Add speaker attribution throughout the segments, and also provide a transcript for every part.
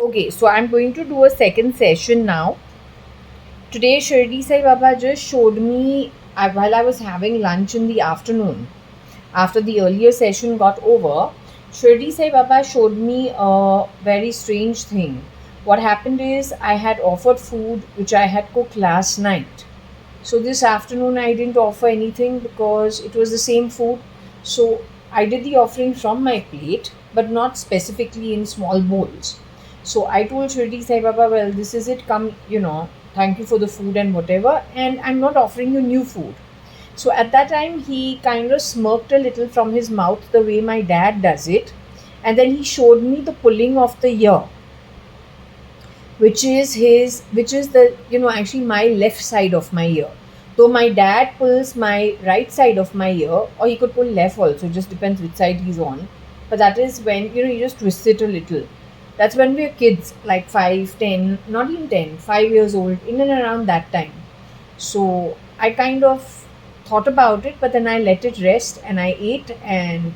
Speaker 1: Okay, so I'm going to do a second session now. Today, Shirdi Sai Baba just showed me while I was having lunch in the afternoon. After the earlier session got over, Shirdi Sai Baba showed me a very strange thing. What happened is I had offered food which I had cooked last night. So this afternoon I didn't offer anything because it was the same food. So I did the offering from my plate, but not specifically in small bowls. So I told Shirdi Sai Baba, well, this is it. Come, thank you for the food and whatever. And I'm not offering you new food. So at that time, he kind of smirked a little from his mouth the way my dad does it. And then he showed me the pulling of the ear, which is the, actually my left side of my ear. Though my dad pulls my right side of my ear, or he could pull left also, just depends which side he's on. But that is when, you just twist it a little. That's when we're kids, like 5, 10, not even 10, 5 years old, in and around that time. So I kind of thought about it, but then I let it rest and I ate, and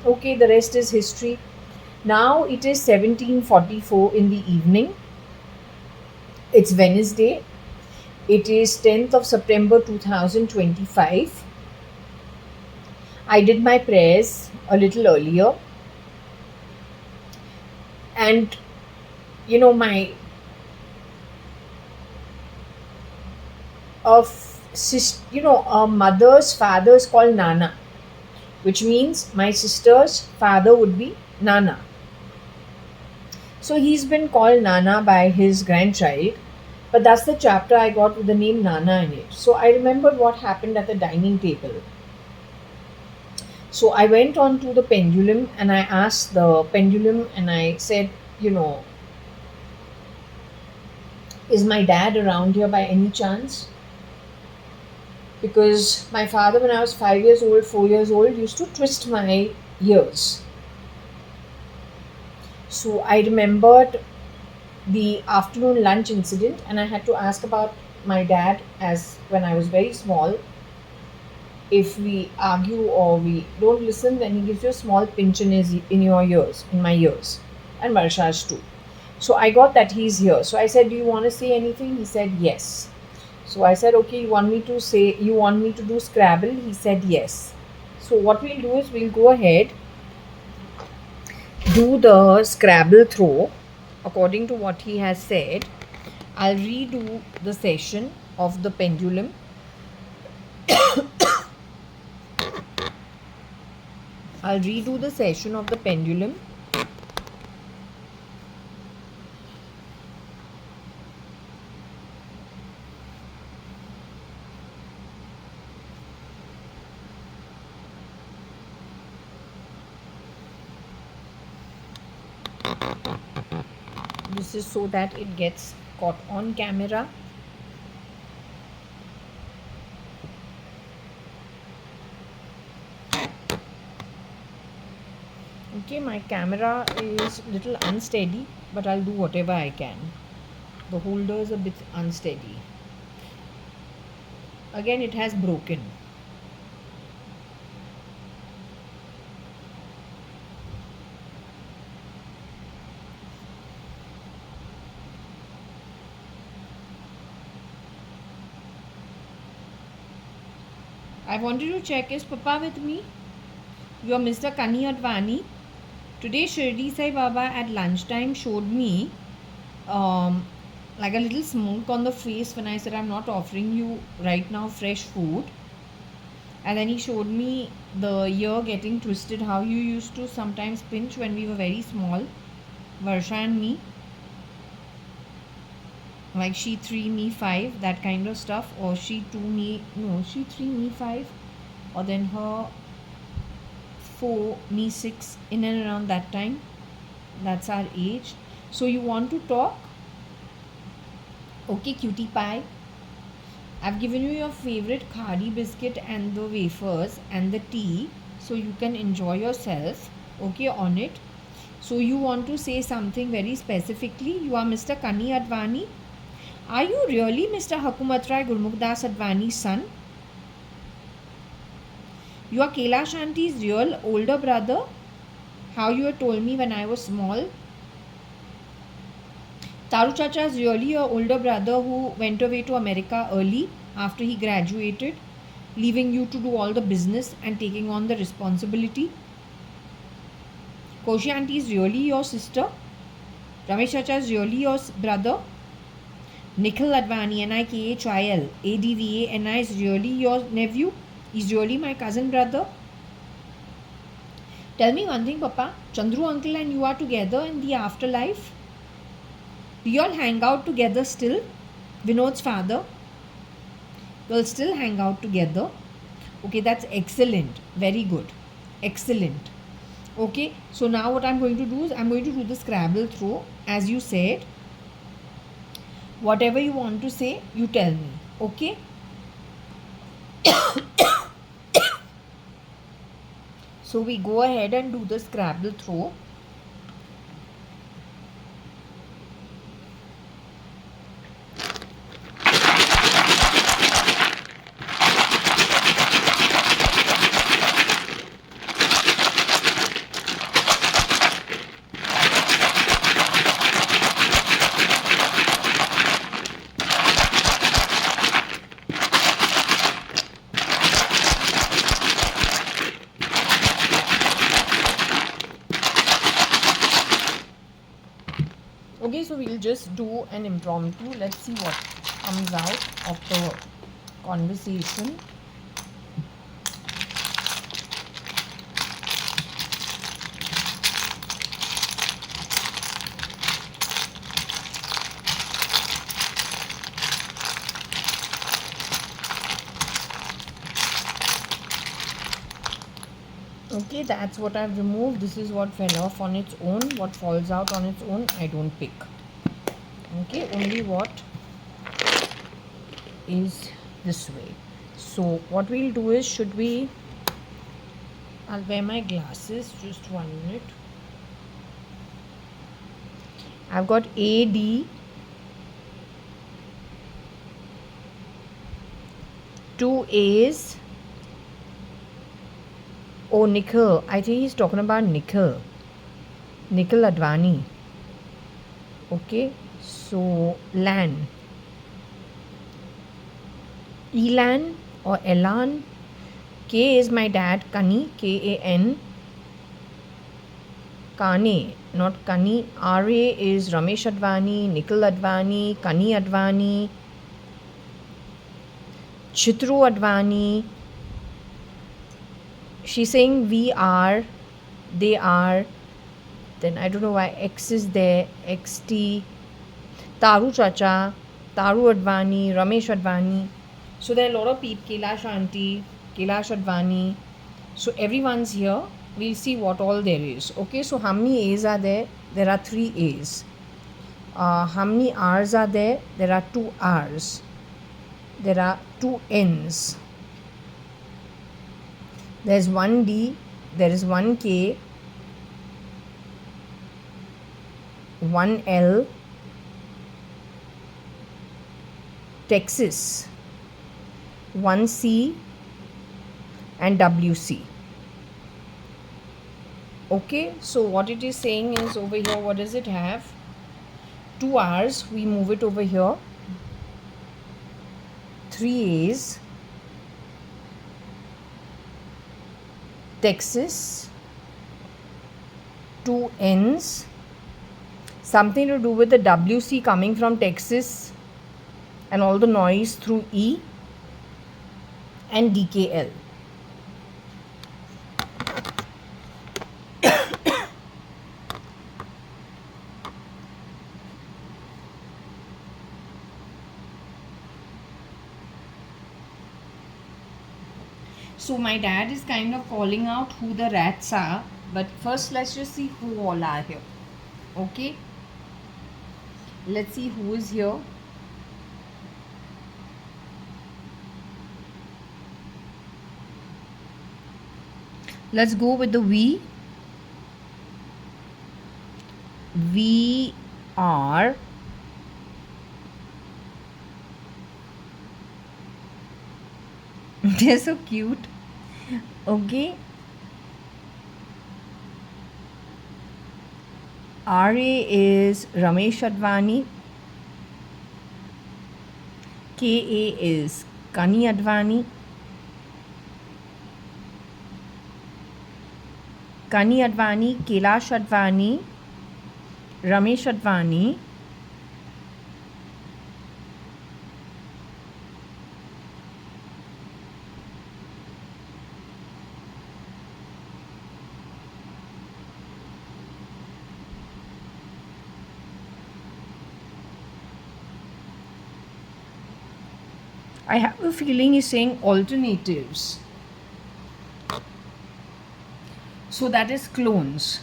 Speaker 1: okay, the rest is history. Now it is 17:44 in the evening. It's Wednesday. It is 10th of September 2025. I did my prayers a little earlier, and my a mother's father is called Nana, which means my sister's father would be Nana. So he's been called Nana by his grandchild, but that's the chapter I got with the name Nana in it. So I remembered what happened at the dining table. So I went on to the pendulum and I asked the pendulum and I said, is my dad around here by any chance? Because my father, when I was 5 years old, 4 years old, used to twist my ears. So I remembered the afternoon lunch incident and I had to ask about my dad, as when I was very small, if we argue or we don't listen, then he gives you a small pinch in your ears, in my ears, and Marsha's too. So I got that he's here. So I said, do you want to say anything? He said yes. So I said, okay, you want me to do Scrabble? He said yes. So what we'll do is we'll go ahead, do the Scrabble throw according to what he has said. I'll redo the session of the pendulum. I'll redo the session of the pendulum. This is so that it gets caught on camera. Okay, my camera is little unsteady, but I'll do whatever I can. The holder is a bit unsteady. Again, it has broken. I wanted to check, is Papa with me? You are Mr. JAYA.ADVANI. Today, Shirdi Sai Baba at lunchtime showed me like a little smirk on the face when I said I'm not offering you right now fresh food. And then he showed me the ear getting twisted, how you used to sometimes pinch when we were very small, Varsha and me. Like she 3, me 5, that kind of stuff. Or she 3, me 5. Or then her 4, me 6, in and around that time. That's our age. So you want to talk? Okay, cutie pie. I've given you your favorite khadi biscuit and the wafers and the tea, so you can enjoy yourself, okay, on it. So you want to say something very specifically. You are Mr. JAYA.ADVANI. Are you really Mr. Hakumat Rai Gurmukhdas Advani's son? You are Kailash Aunty's real older brother? How you had told me when I was small? Taru Chacha is really your older brother who went away to America early after he graduated, leaving you to do all the business and taking on the responsibility. Koshi auntie is really your sister. Ramesh Chacha is really your brother. Nikhil Advani, Nikhil ADVANI is really your nephew. He's really my cousin brother. Tell me one thing, Papa. Chandru uncle and you are together in the afterlife? Do you all hang out together still? Vinod's father? You'll still hang out together. Okay, that's excellent. Very good. Excellent. Okay, so now what I'm going to do is I'm going to do the Scrabble throw. As you said, whatever you want to say, you tell me. Okay? So we go ahead and do the Scrabble throw. Okay, so we'll just do an impromptu. Let's see what comes out of the conversation. Okay, that's what I've removed. This is what fell off on its own. What falls out on its own, I don't pick. Okay, only what is this way. So what we'll do is, I'll wear my glasses, just 1 minute. I've got AD, 2 A's. Oh, Nikhil. I think he's talking about Nikhil. Nikhil Advani. Okay. So, LAN. Elan or Elan. K is my dad, Kani. K-A-N. Kane, not Kani. R-A is Ramesh Advani, Nikhil Advani, Kani Advani. Chitru Advani. She's saying we are, they are. Then I don't know why X is there. XT. Taru Chacha, Taru Advani, Ramesh Advani. So there are a lot of people. Kailash Auntie, Kailash Advani. So everyone's here. We'll see what all there is. Okay, so how many A's are there? There are 3 A's. How many R's are there? There are 2 R's. There are 2 N's. There's 1 D, there is 1 K, 1 L, Texas, 1 C, and WC. Okay, so what it is saying is over here, what does it have? 2 R's, we move it over here. 3 A's. Texas, 2 N's, something to do with the WC coming from Texas and all the noise through E, and DKL. So my dad is kind of calling out who the rats are, but first let's just see who all are here. Okay, let's see who is here. Let's go with the we. We are they're so cute. Okay, RA is Ramesh Advani. KA is Kani Advani, Kailash Advani, Ramesh Advani, I have a feeling he's saying alternatives. So that is clones.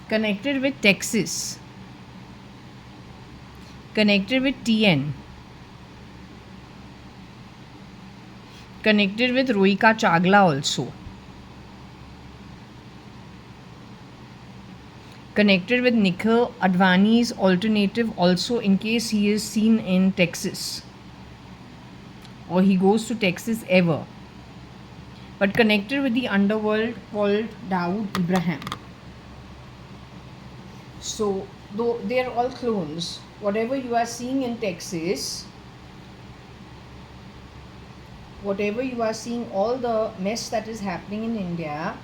Speaker 1: Connected with Texas. Connected with TN. Connected with Rohika Chagla also. Connected with Nikhil Advani's alternative also, in case he is seen in Texas or he goes to Texas ever. But connected with the underworld called Dawood Ibrahim. So, though they are all clones, whatever you are seeing in Texas, whatever you are seeing, all the mess that is happening in India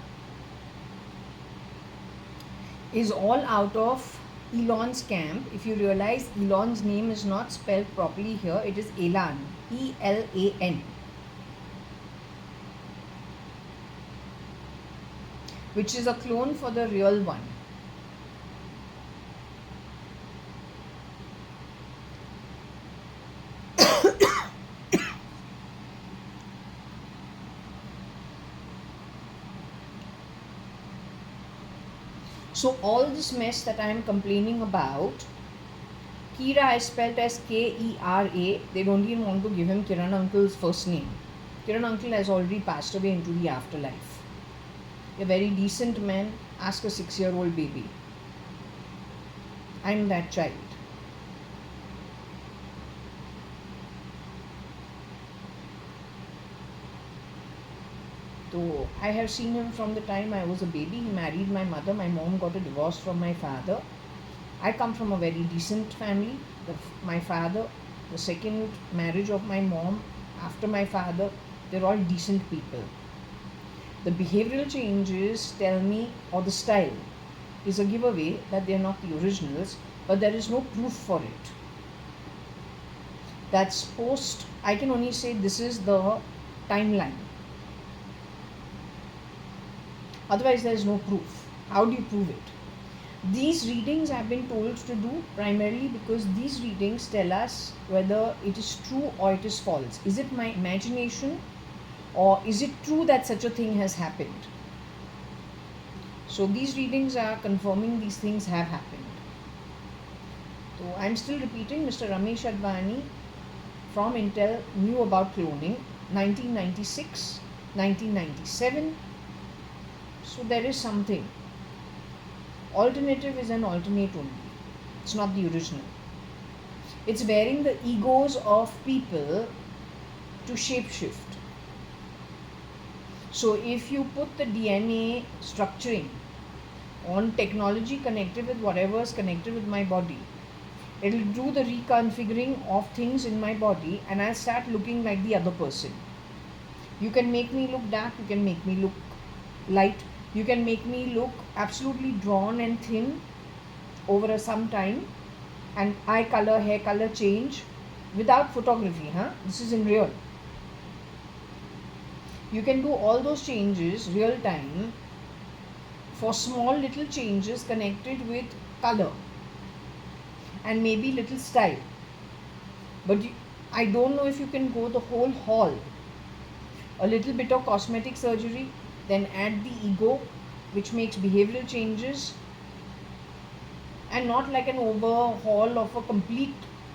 Speaker 1: is all out of Elon's camp. If you realize, Elon's name is not spelled properly here, it is Elan, E-L-A-N, which is a clone for the real one. So all this mess that I am complaining about, Kira is spelled as K-E-R-A. They don't even want to give him Kiran Uncle's first name. Kiran Uncle has already passed away into the afterlife. A very decent man. Ask a 6-year-old baby. I'm that child. So I have seen him from the time I was a baby. He married my mother. My mom got a divorce from my father. I come from a very decent family. My father, the second marriage of my mom, after my father, they're all decent people. The behavioral changes tell me, or the style is a giveaway that they're not the originals, but there is no proof for it. That's post, I can only say this is the timeline. Otherwise, there is no proof. How do you prove it? These readings I've been told to do primarily because these readings tell us whether it is true or it is false. Is it my imagination or is it true that such a thing has happened? So these readings are confirming these things have happened. So I'm still repeating, Mr. Ramesh Advani from Intel knew about cloning 1996, 1997. So there is something. Alternative is an alternate only. It's not the original. It's wearing the egos of people to shapeshift. So if you put the DNA structuring on technology connected with whatever is connected with my body, it will do the reconfiguring of things in my body and I'll start looking like the other person. You can make me look dark, you can make me look light, you can make me look absolutely drawn and thin over some time, and eye color, hair color change without photography. This is in real. You can do all those changes real time for small little changes connected with color and maybe little style. But I don't know if you can go the whole haul. A little bit of cosmetic surgery, then add the ego, which makes behavioral changes, and not like an overhaul of a complete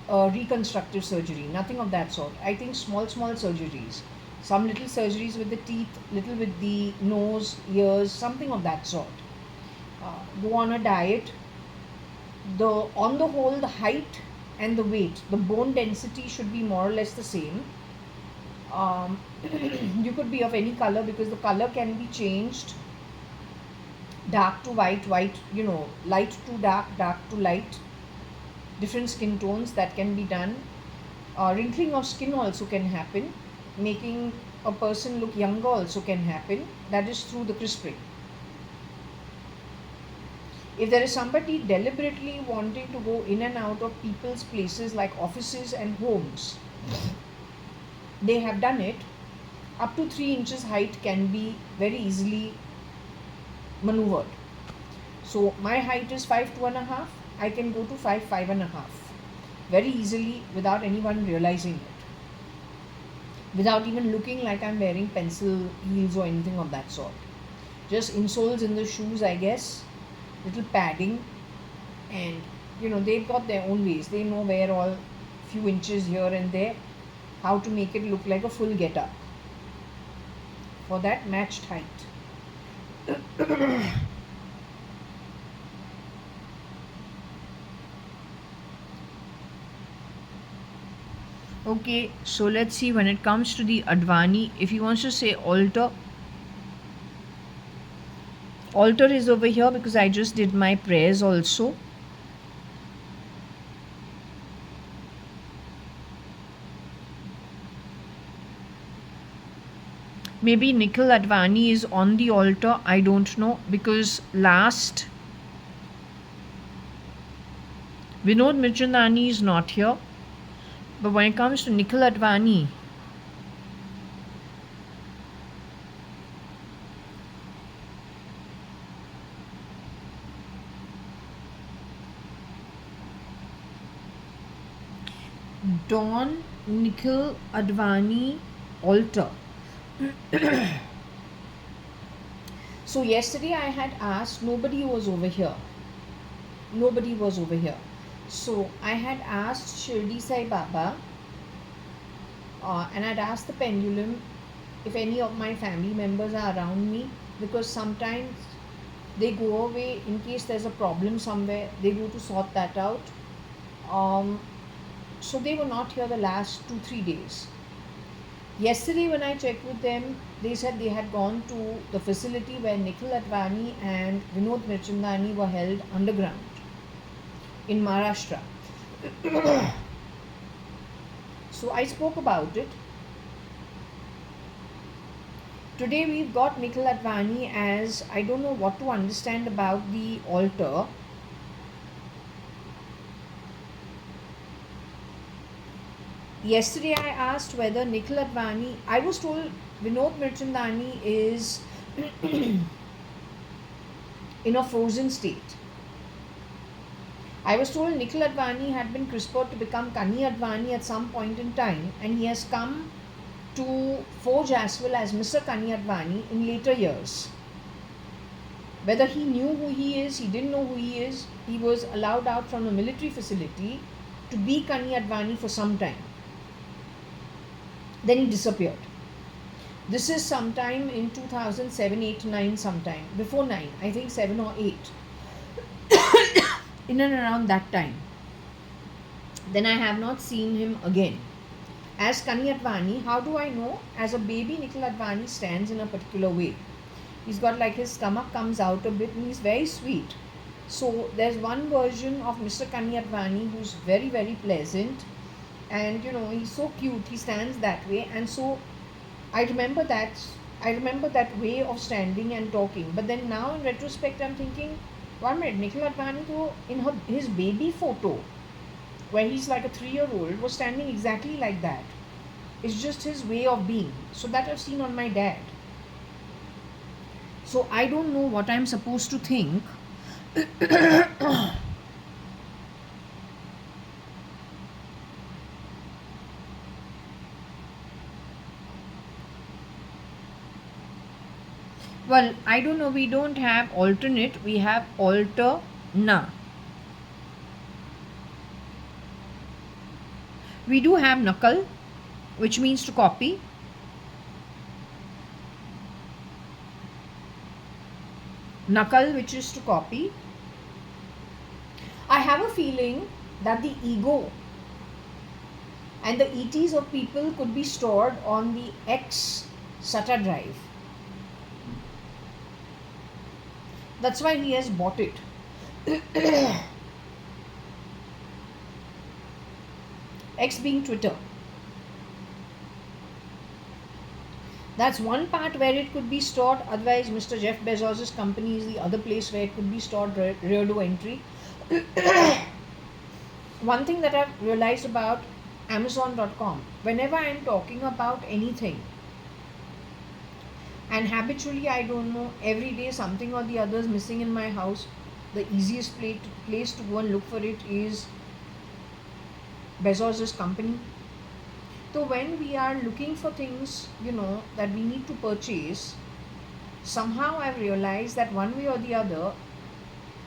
Speaker 1: reconstructive surgery. Nothing of that sort. I think small surgeries, some little surgeries with the teeth, little with the nose, ears, something of that sort. Go on a diet. On the whole, the height and the weight, the bone density should be more or less the same. You could be of any color because the color can be changed, dark to white, light to dark, dark to light. different skin tones that can be done. Wrinkling of skin also can happen. Making a person look younger also can happen. That is through the crisping. If there is somebody deliberately wanting to go in and out of people's places like offices and homes, they have done it. Up to 3 inches height can be very easily maneuvered. So my height is 5'2.5". I can go to 5'5.5" very easily without anyone realizing it, without even looking like I'm wearing pencil heels or anything of that sort. Just insoles in the shoes, I guess, little padding, and they've got their own ways. They know where all few inches here and there, how to make it look like a full get-up for that matched height. Okay, so let's see, when it comes to the Advani, if he wants to say altar is over here because I just did my prayers also. Maybe Nikhil Advani is on the altar, I don't know, because last Vinod Mirchandani is not here. But when it comes to Nikhil Advani, Don Nikhil Advani altar. So yesterday I had asked, nobody was over here. So I had asked Shirdi Sai Baba, and I'd asked the pendulum if any of my family members are around me, because sometimes they go away in case there's a problem somewhere. They go to sort that out. So they were not here the last 2-3 days. Yesterday when I checked with them, they said they had gone to the facility where Nikhil Advani and Vinod Mirchandani were held underground in Maharashtra. So I spoke about it. Today we've got Nikhil Advani as, I don't know what to understand about the altar. Yesterday I asked whether Nikhil Advani, I was told Vinod Mirchandani is in a frozen state. I was told Nikhil Advani had been CRISPR'd to become Kani Advani at some point in time, and he has come to forge as well as Mr. Kani Advani in later years. Whether he knew who he is, he didn't know who he is. He was allowed out from the military facility to be Kani Advani for some time. Then he disappeared. This is sometime in 2007, 8, 9 sometime. Before 9, I think 7 or 8. In and around that time. Then I have not seen him again. As Kani Advani, how do I know? As a baby, Nikhil Advani stands in a particular way. He's got like his stomach comes out a bit and he's very sweet. So there's one version of Mr. Kani Advani who's very, very pleasant. And he's so cute. He stands that way. And so I remember that way of standing and talking. But then now in retrospect, I'm thinking, 1 minute, Nikhil Advani in his baby photo, where he's like a 3-year-old, was standing exactly like that. It's just his way of being. So that I've seen on my dad. So I don't know what I'm supposed to think. Well, I don't know. We don't have alternate. We have alterna. We do have nakal, which means to copy. Nakal, which is to copy. I have a feeling that the ego and the ETs of people could be stored on the X SATA drive. That's why he has bought it. X being Twitter. That's one part where it could be stored. Otherwise, Mr. Jeff Bezos' company is the other place where it could be stored, rear door entry. One thing that I've realized about Amazon.com, whenever I'm talking about anything, and habitually, I don't know, every day something or the other is missing in my house, the easiest place to go and look for it is Bezos' company. So when we are looking for things, that we need to purchase, somehow I've realized that one way or the other,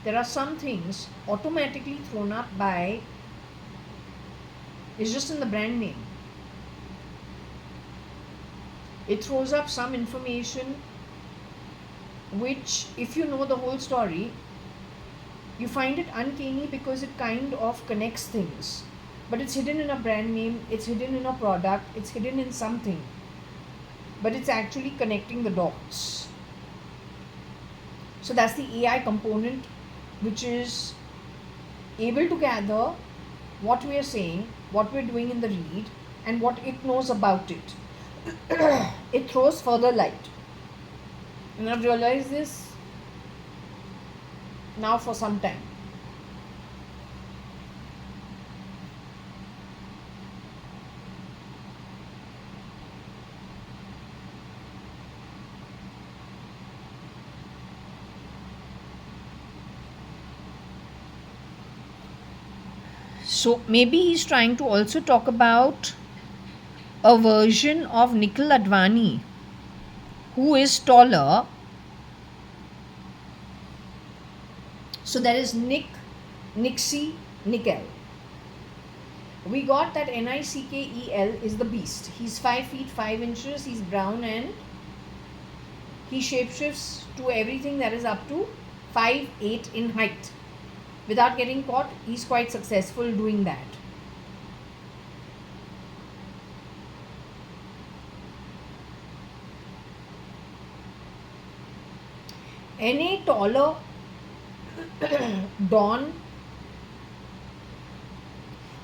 Speaker 1: there are some things automatically thrown up by, it's just in the brand name. It throws up some information which, if you know the whole story, you find it uncanny because it kind of connects things. But it's hidden in a brand name, it's hidden in a product, it's hidden in something. But it's actually connecting the dots. So that's the AI component, which is able to gather what we are saying, what we're doing in the read, and what it knows about it. It throws further light. And I've realized this now for some time. So maybe he's trying to also talk about a version of Nikhil Advani who is taller. So there is Nixie, Nickel. We got that Nickel is the beast. He's 5 feet 5 inches, he's brown, and he shapeshifts to everything that is up to 5'8" in height. Without getting caught, he's quite successful doing that. Any taller Dawn?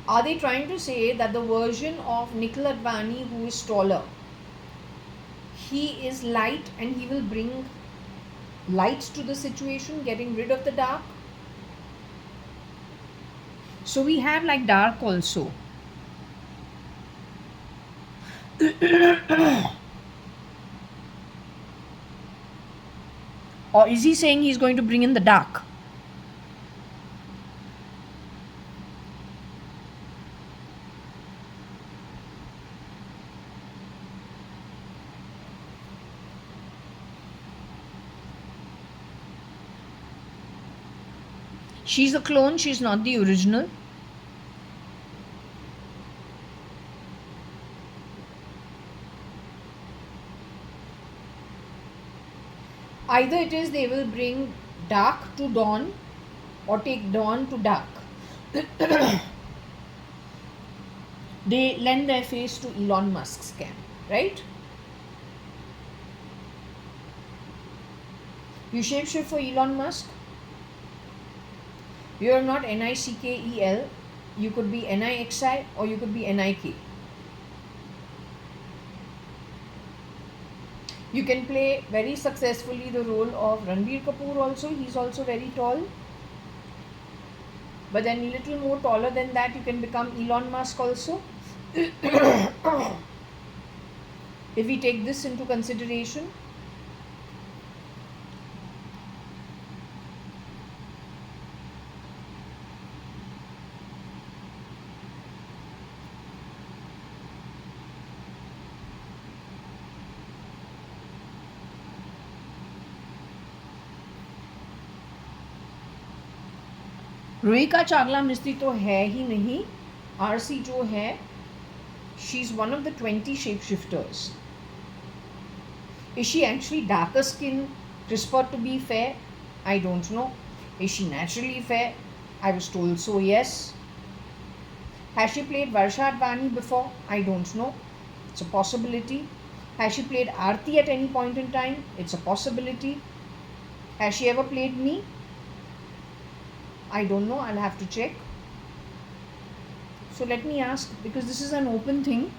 Speaker 1: Are they trying to say that the version of Nikhil Advani who is taller, he is light and he will bring light to the situation, getting rid of the dark? So we have like dark also. Or is he saying he's going to bring in the dark? She's a clone, she's not the original. Either it is they will bring dark to dawn or take dawn to dark. They lend their face to Elon Musk's scam, right? You shapeshift for Elon Musk. You are not Nickel, you could be Nixi or you could be Nik. You can play very successfully the role of Ranbir Kapoor also. He's also very tall. But then a little more taller than that, you can become Elon Musk also. If we take this into consideration. रुहिका Chawla मिस्त्री तो है ही नहीं. RC जो है, she is one of the 20 shapeshifters. Is she actually darker skin, crisper to be fair? I don't know. Is she naturally fair? I was told so, yes. Has she played Varsha Advani before? I don't know. It's a possibility. Has she played Aarti at any point in time? It's a possibility. Has she ever played me? I don't know. I'll have to check. So let me ask, because this is an open thing.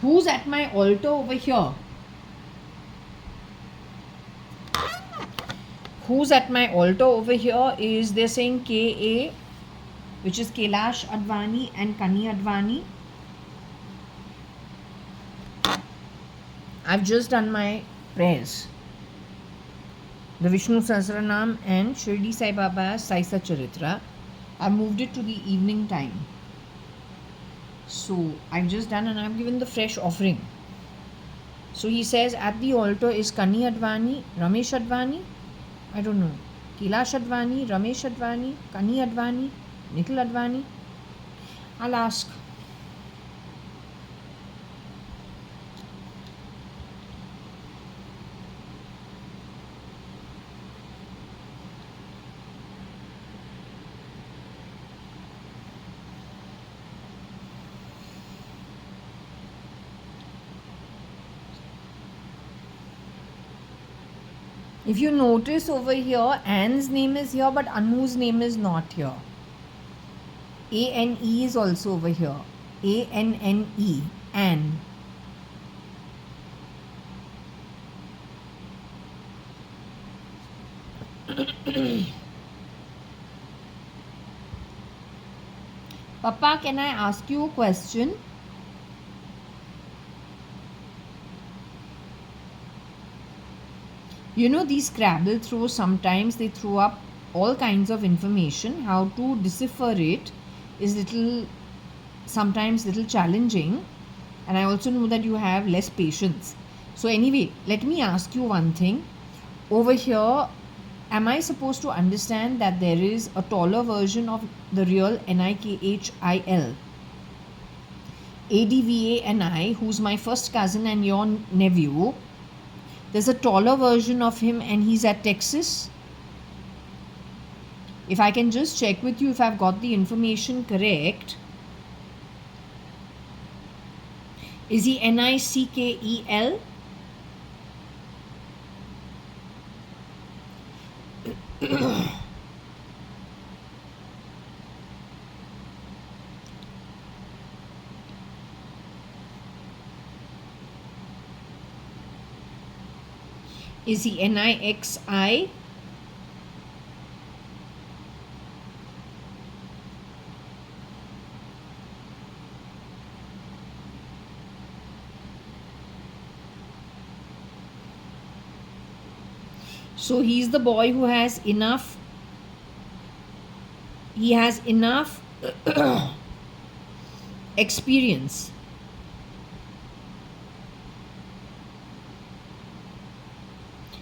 Speaker 1: Who's at my altar over here? Who's at my altar over here is, they're saying KA, which is Kailash Advani and Kani Advani. I've just done my prayers. The Vishnu Sahasranam and Shirdi Sai Baba's Saisa Charitra. I've moved it to the evening time. So I've just done, and I've given the fresh offering. So he says at the altar is Kani Advani, Ramesh Advani, I don't know, Kailash Advani, Ramesh Advani, Kani Advani, Nikhil Advani. I'll ask. If you notice over here, Anne's name is here, but Anu's name is not here. A-N-E is also over here. A-N-N-E, Anne. Papa, can I ask you a question? You know, these Scrabble throws, sometimes they throw up all kinds of information. How to decipher it is sometimes little challenging, and I also know that you have less patience. So anyway, let me ask you one thing. Over here, am I supposed to understand that there is a taller version of the real Nikhil ADVANI, who's my first cousin and your nephew? There's a taller version of him and he's at Texas. If I can just check with you if I've got the information correct. Is he Nikhel? Is he Nixi? So he's the boy who has enough, experience.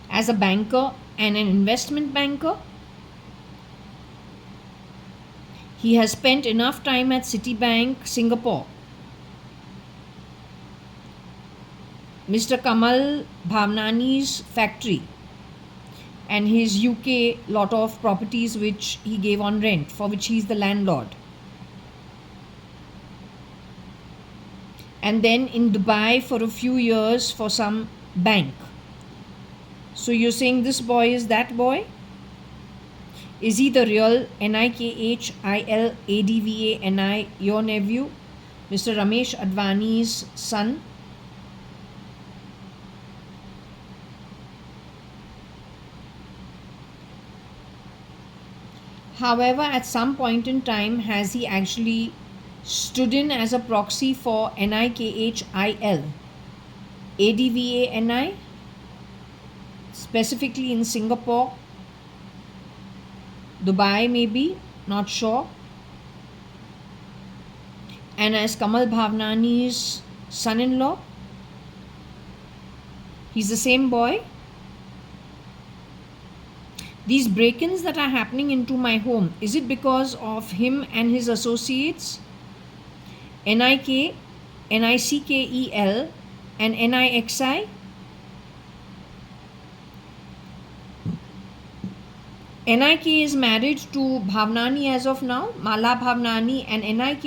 Speaker 1: As a banker and an investment banker. He has spent enough time at Citibank, Singapore. Mr. Kamal Bhavnani's factory and his UK lot of properties which he gave on rent, for which he is the landlord. And then in Dubai for a few years for some bank. So you're saying this boy is that boy? Is he the real Nikhil ADVANI, your nephew, Mr. Ramesh Advani's son? However, at some point in time, has he actually stood in as a proxy for Nikhil ADVANI, specifically in Singapore, Dubai maybe, not sure, and as Kamal Bhavnani's son-in-law? He's the same boy. These break-ins that are happening into my home, is it because of him and his associates? Nikhel and Nixi? Nik is married to Bhavnani as of now. Mala Bhavnani and Nik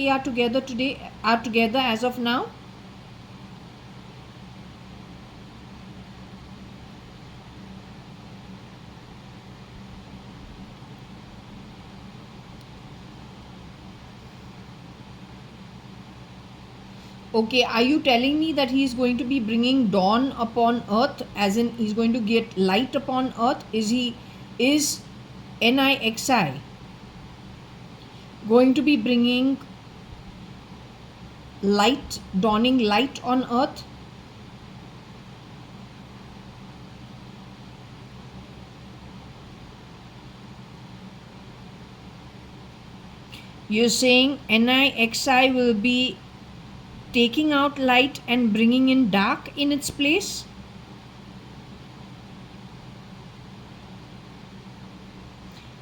Speaker 1: are together as of now. Okay, are you telling me that he is going to be bringing dawn upon earth, as in he's going to get light upon earth? Is NIXI going to be bringing light, dawning light on earth? You're saying NIXI will be taking out light and bringing in dark in its place?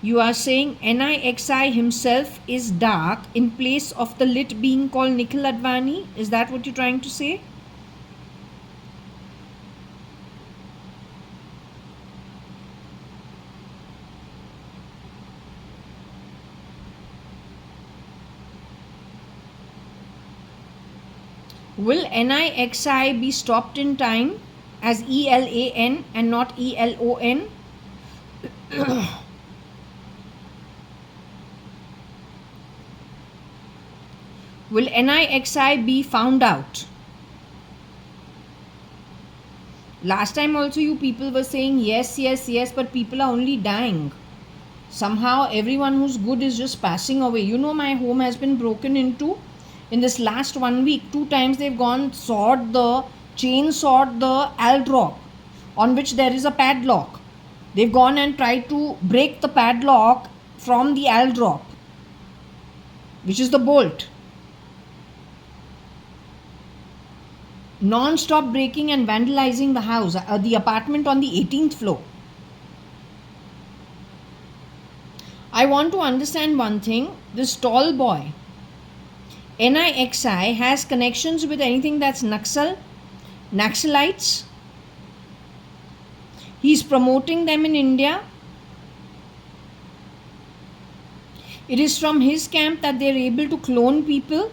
Speaker 1: You are saying NIXI himself is dark in place of the lit being called Nikhil Advani? Is that what you're trying to say? Will NIXI be stopped in time as ELAN and not ELON? Will NIXI be found out? Last time also you people were saying yes, yes, yes, but people are only dying. Somehow everyone who's good is just passing away. You know, my home has been broken into in this last 1 week. 2 times they've gone chainsawed the aldrop on which there is a padlock. They've gone and tried to break the padlock from the aldrop, which is the bolt. Non-stop breaking and vandalizing the house, the apartment on the 18th floor. I want to understand one thing. This tall boy, NIXI, has connections with anything that's Naxalites. He's promoting them in India. It is from his camp that they're able to clone people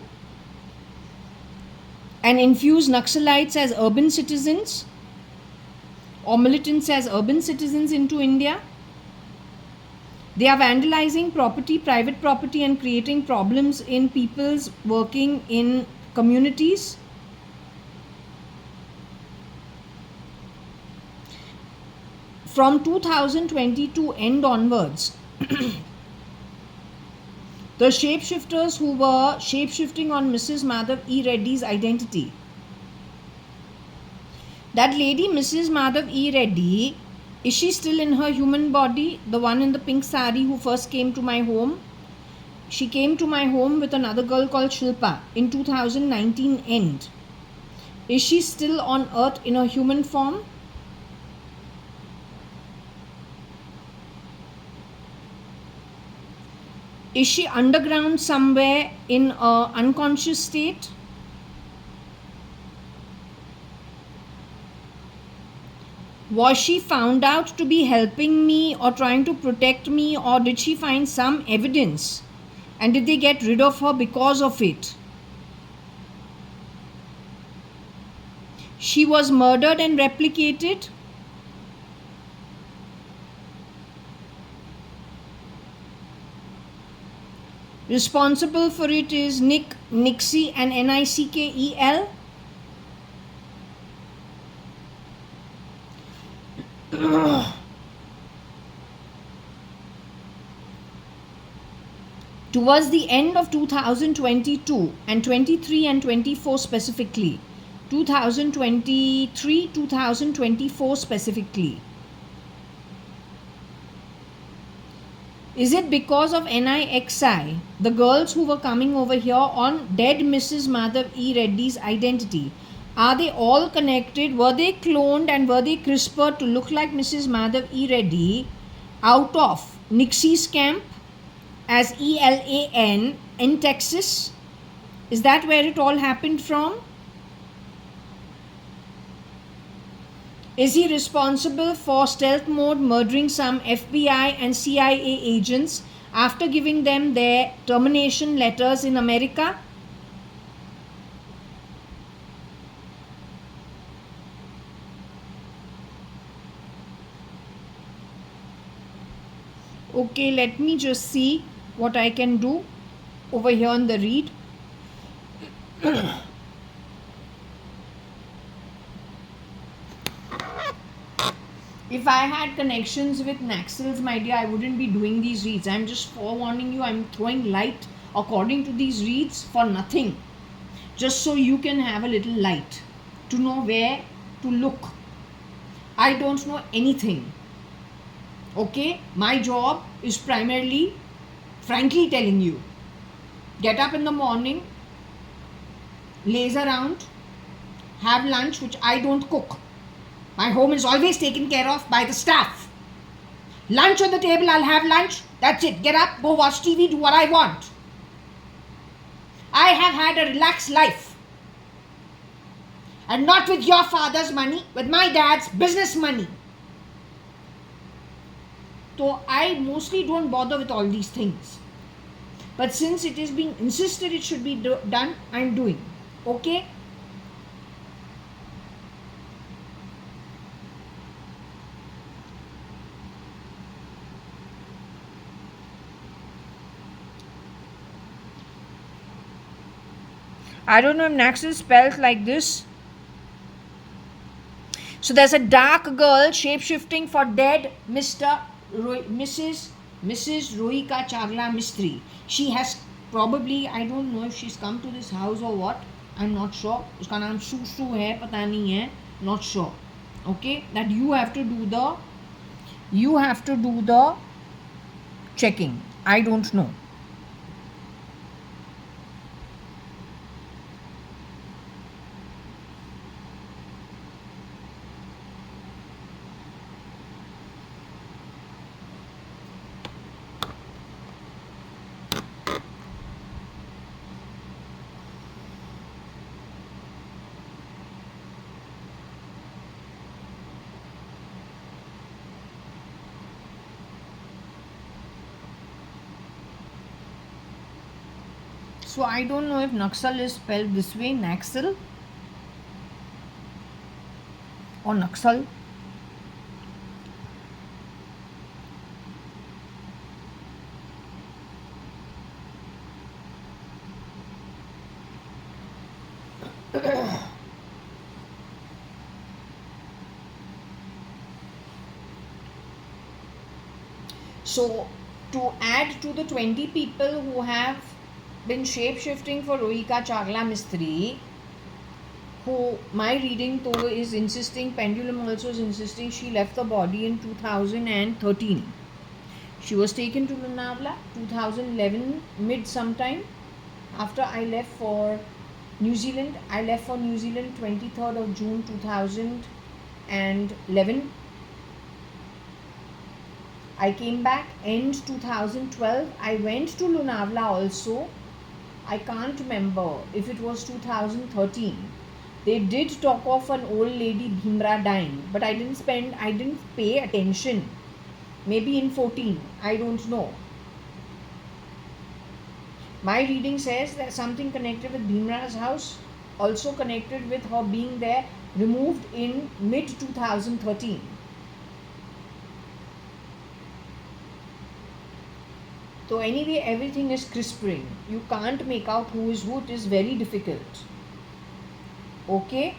Speaker 1: and infuse Naxalites as urban citizens or militants as urban citizens into India. They are vandalizing property, private property, and creating problems in people's working in communities. From 2022 end onwards, the shapeshifters who were shapeshifting on Mrs. Madhav E. Reddy's identity. That lady, Mrs. Madhav E. Reddy, is she still in her human body? The one in the pink sari who first came to my home? She came to my home with another girl called Shilpa in 2019 end. Is she still on earth in her human form? Is she underground somewhere in an unconscious state? Was she found out to be helping me or trying to protect me, or did she find some evidence? And did they get rid of her because of it? She was murdered and replicated. Responsible for it is Nixie and NICKEL. Towards the end of 2022 and 23 and 24 specifically, 2023, 2024 specifically, is it because of NIXI, the girls who were coming over here on dead Mrs. Madhav E. Reddy's identity? Are they all connected? Were they cloned and were they CRISPRed to look like Mrs. Madhav E. Reddy out of Nixie's camp as ELAN in Texas? Is that where it all happened from? Is he responsible for stealth mode murdering some FBI and CIA agents after giving them their termination letters in America? Okay, let me just see what I can do over here on the read. If I had connections with Naxals, my dear, I wouldn't be doing these reads. I'm just forewarning you, I'm throwing light according to these reads for nothing. Just so you can have a little light to know where to look. I don't know anything. Okay? My job is primarily, frankly telling you, get up in the morning, laze around, have lunch, which I don't cook. My home is always taken care of by the staff. Lunch on the table, I'll have lunch. That's it. Get up, go watch TV, do what I want. I have had a relaxed life. And not with your father's money, with my dad's business money. So I mostly don't bother with all these things. But since it is being insisted it should be done, I'm doing. Okay? I don't know if Naxal is spelled like this. So there's a dark girl shape-shifting for dead Mrs. Rohika Chagla Mistry. She has probably, I don't know if she's come to this house or what. I'm not sure. उसका नाम सुसु है, पता नहीं है. Not sure. Okay, that you have to do the checking. I don't know. So I don't know if Naxal is spelled this way, Naxal or Naxal. So to add to the 20 people who have been shape-shifting for Rohika Chagla Mistry, who my reading though is insisting, pendulum also is insisting, she left the body in 2013. She was taken to Lonavala 2011 mid sometime after I left for New Zealand. I left for New Zealand 23rd of June 2011. I came back end 2012. I went to Lonavala also. I can't remember if it was 2013. They did talk of an old lady Bhimra dying, but I didn't pay attention. Maybe in 14, I don't know. My reading says that something connected with Bhimra's house, also connected with her being there, removed in mid 2013. So anyway, everything is crisping. You can't make out who is who. It is very difficult. Okay?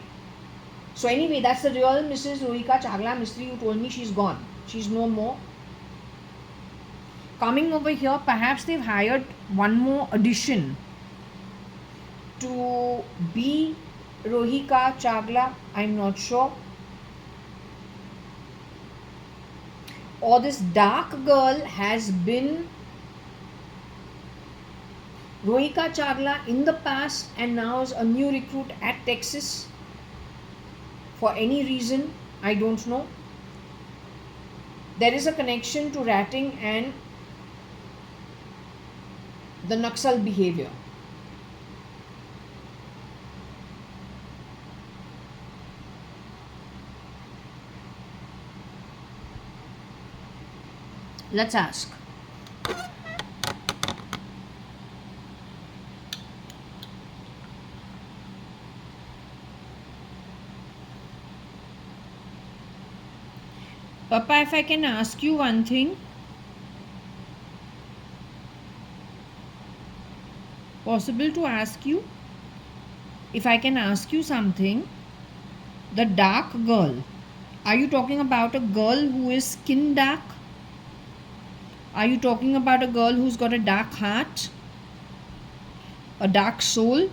Speaker 1: So anyway, that's the real Mrs. Rohika Chagla Mistry who told me she's gone. She's no more. Coming over here, perhaps they've hired one more addition to be Rohika Chagla. I'm not sure. Or this dark girl has been Rohika Chagla in the past and now is a new recruit at Texas. For any reason, I don't know. There is a connection to ratting and the Naxal behavior. Let's ask. Papa, if I can ask you one thing. Possible to ask you? If I can ask you something. The dark girl, Are you talking about a girl who is skin dark? Are you talking about a girl who's got a dark heart? A dark soul?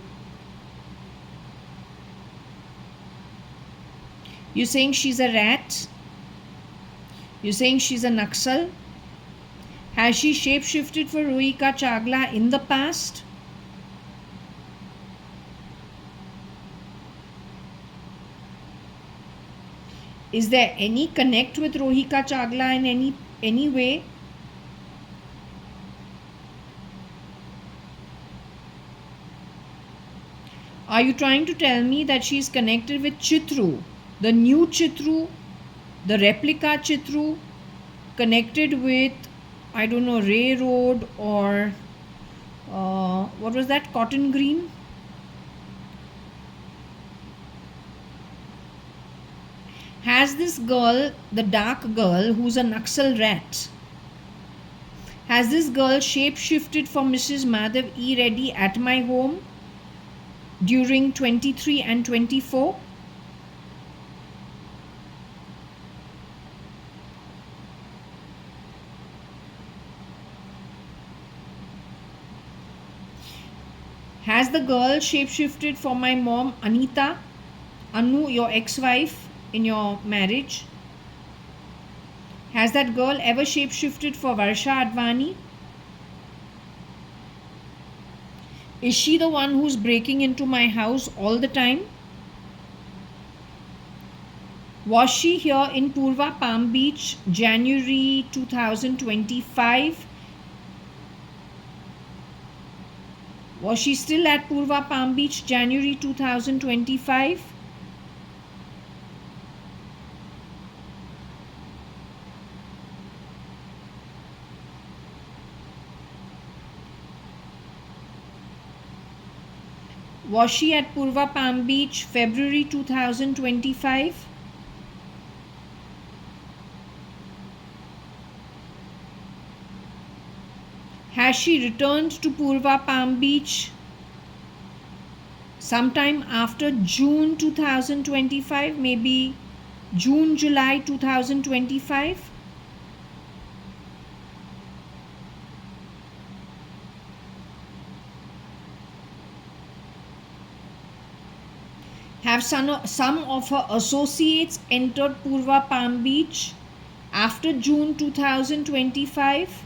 Speaker 1: You're saying she's a rat? You're saying she's a Naxal? Has she shapeshifted for Rohika Chagla in the past? Is there any connect with Rohika Chagla in any way? Are you trying to tell me that she is connected with Chitru, the new Chitru, the replica Chitru, connected with, I don't know, Ray Road or what was that, Cotton Green? Has this girl, the dark girl who's a Naxal rat, has this girl shape-shifted for Mrs. Madhav E. Reddy at my home during 23 and 24? Has the girl shape-shifted for my mom Anita, Anu, your ex-wife in your marriage? Has that girl ever shape-shifted for JAYA.ADVANI? Is she the one who's breaking into my house all the time? Was she here in Purva Palm Beach, January 2025? Was she still at Purva Palm Beach, January 2025? Was she at Purva Palm Beach, February 2025? Has she returned to Purva Palm Beach sometime after June 2025, maybe June, July 2025? Have some of her associates entered Purva Palm Beach after June 2025?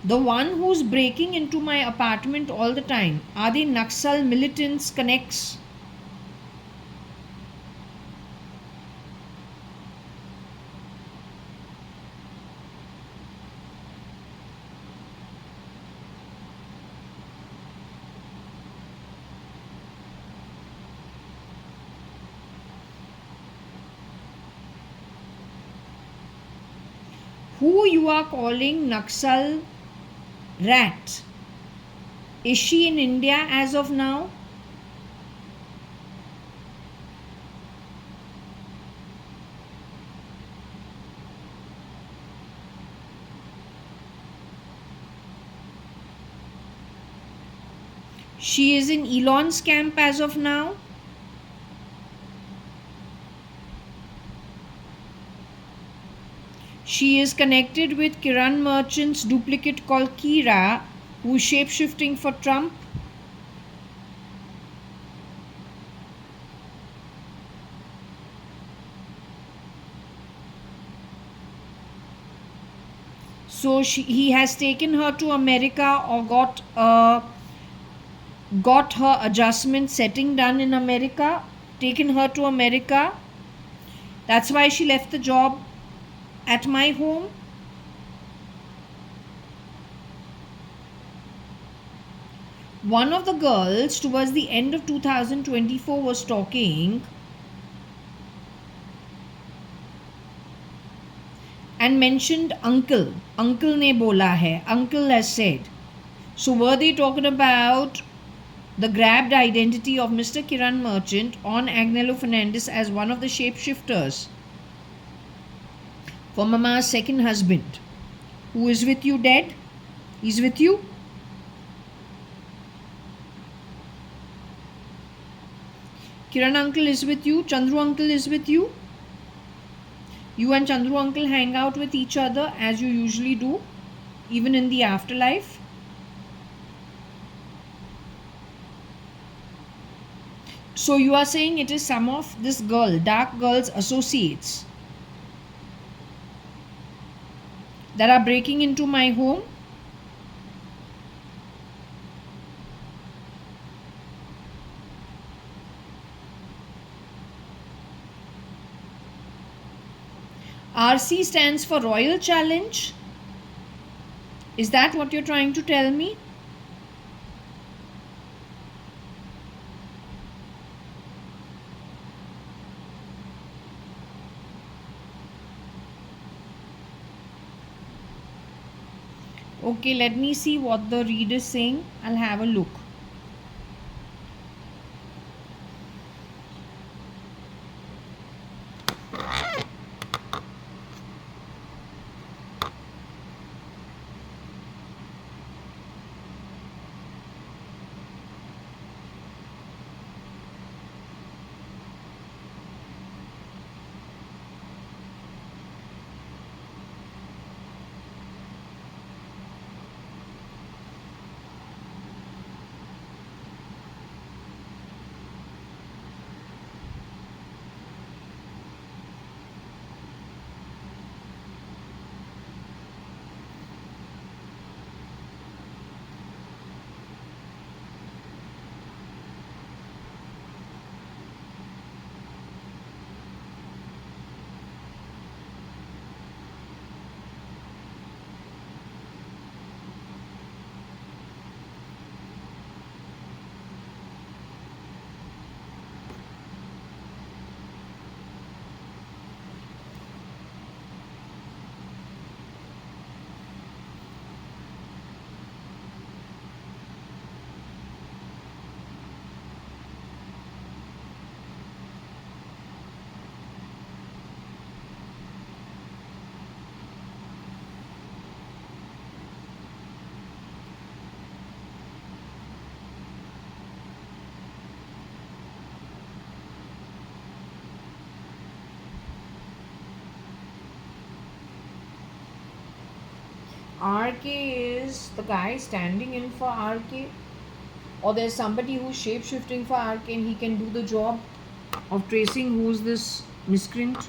Speaker 1: The one who's breaking into my apartment all the time, are they Naxal militants connects? Who you are calling Naxal rat? Is she in India as of now? She is in Elon's camp as of now? She is connected with Kiran Merchant's duplicate called Kira, who is shape-shifting for Trump. So he has taken her to America or got her adjustment setting done in America, taken her to America. That's why she left the job at my home. One of the girls towards the end of 2024 was talking and mentioned uncle. Uncle ne bola hai. Uncle has said. So were they talking about the grabbed identity of Mr. Kiran Merchant on Agnello Fernandez as one of the shapeshifters for Mama's second husband, who is with you dead? He's with you? Kiran uncle is with you? Chandru uncle is with you? You and Chandru uncle hang out with each other as you usually do, even in the afterlife? So you are saying it is some of this girl, dark girl's associates, that are breaking into my home? RC stands for Royal Challenge? Is that what you're trying to tell me? Okay, let me see what the read is saying. I'll have a look. RK is the guy standing in for RK, or there's somebody who's shape-shifting for RK and he can do the job of tracing who's this miscreant.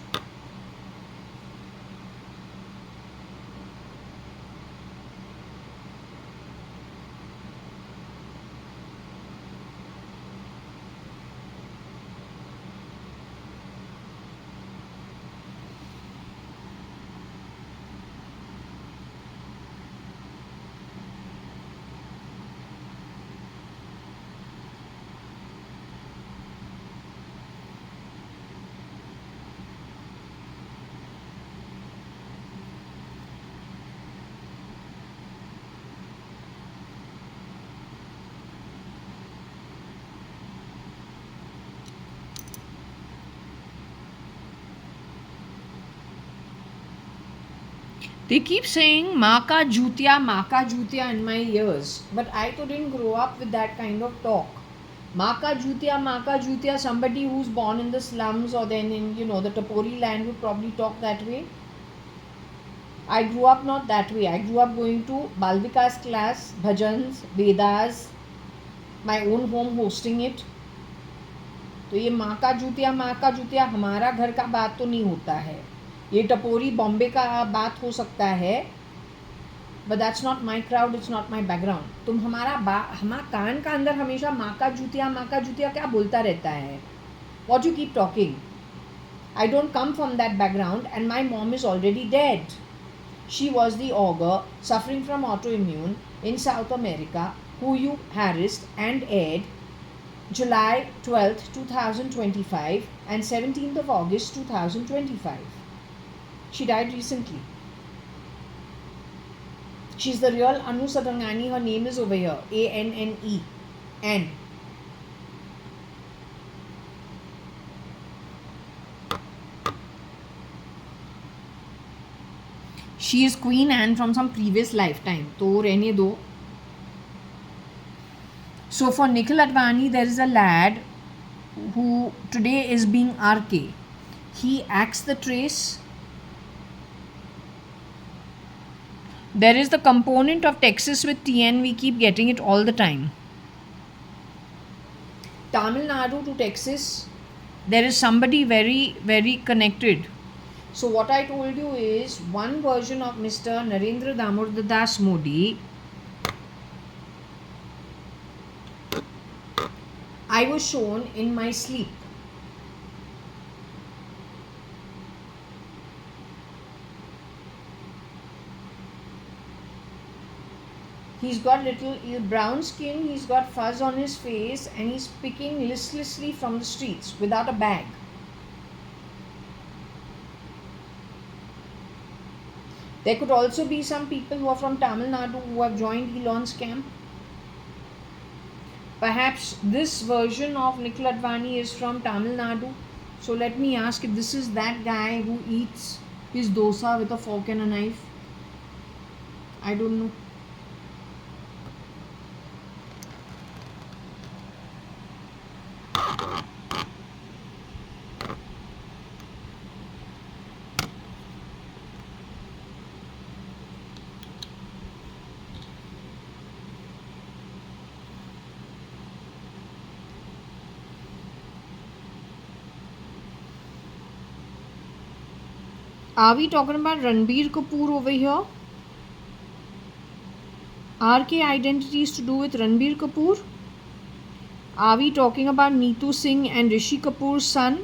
Speaker 1: They keep saying Maka Jutya in my ears, but I didn't grow up with that kind of talk. Maka Jutya, somebody who's born in the slums or then in the Tapori land would probably talk that way. I grew up not that way. I grew up going to Balvika's class, bhajans, Vedas, my own home hosting it. तो ये माका जूतिया हमारा घर का बात तो नहीं होता है. ये टपोरी बॉम्बे का बात हो सकता है, but that's not my crowd, it's not my background. तुम हमारा कान का अंदर हमेशा माका जूतिया क्या बोलता रहता है? What you keep talking? I don't come from that background and my mom is already dead. She was the ogre suffering from autoimmune in South America who you harassed and aired July 12th, 2025 and 17th of August 2025. She died recently. She's the real Anu Sadangani. Her name is over here. ANNE. N. She is Queen Anne from some previous lifetime. तो रहने दो. So for Nikhil Advani, there is a lad who today is being RK. He acts the trace. There is the component of Texas with TN. We keep getting it all the time. Tamil Nadu to Texas, there is somebody very, very connected. So what I told you is one version of Mr. Narendra Damodar Das Modi. I was shown in my sleep. He's got little brown skin, he's got fuzz on his face, and he's picking listlessly from the streets without a bag. There could also be some people who are from Tamil Nadu who have joined Elon's camp. Perhaps this version of Nikhil Advani is from Tamil Nadu. So let me ask if this is that guy who eats his dosa with a fork and a knife. I don't know. Are we talking about Ranbir Kapoor over here? RK identity is to do with Ranbir Kapoor? Are we talking about Neetu Singh and Rishi Kapoor's son?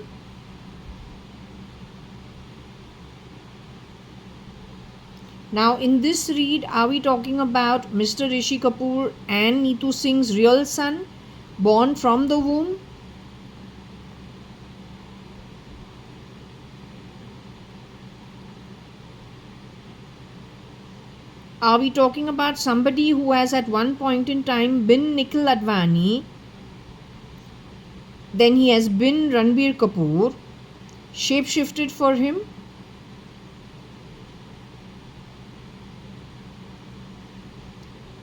Speaker 1: Now in this read, are we talking about Mr. Rishi Kapoor and Neetu Singh's real son, born from the womb? Are we talking about somebody who has at one point in time been Nikhil Advani, then he has been Ranbir Kapoor, shape-shifted for him?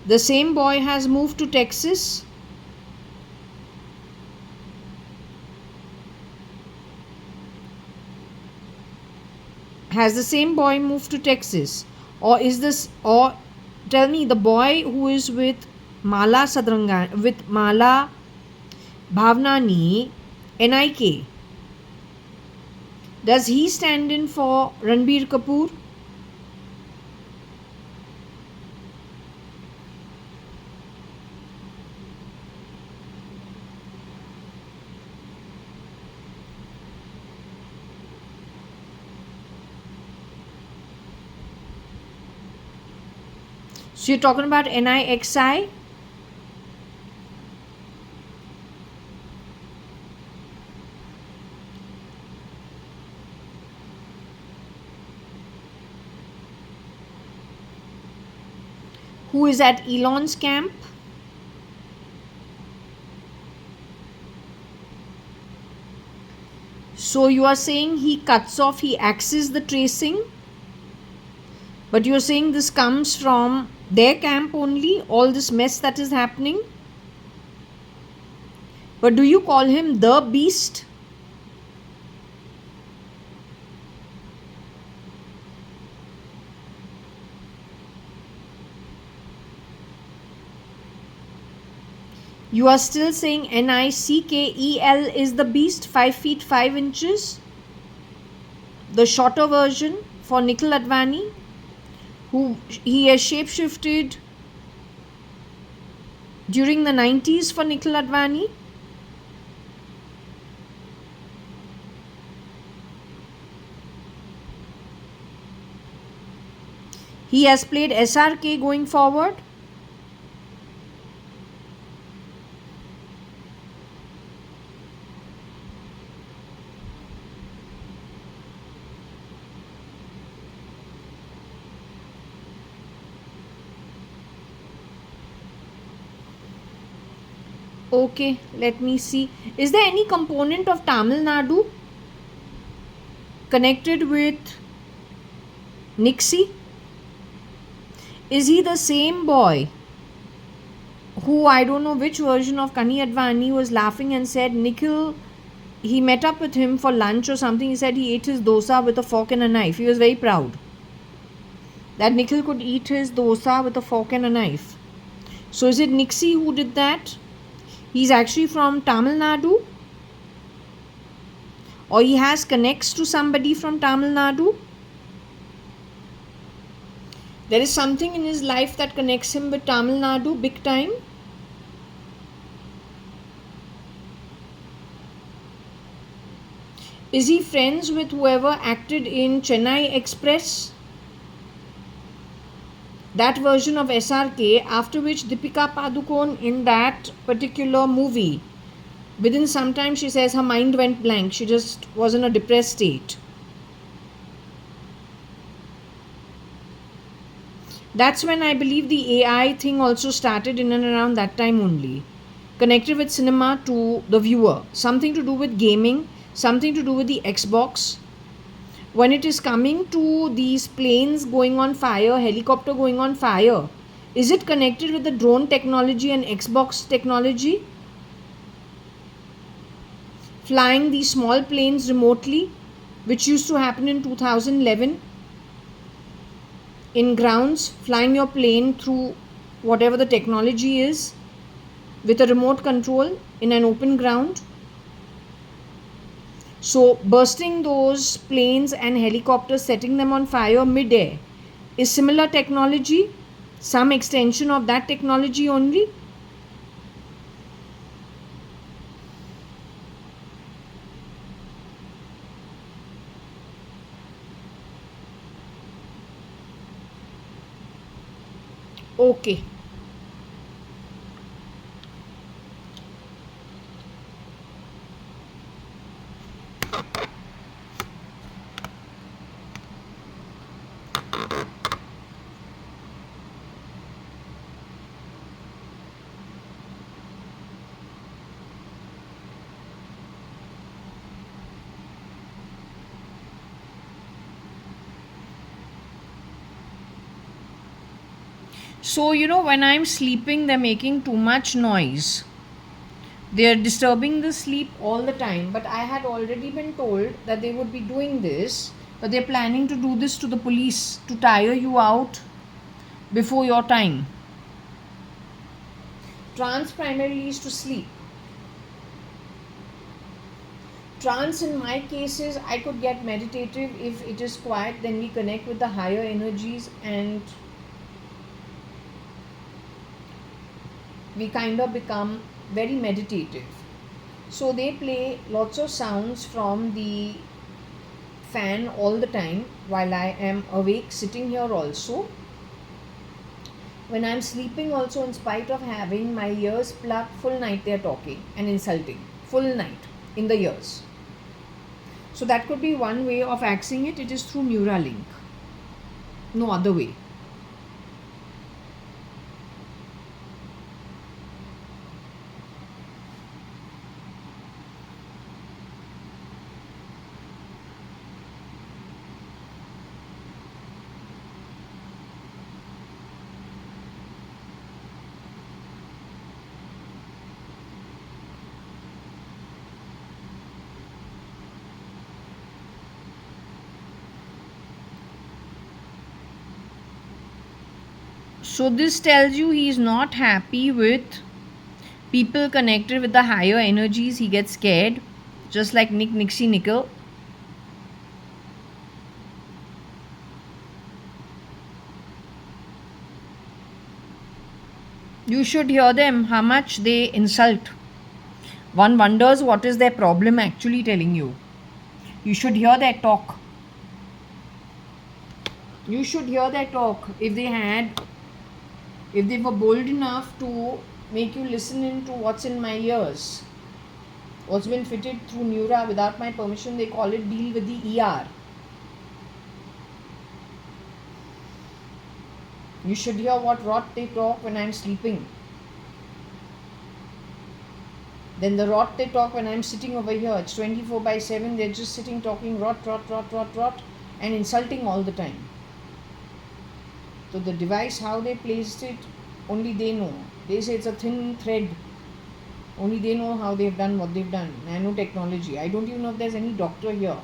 Speaker 1: The same boy has moved to Texas. Has the same boy moved to Texas? Or is this, or tell me, the boy who is with Mala Sadrangan, with Mala Bhavnani, NIK, does he stand in for Ranbir Kapoor? So you're talking about NIXI? Who is at Elon's camp? So you are saying he cuts off, he axes the tracing, but you're saying this comes from their camp only, all this mess that is happening? But do you call him the beast? You are still saying NICKEL is the beast, 5 feet 5 inches, the shorter version for Nikhil Advani, who he has shapeshifted during the 90s for Nikhil Advani. He has played SRK going forward. Okay, let me see. Is there any component of Tamil Nadu connected with Nixie? Is he the same boy who, I don't know which version of Kani Advani, was laughing and said Nikhil, he met up with him for lunch or something. He said he ate his dosa with a fork and a knife. He was very proud that Nikhil could eat his dosa with a fork and a knife. So is it Nixie who did that? He's actually from Tamil Nadu, or he has connects to somebody from Tamil Nadu. There is something in his life that connects him with Tamil Nadu big time. Is he friends with whoever acted in Chennai Express? That version of SRK, after which Deepika Padukone in that particular movie, within some time she says her mind went blank. She just was in a depressed state. That's when I believe the AI thing also started in and around that time only. Connected with cinema to the viewer. Something to do with gaming, something to do with the Xbox. When it is coming to these planes going on fire, helicopter going on fire, is it connected with the drone technology and Xbox technology? Flying these small planes remotely, which used to happen in 2011. In grounds, flying your plane through whatever the technology is with a remote control in an open ground. So bursting those planes and helicopters, setting them on fire mid-air is similar technology, some extension of that technology only. Okay. So, when I'm sleeping, they're making too much noise. They're disturbing the sleep all the time. But I had already been told that they would be doing this, but they're planning to do this to the police to tire you out before your time. Trance primarily is to sleep. Trance in my cases, I could get meditative. If it is quiet, then we connect with the higher energies and we kind of become very meditative. So they play lots of sounds from the fan all the time while I am awake sitting here also. When I'm sleeping also, in spite of having my ears plugged, full night they're talking and insulting. Full night in the ears. So that could be one way of accessing it. It is through Neuralink. No other way. So this tells you he is not happy with people connected with the higher energies. He gets scared, just like Nixie Nickel. You should hear them, how much they insult. One wonders what is their problem actually telling you. You should hear their talk. You should hear their talk. If they were bold enough to make you listen into what's in my ears, what's been fitted through Neura without my permission, they call it deal with the ER. You should hear what rot they talk when I'm sleeping. Then the rot they talk when I'm sitting over here. It's 24/7. They're just sitting talking rot, and insulting all the time. So the device, how they placed it, only they know. They say it's a thin thread. Only they know how they've done what they've done. Nanotechnology. I don't even know if there's any doctor here.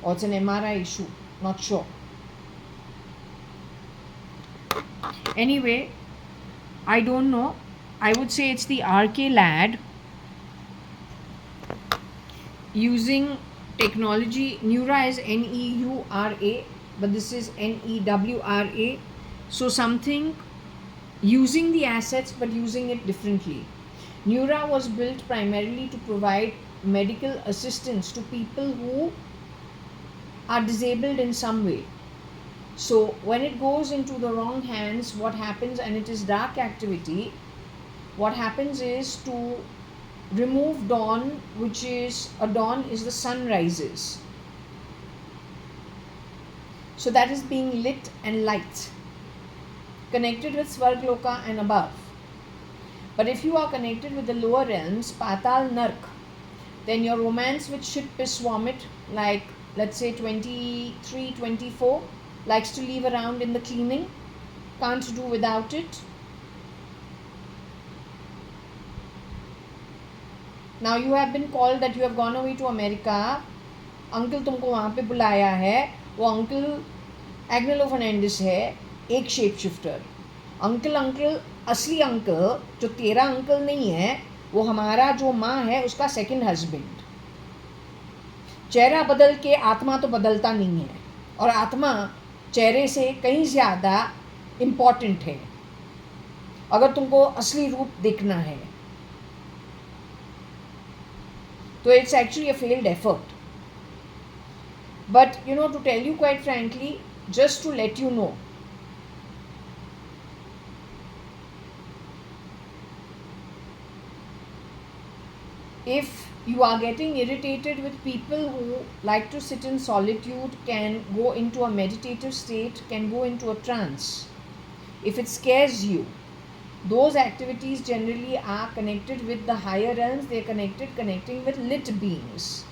Speaker 1: Or it's an MRI issue. Not sure. Anyway, I don't know. I would say it's the RK lad using technology. Neura is NEURA, but this is NEWRA. So something using the assets but using it differently. Neura was built primarily to provide medical assistance to people who are disabled in some way. So when it goes into the wrong hands, what happens, and it is dark activity, what happens is to remove dawn, which is a dawn is the sun rises. So that is being lit and light, connected with Svargloka and above. But if you are connected with the lower realms, Patal Nark, then your romance with shit, piss, vomit, like let's say 23, 24, likes to leave around in the cleaning, can't do without it. Now you have been called that you have gone away to America, uncle तुमको वहाँ पे बुलाया है, वो uncle Agnelo Fernandes है, एक shape shifter. Uncle असली uncle जो तेरा अंकल नहीं है, वो हमारा जो माँ है उसका सेकंड हस्बैंड. चेहरा बदल के आत्मा तो बदलता नहीं है, और आत्मा चेहरे से कहीं ज़्यादा इम्पॉर्टेंट है अगर तुमको असली रूप देखना है. तो it's actually a failed effort. But to tell you quite frankly, just to let you know, if you are getting irritated with people who like to sit in solitude, can go into a meditative state, can go into a trance. If it scares you, those activities generally are connected with the higher realms. They are connecting with lit beings.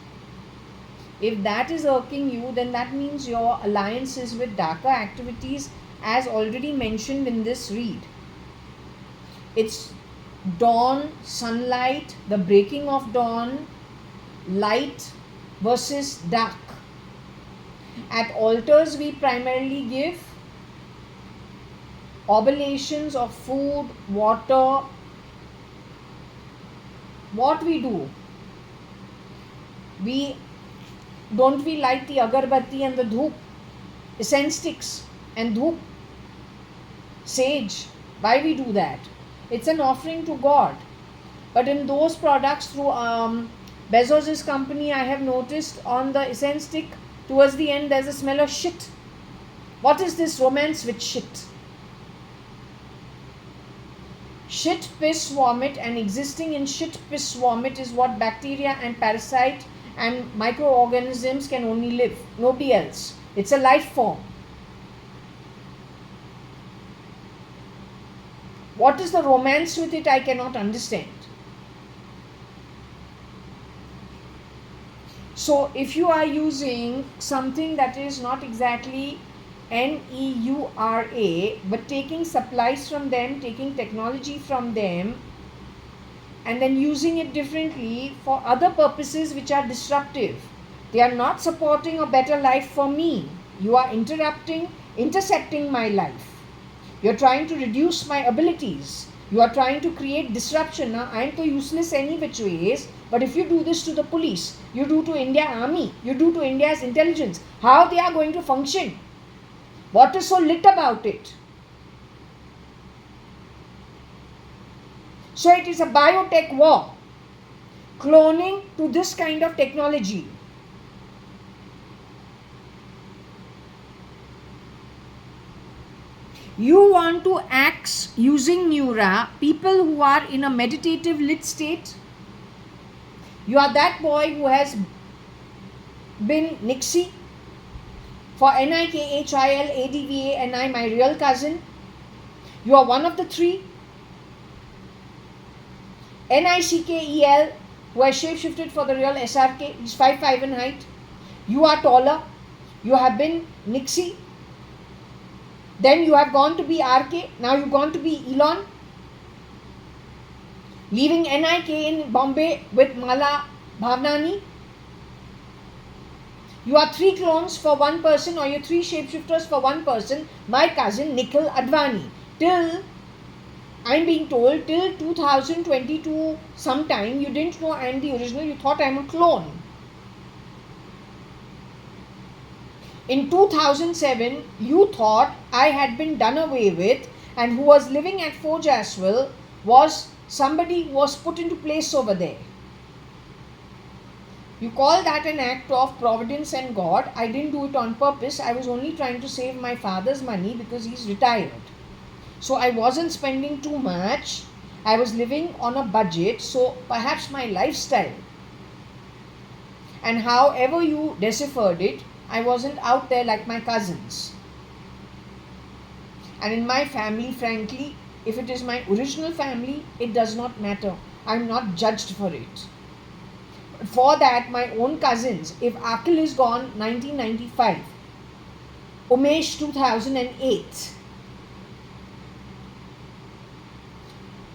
Speaker 1: If that is irking you, then that means your alliance is with darker activities, as already mentioned in this read. It's dawn, sunlight, the breaking of dawn, light versus dark. At altars, we primarily give oblations of food, water. What we do? Don't we light the agarbatti and the dhoop, incense sticks and dhoop, sage? Why we do that? It's an offering to God. But in those products through Bezos's company, I have noticed on the incense stick, towards the end, there's a smell of shit. What is this romance with shit? Shit, piss, vomit, and existing in shit, piss, vomit is what bacteria and parasite and microorganisms can only live. Nobody else. It's a life form. What is the romance with it? I cannot understand. So if you are using something that is not exactly NEURA, but taking supplies from them, taking technology from them, and then using it differently for other purposes which are disruptive, they are not supporting a better life for me. You are intersecting my life. You are trying to reduce my abilities. You are trying to create disruption. Now, I am so useless any which ways, but if you do this to the police, you do to India Army, you do to India's intelligence, how they are going to function? What is so lit about it? So it is a biotech war, cloning to this kind of technology. You want to axe using Neura people who are in a meditative lit state. You are that boy who has been Nixie for NIKHILADVANI, my real cousin. You are one of the three. NICKEL, who has shapeshifted for the real SRK. He's 5'5" in height. You are taller. You have been Nixie. Then you have gone to be RK. Now you've gone to be Elon. Leaving NIK in Bombay with Mala Bhavnani. You are 3 clones for one person, or you're 3 shapeshifters for one person. My cousin Nikhil Advani. Till, I'm being told, till 2022 sometime, you didn't know I'm the original. You thought I'm a clone. In 2007, you thought I had been done away with, and who was living at Fort Jaswell was somebody who was put into place over there. You call that an act of providence and God. I didn't do it on purpose. I was only trying to save my father's money because he's retired. So I wasn't spending too much. I was living on a budget. So perhaps my lifestyle, and however you deciphered it, I wasn't out there like my cousins. And in my family, frankly, if it is my original family, it does not matter. I'm not judged for it. For that, my own cousins, if Akhil is gone 1995, Umesh 2008,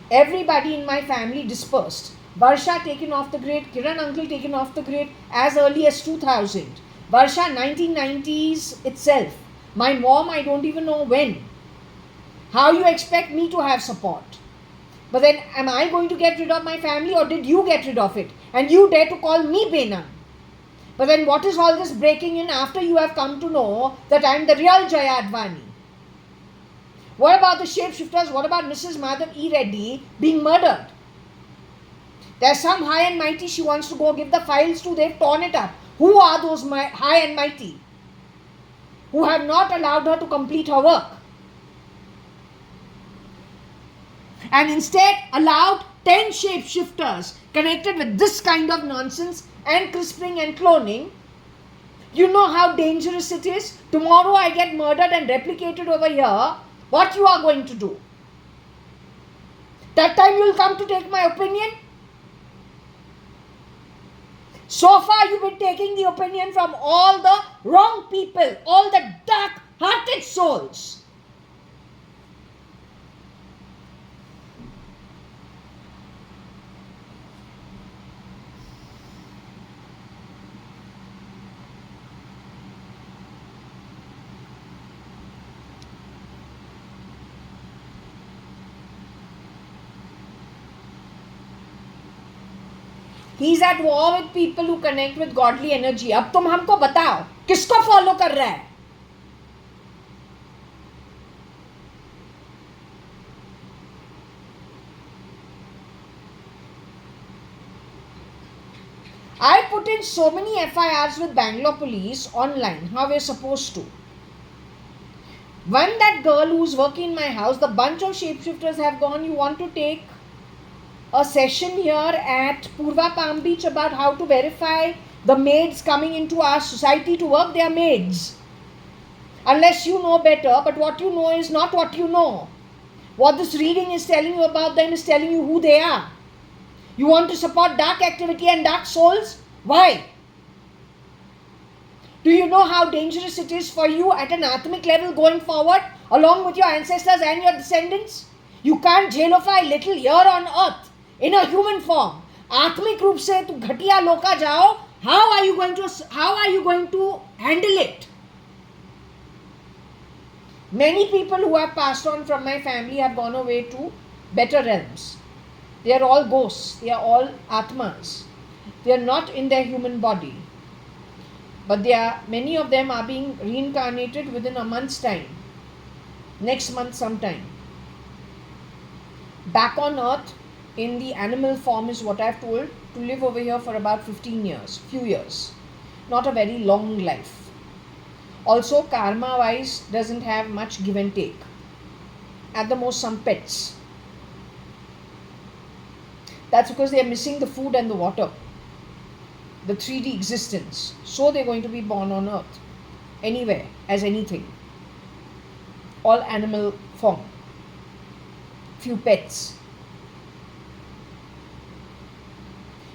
Speaker 1: everybody in my family dispersed. Varsha taken off the grid, Kiran uncle taken off the grid as early as 2000. Varsha 1990s itself. My mom, I don't even know when. How you expect me to have support? But then, am I going to get rid of my family, or did you get rid of it? And you dare to call me Bena? But then what is all this breaking in after you have come to know that I am the real JAYA.ADVANI? What about the shapeshifters? What about Mrs. Madhav E. Reddy being murdered? There's some high and mighty she wants to go give the files to. They've torn it up. Who are those high and mighty who have not allowed her to complete her work, and instead allowed 10 shapeshifters connected with this kind of nonsense and crisping and cloning? You know how dangerous it is. Tomorrow I get murdered and replicated over here. What you are going to do? That time you will come to take my opinion? So far you've been taking the opinion from all the wrong people, all the dark-hearted souls. He's at war with people who connect with godly energy. अब तुम हमको बताओ किसको follow कर रहा है? I put in so many FIRs with Bangalore police online. How we're supposed to. When that girl who's working in my house, the bunch of shapeshifters have gone, you want to take a session here at Purva Palm Beach about how to verify the maids coming into our society to work. They are maids. Unless you know better, but what you know is not what you know. What this reading is telling you about them is telling you who they are. You want to support dark activity and dark souls? Why? Do you know how dangerous it is for you at an atomic level going forward, along with your ancestors and your descendants? You can't jailify little here on earth in a human form. Atmik रूप से तू घटिया लोका जाओ. How are you going to handle it? Many people who have passed on from my family have gone away to better realms. They are all ghosts. They are all atmas. They are not in their human body. But many of them are being reincarnated within a month's time. Next month sometime. Back on earth in the animal form is what I have told, to live over here for about 15 years, few years. Not a very long life. Also, karma wise doesn't have much give and take. At the most, some pets. That's because they are missing the food and the water, the 3D existence. So they're going to be born on earth, anywhere, as anything. All animal form. Few pets.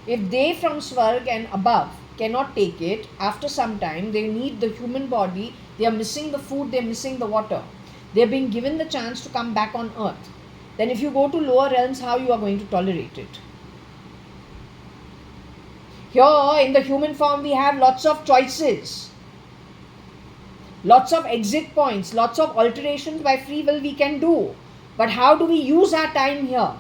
Speaker 1: If they from Swarg and above cannot take it, after some time they need the human body, they are missing the food, they are missing the water. They're being given the chance to come back on earth. Then if you go to lower realms, how you are going to tolerate it? Here in the human form, we have lots of choices, lots of exit points, lots of alterations by free will we can do. But how do we use our time here?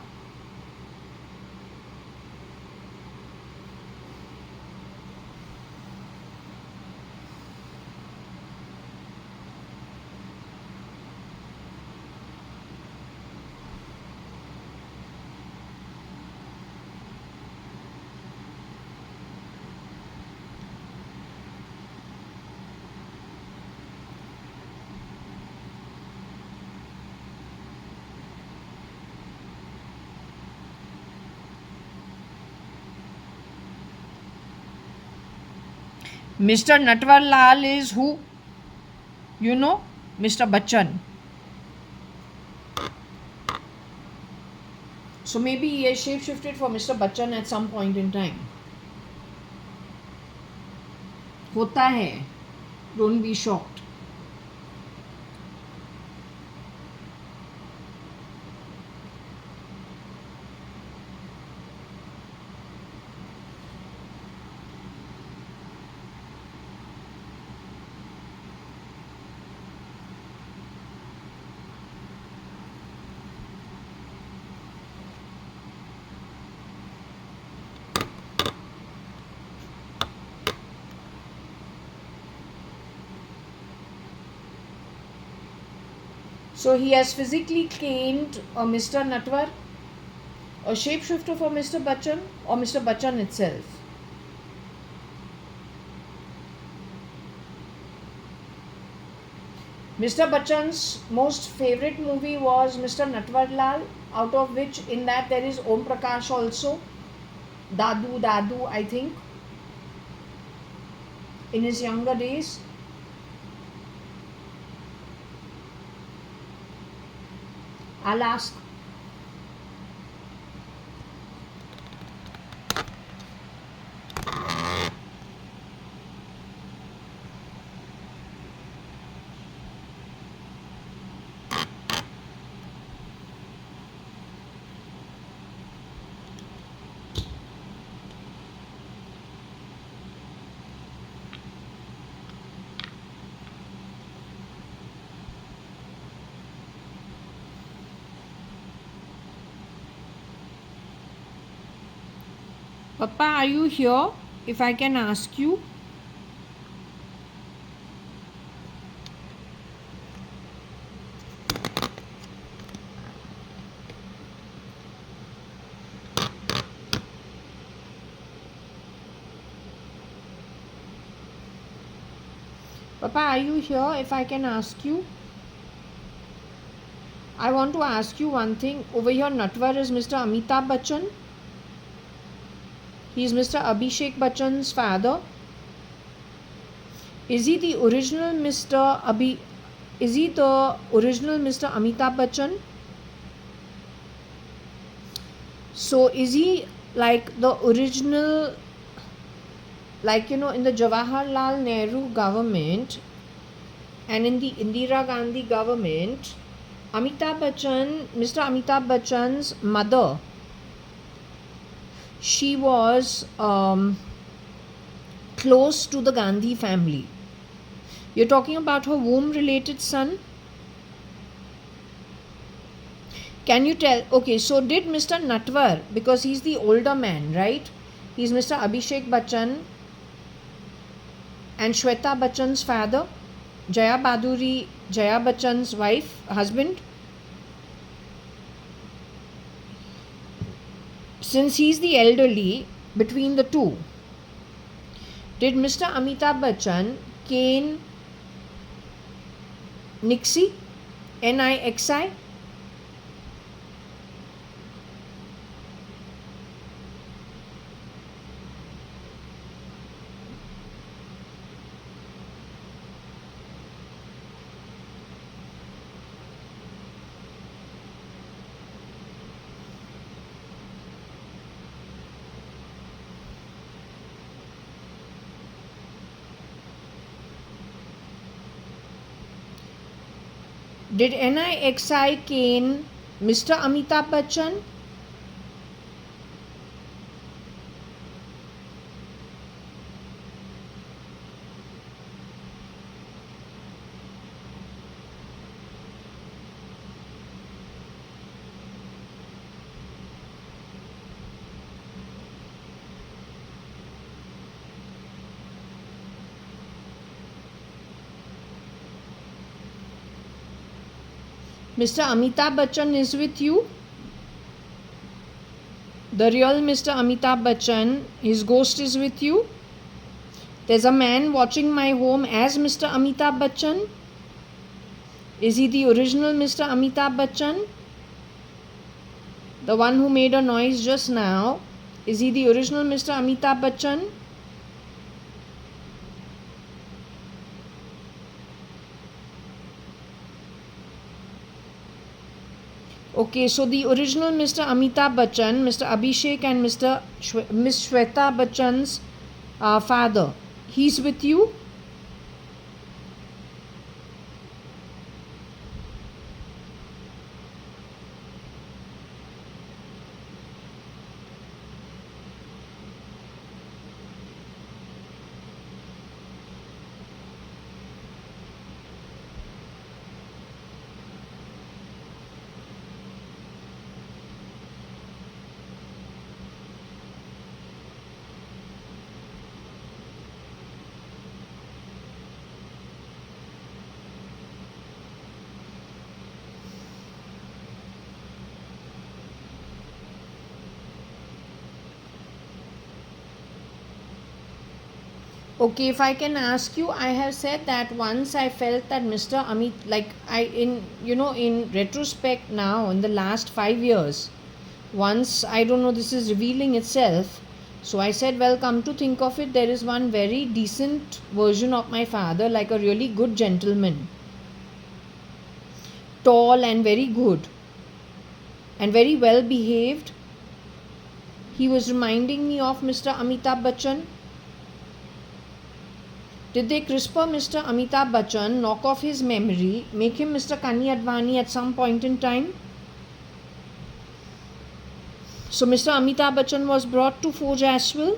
Speaker 1: Mr. Natwar Lal is who? You know, Mr. Bachchan. So maybe he has shapeshifted for Mr. Bachchan at some point in time. होता है. Don't be shocked. So he has physically claimed Mr. Natwar, a shapeshifter for Mr. Bachchan, or Mr. Bachchan itself. Mr. Bachchan's most favorite movie was Mr. Natwar Lal, out of which in that there is Om Prakash also, Dadu Dadu, I think, in his younger days. I'll ask. Papa, are you here? If I can ask you. Papa, are you here? If I can ask you. I want to ask you one thing. Over here, Natwar is Mr. Amitabh Bachchan. He is Mr. Abhishek Bachchan's father. Is he the original Mr. Is he the original Mr. Amitabh Bachchan? So is he like the original, like in the Jawaharlal Nehru government and in the Indira Gandhi government, Amitabh Bachchan, Mr. Amitabh Bachchan's mother, she was close to the Gandhi family. You're talking about her womb related son? Can you tell? Okay, so did Mr. Natwar, because he's the older man, right? He's Mr. Abhishek Bachchan and Shweta Bachchan's father, Jaya Bachchan's wife, husband. Since he's the elderly between the two, did Mr. Amitabh Bachchan cane Nixi, Nixi? Did NIXI cane Mr. Amitabh Bachchan? Mr. Amitabh Bachchan is with you? The real Mr. Amitabh Bachchan, his ghost is with you? There's a man watching my home as Mr. Amitabh Bachchan? Is he the original Mr. Amitabh Bachchan? The one who made a noise just now, is he the original Mr. Amitabh Bachchan? Okay, so the original Mr. Amitabh Bachchan, Mr. Abhishek and Miss Shweta Bachchan's father, he's with you? Okay, if I can ask you, I have said that once I felt that Mr. Amit, like in retrospect now, in the last 5 years, once, I don't know, this is revealing itself. So I said, well, come to think of it, there is one very decent version of my father, like a really good gentleman, tall and very good, and very well behaved. He was reminding me of Mr. Amitabh Bachchan. Did they CRISPR Mr. Amitabh Bachchan, knock off his memory, make him Mr. JAYA.ADVANI at some point in time? So Mr. Amitabh Bachchan was brought to Forge as well.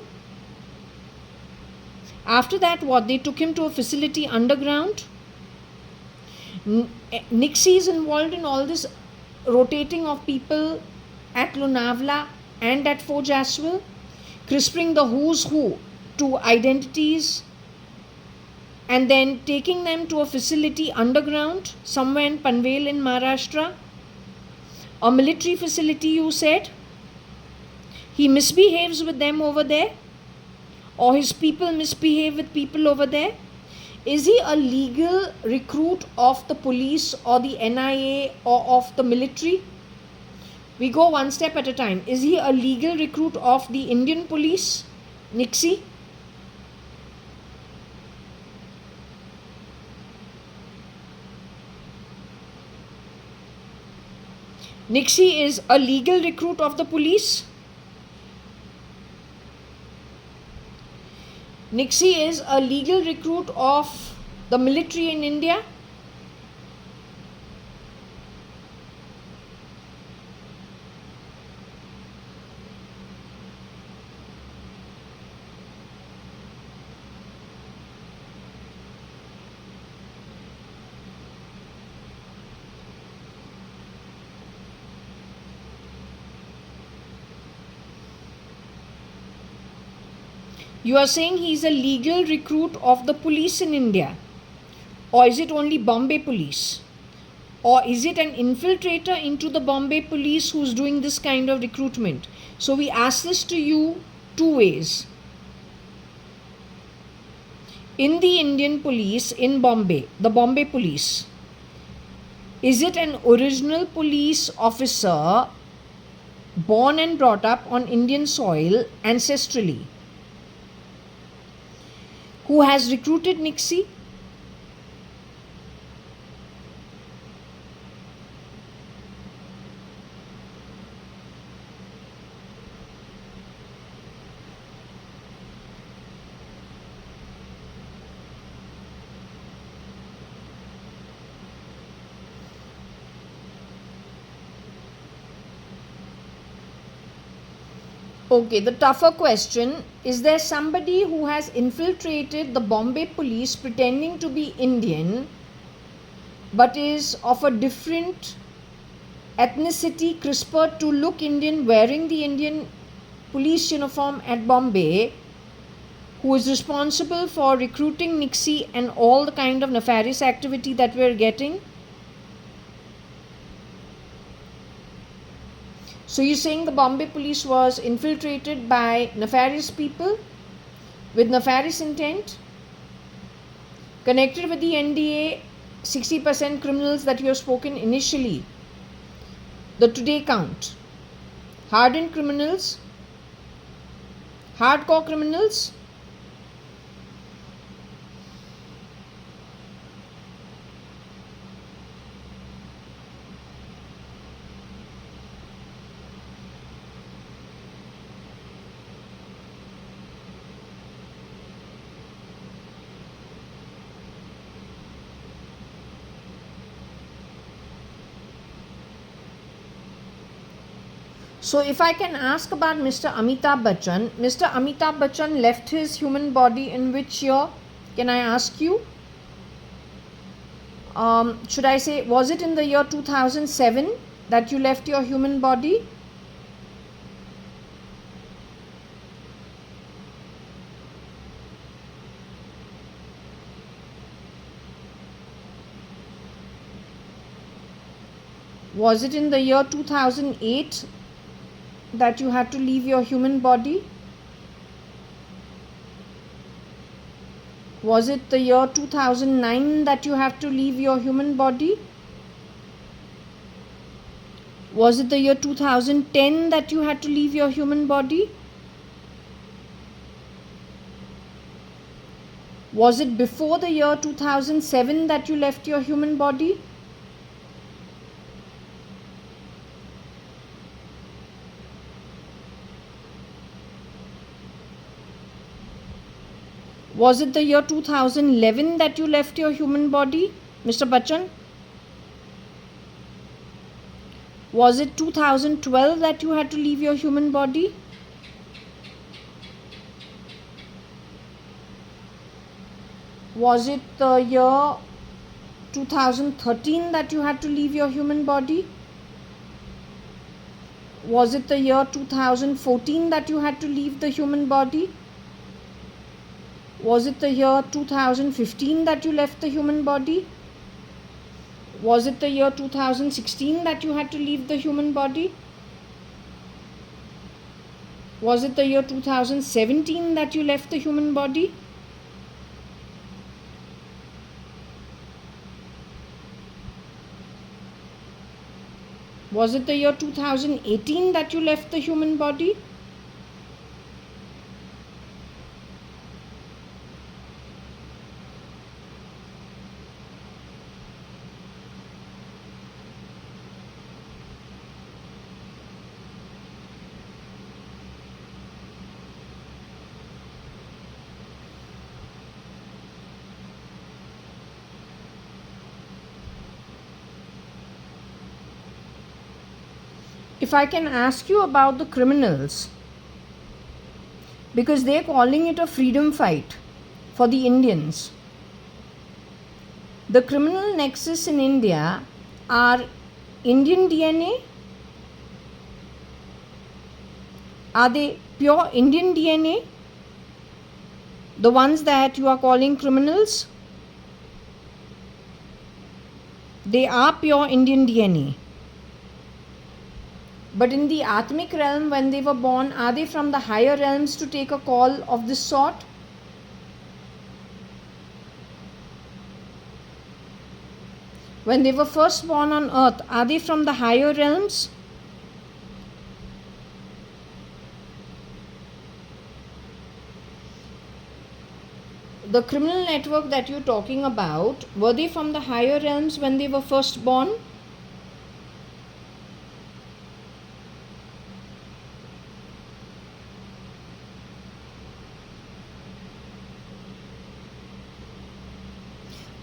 Speaker 1: After that, what? They took him to a facility underground. Nixie is involved in all this rotating of people at Lonavala and at Forge as well, CRISPRing the who's who to identities, and then taking them to a facility underground somewhere in Panvel in Maharashtra. A military facility, you said? He misbehaves with them over there? Or his people misbehave with people over there? Is he a legal recruit of the police or the NIA or of the military? We go one step at a time. Is he a legal recruit of the Indian police, Nixie? Nixie is a legal recruit of the police? Nixie is a legal recruit of the military in India? You are saying he is a legal recruit of the police in India? Or is it only Bombay police? Or is it an infiltrator into the Bombay police who's doing this kind of recruitment? So we ask this to you two ways. In the Indian police in Bombay, the Bombay police, is it an original police officer born and brought up on Indian soil ancestrally, who has recruited Nixie? Okay, the tougher question: is there somebody who has infiltrated the Bombay police pretending to be Indian but is of a different ethnicity, crisper to look Indian, wearing the Indian police uniform at Bombay, who is responsible for recruiting Nixie and all the kind of nefarious activity that we're getting? So you're saying the Bombay police was infiltrated by nefarious people with nefarious intent, connected with the NDA, 60% criminals that you have spoken initially, the today count, hardened criminals, hardcore criminals? So if I can ask about Mr. Amitabh Bachchan, Mr. Amitabh Bachchan left his human body in which year? Can I ask you? Should I say, was it in the year 2007 that you left your human body? Was it in the year 2008 that you had to leave your human body? Was it the year 2009 that you have to leave your human body? Was it the year 2010 that you had to leave your human body? Was it before the year 2007 that you left your human body? Was it the year 2011 that you left your human body, Mr. Bachchan? Was it 2012 that you had to leave your human body? Was it the year 2013 that you had to leave your human body? Was it the year 2014 that you had to leave the human body? Was it the year 2015 that you left the human body? Was it the year 2016 that you had to leave the human body? Was it the year 2017 that you left the human body? Was it the year 2018 that you left the human body? If I can ask you about the criminals, because they're calling it a freedom fight for the Indians. The criminal nexus in India are Indian DNA? Are they pure Indian DNA? The ones that you are calling criminals? They are pure Indian DNA. But in the Atmic realm, when they were born, are they from the higher realms to take a call of this sort? When they were first born on earth, are they from the higher realms? The criminal network that you're talking about, were they from the higher realms when they were first born?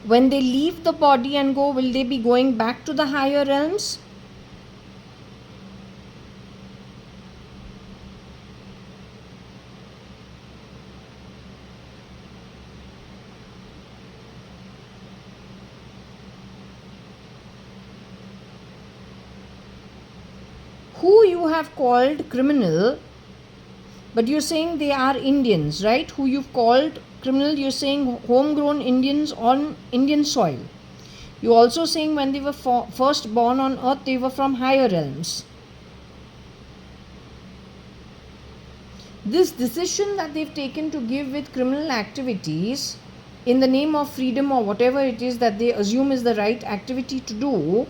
Speaker 1: When they leave the body and go, will they be going back to the higher realms? you have called criminal, but you're saying they are Indians, right? Who you've called criminal, you're saying homegrown Indians on Indian soil. You're also saying when they were first born on earth, they were from higher realms. This decision that they've taken to give with criminal activities in the name of freedom or whatever it is that they assume is the right activity to do,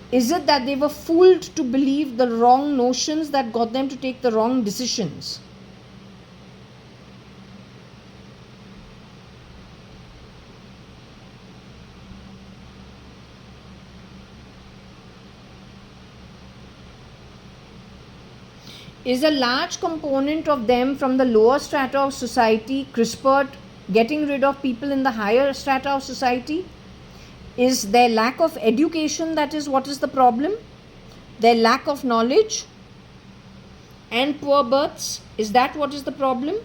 Speaker 1: is it that they were fooled to believe the wrong notions that got them to take the wrong decisions? Is a large component of them from the lower strata of society CRISPR getting rid of people in the higher strata of society? Is their lack of education that is what is the problem? Their lack of knowledge and poor births, is that what is the problem?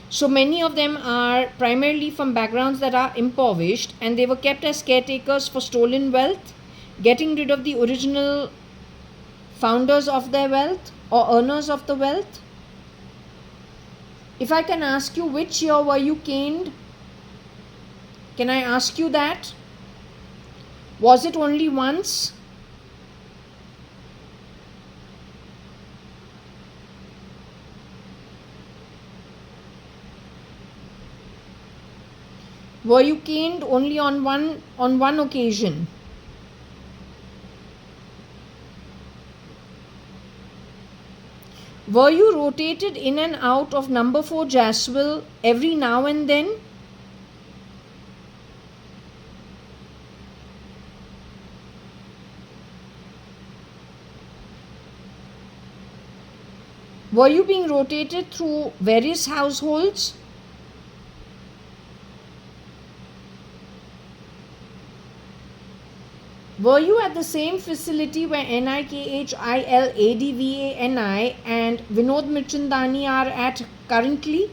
Speaker 1: So many of them are primarily from backgrounds that are impoverished, and they were kept as caretakers for stolen wealth, getting rid of the original founders of their wealth or earners of the wealth. If I can ask you, which year were you caned? Can I ask you that? Was it only once? Were you caned only on one occasion? Were you rotated in and out of number 4 Jaswell every now and then? Were you being rotated through various households? Were you at the same facility where NIKHILADVANI and Vinod Mirchandani are at currently?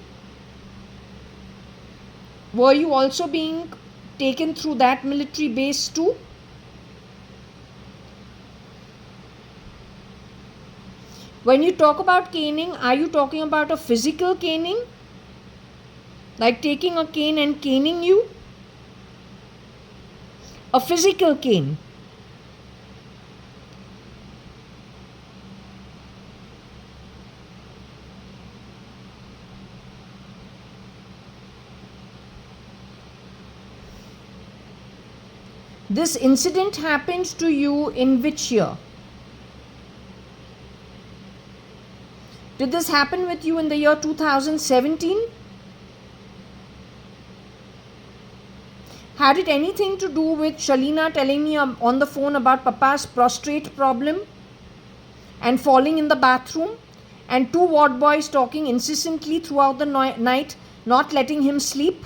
Speaker 1: Were you also being taken through that military base too? When you talk about caning, are you talking about a physical caning? Like taking a cane and caning you? A physical cane. This incident happened to you in which year? Did this happen with you in the year 2017? Had it anything to do with Shalina telling me on the phone about Papa's prostrate problem and falling in the bathroom, and 2 ward boys talking incessantly throughout the night, not letting him sleep?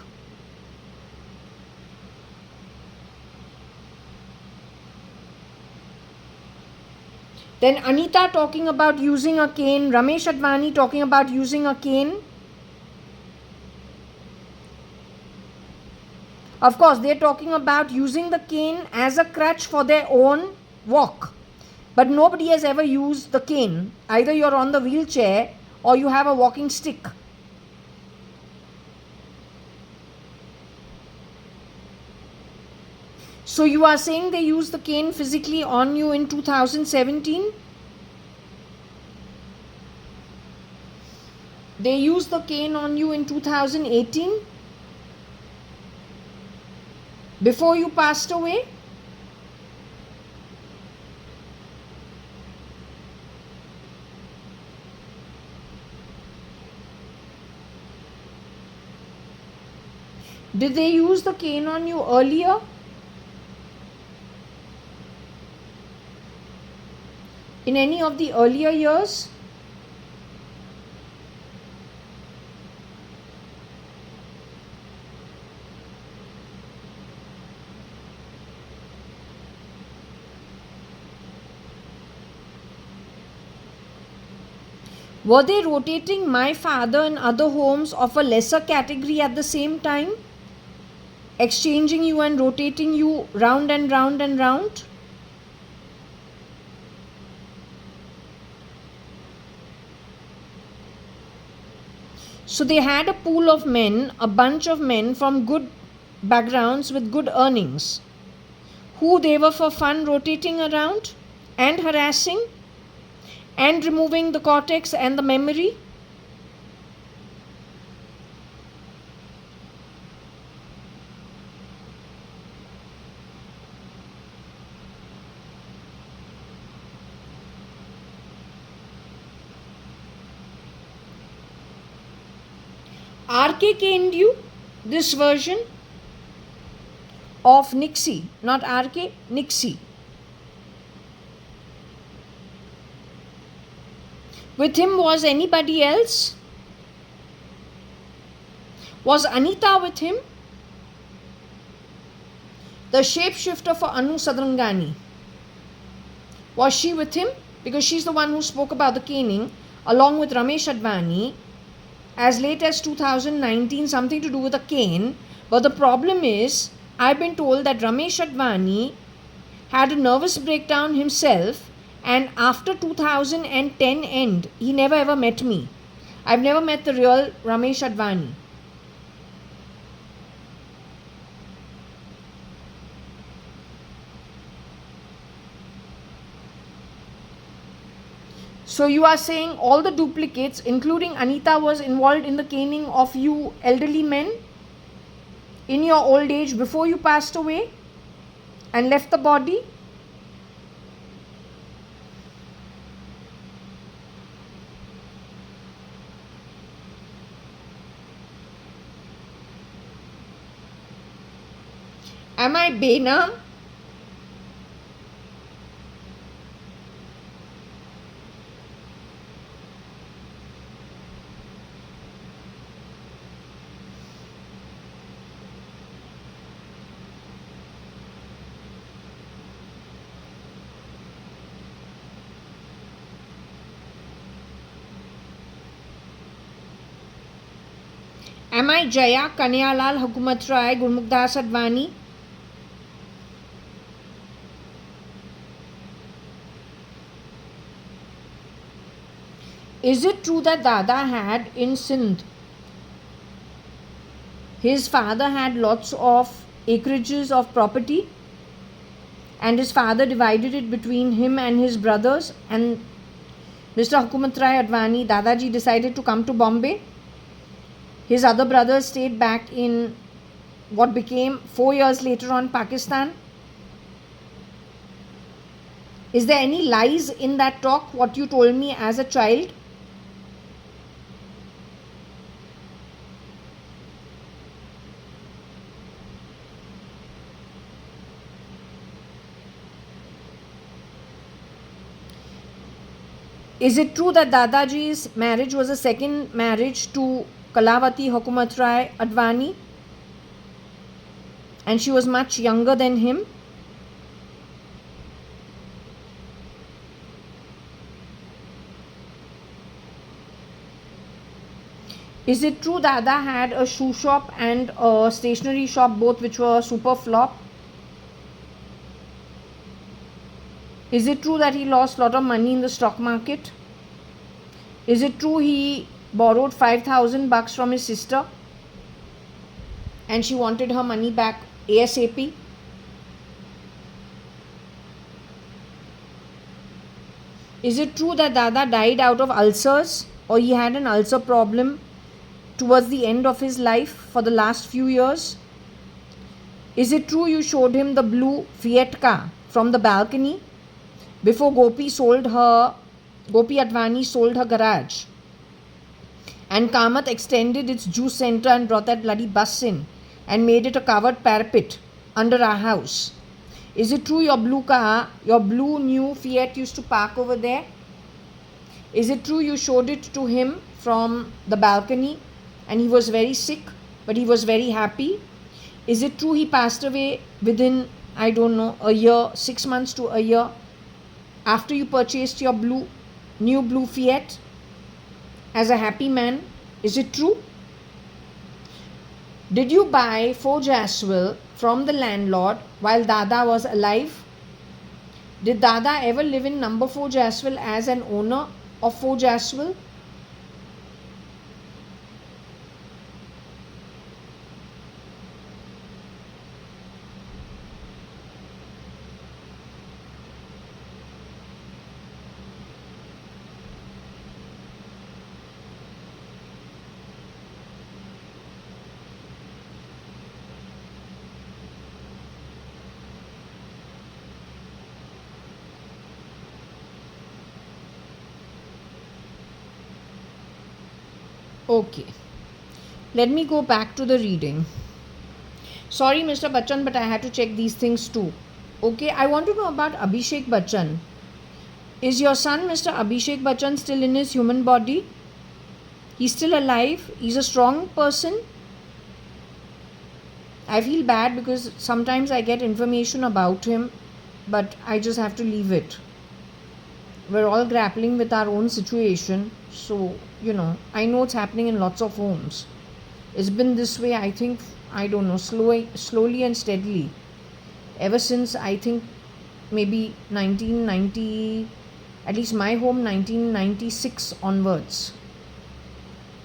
Speaker 1: Then Anita talking about using a cane, Ramesh Advani talking about using a cane. Of course, they're talking about using the cane as a crutch for their own walk. But nobody has ever used the cane. Either you're on the wheelchair or you have a walking stick. So you are saying they used the cane physically on you in 2017? They used the cane on you in 2018? Before you passed away? Did they use the cane on you earlier? In any of the earlier years? Were they rotating my father in other homes of a lesser category at the same time? exchanging you and rotating you round and round and round? So they had a pool of men, a bunch of men from good backgrounds with good earnings, who they were for fun rotating around and harassing and removing the cortex and the memory. RK caned you, this version of Nixie, not RK, Nixie. With him was anybody else? Was Anita with him? The shapeshifter for Anu Sadrangani. Was she with him? Because she's the one who spoke about the caning along with Ramesh Advani as late as 2019, something to do with a cane. But the problem is, I've been told that Ramesh Advani had a nervous breakdown himself, and after 2010 end, he never ever met me. I've never met the real Ramesh Advani. So you are saying all the duplicates, including Anita, was involved in the caning of you elderly men in your old age before you passed away and left the body? Am I Bena? Am I Jaya, Kanyalal, Hukumat Rai, Gurmukhdas Advani? Is it true that Dada had in Sindh, his father had lots of acreages of property and his father divided it between him and his brothers, and Mr. Hukumat Rai Advani, Dadaji, decided to come to Bombay? His other brothers stayed back in what became 4 years later on Pakistan. Is there any lies in that talk, what you told me as a child? Is it true that Dadaji's marriage was a second marriage to Kalavati Hukumat Rai Advani and she was much younger than him? Is it true Dada had a shoe shop and a stationery shop, both which were super flop? Is it true that he lost a lot of money in the stock market? Is it true he borrowed 5,000 bucks from his sister and she wanted her money back ASAP? Is it true that Dada died out of ulcers, or he had an ulcer problem towards the end of his life for the last few years? Is it true you showed him the blue Fiat car from the balcony before Gopi Advani sold her garage? And Kamath extended its juice center and brought that bloody bus in and made it a covered parapet under our house. Is it true your blue car, your blue new Fiat used to park over there? Is it true you showed it to him from the balcony and he was very sick but he was very happy? Is it true he passed away within, I don't know, a year, 6 months to a year after you purchased your new blue Fiat as a happy man? Is it true? Did you buy Fo Jaswell from the landlord while Dada was alive? Did Dada ever live in number 4 Jaswell as an owner of 4 Jaswell? Okay, let me go back to the reading. Sorry, Mr. Bachchan, but I had to check these things too. Okay, I want to know about Abhishek Bachchan. Is your son, Mr. Abhishek Bachchan, still in his human body? He's still alive? He's a strong person? I feel bad because sometimes I get information about him, but I just have to leave it. We're all grappling with our own situation, so I know it's happening in lots of homes. It's been this way, I think, I don't know, slowly and steadily ever since, I think, maybe 1990, at least my home 1996 onwards.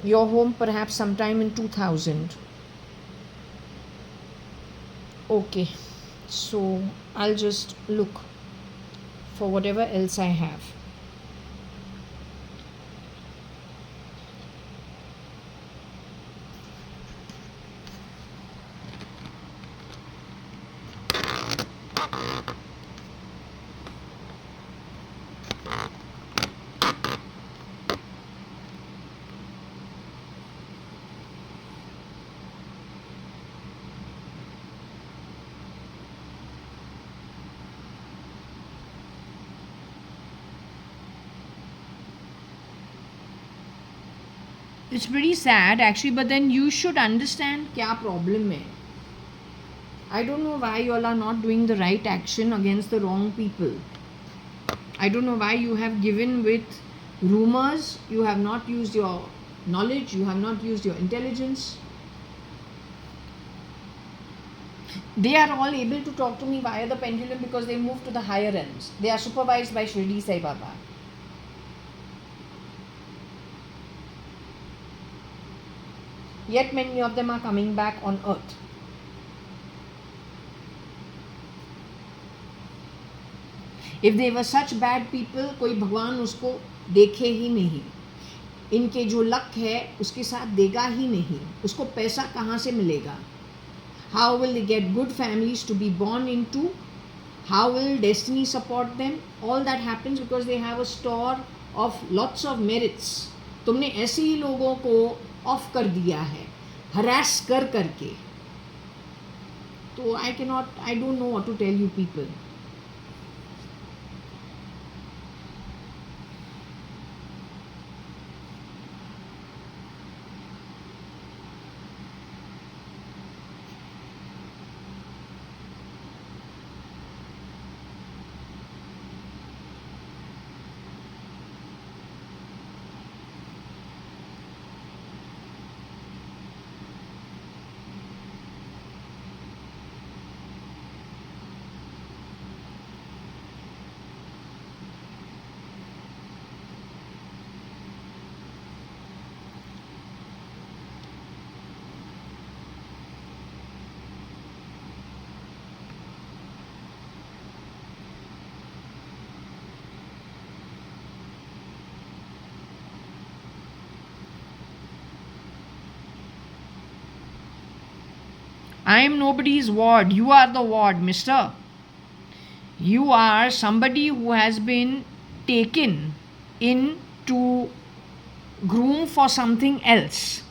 Speaker 1: Your home perhaps sometime in 2000. Okay, so I'll just look for whatever else I have. It's pretty sad actually, but then you should understand kya problem hai. I don't know why you all are not doing the right action against the wrong people. I don't know why you have given with rumors, you have not used your knowledge, you have not used your intelligence. They are all able to talk to me via the pendulum because they move to the higher realms. They are supervised by Shirdi Sai Baba. Yet many of them are coming back on earth. If they were such bad people, कोई भगवान उसको देखे ही नहीं. इनके जो luck है उसके साथ देगा ही नहीं. उसको पैसा कहाँ से मिलेगा? How will they get good families to be born into? How will destiny support them? All that happens because they have a store of lots of merits. तुमने ऐसे ही लोगों को ऑफ कर दिया है, हरास कर करके. तो I don't know what to tell you people. I am nobody's ward. You are the ward, mister. You are somebody who has been taken in to groom for something else.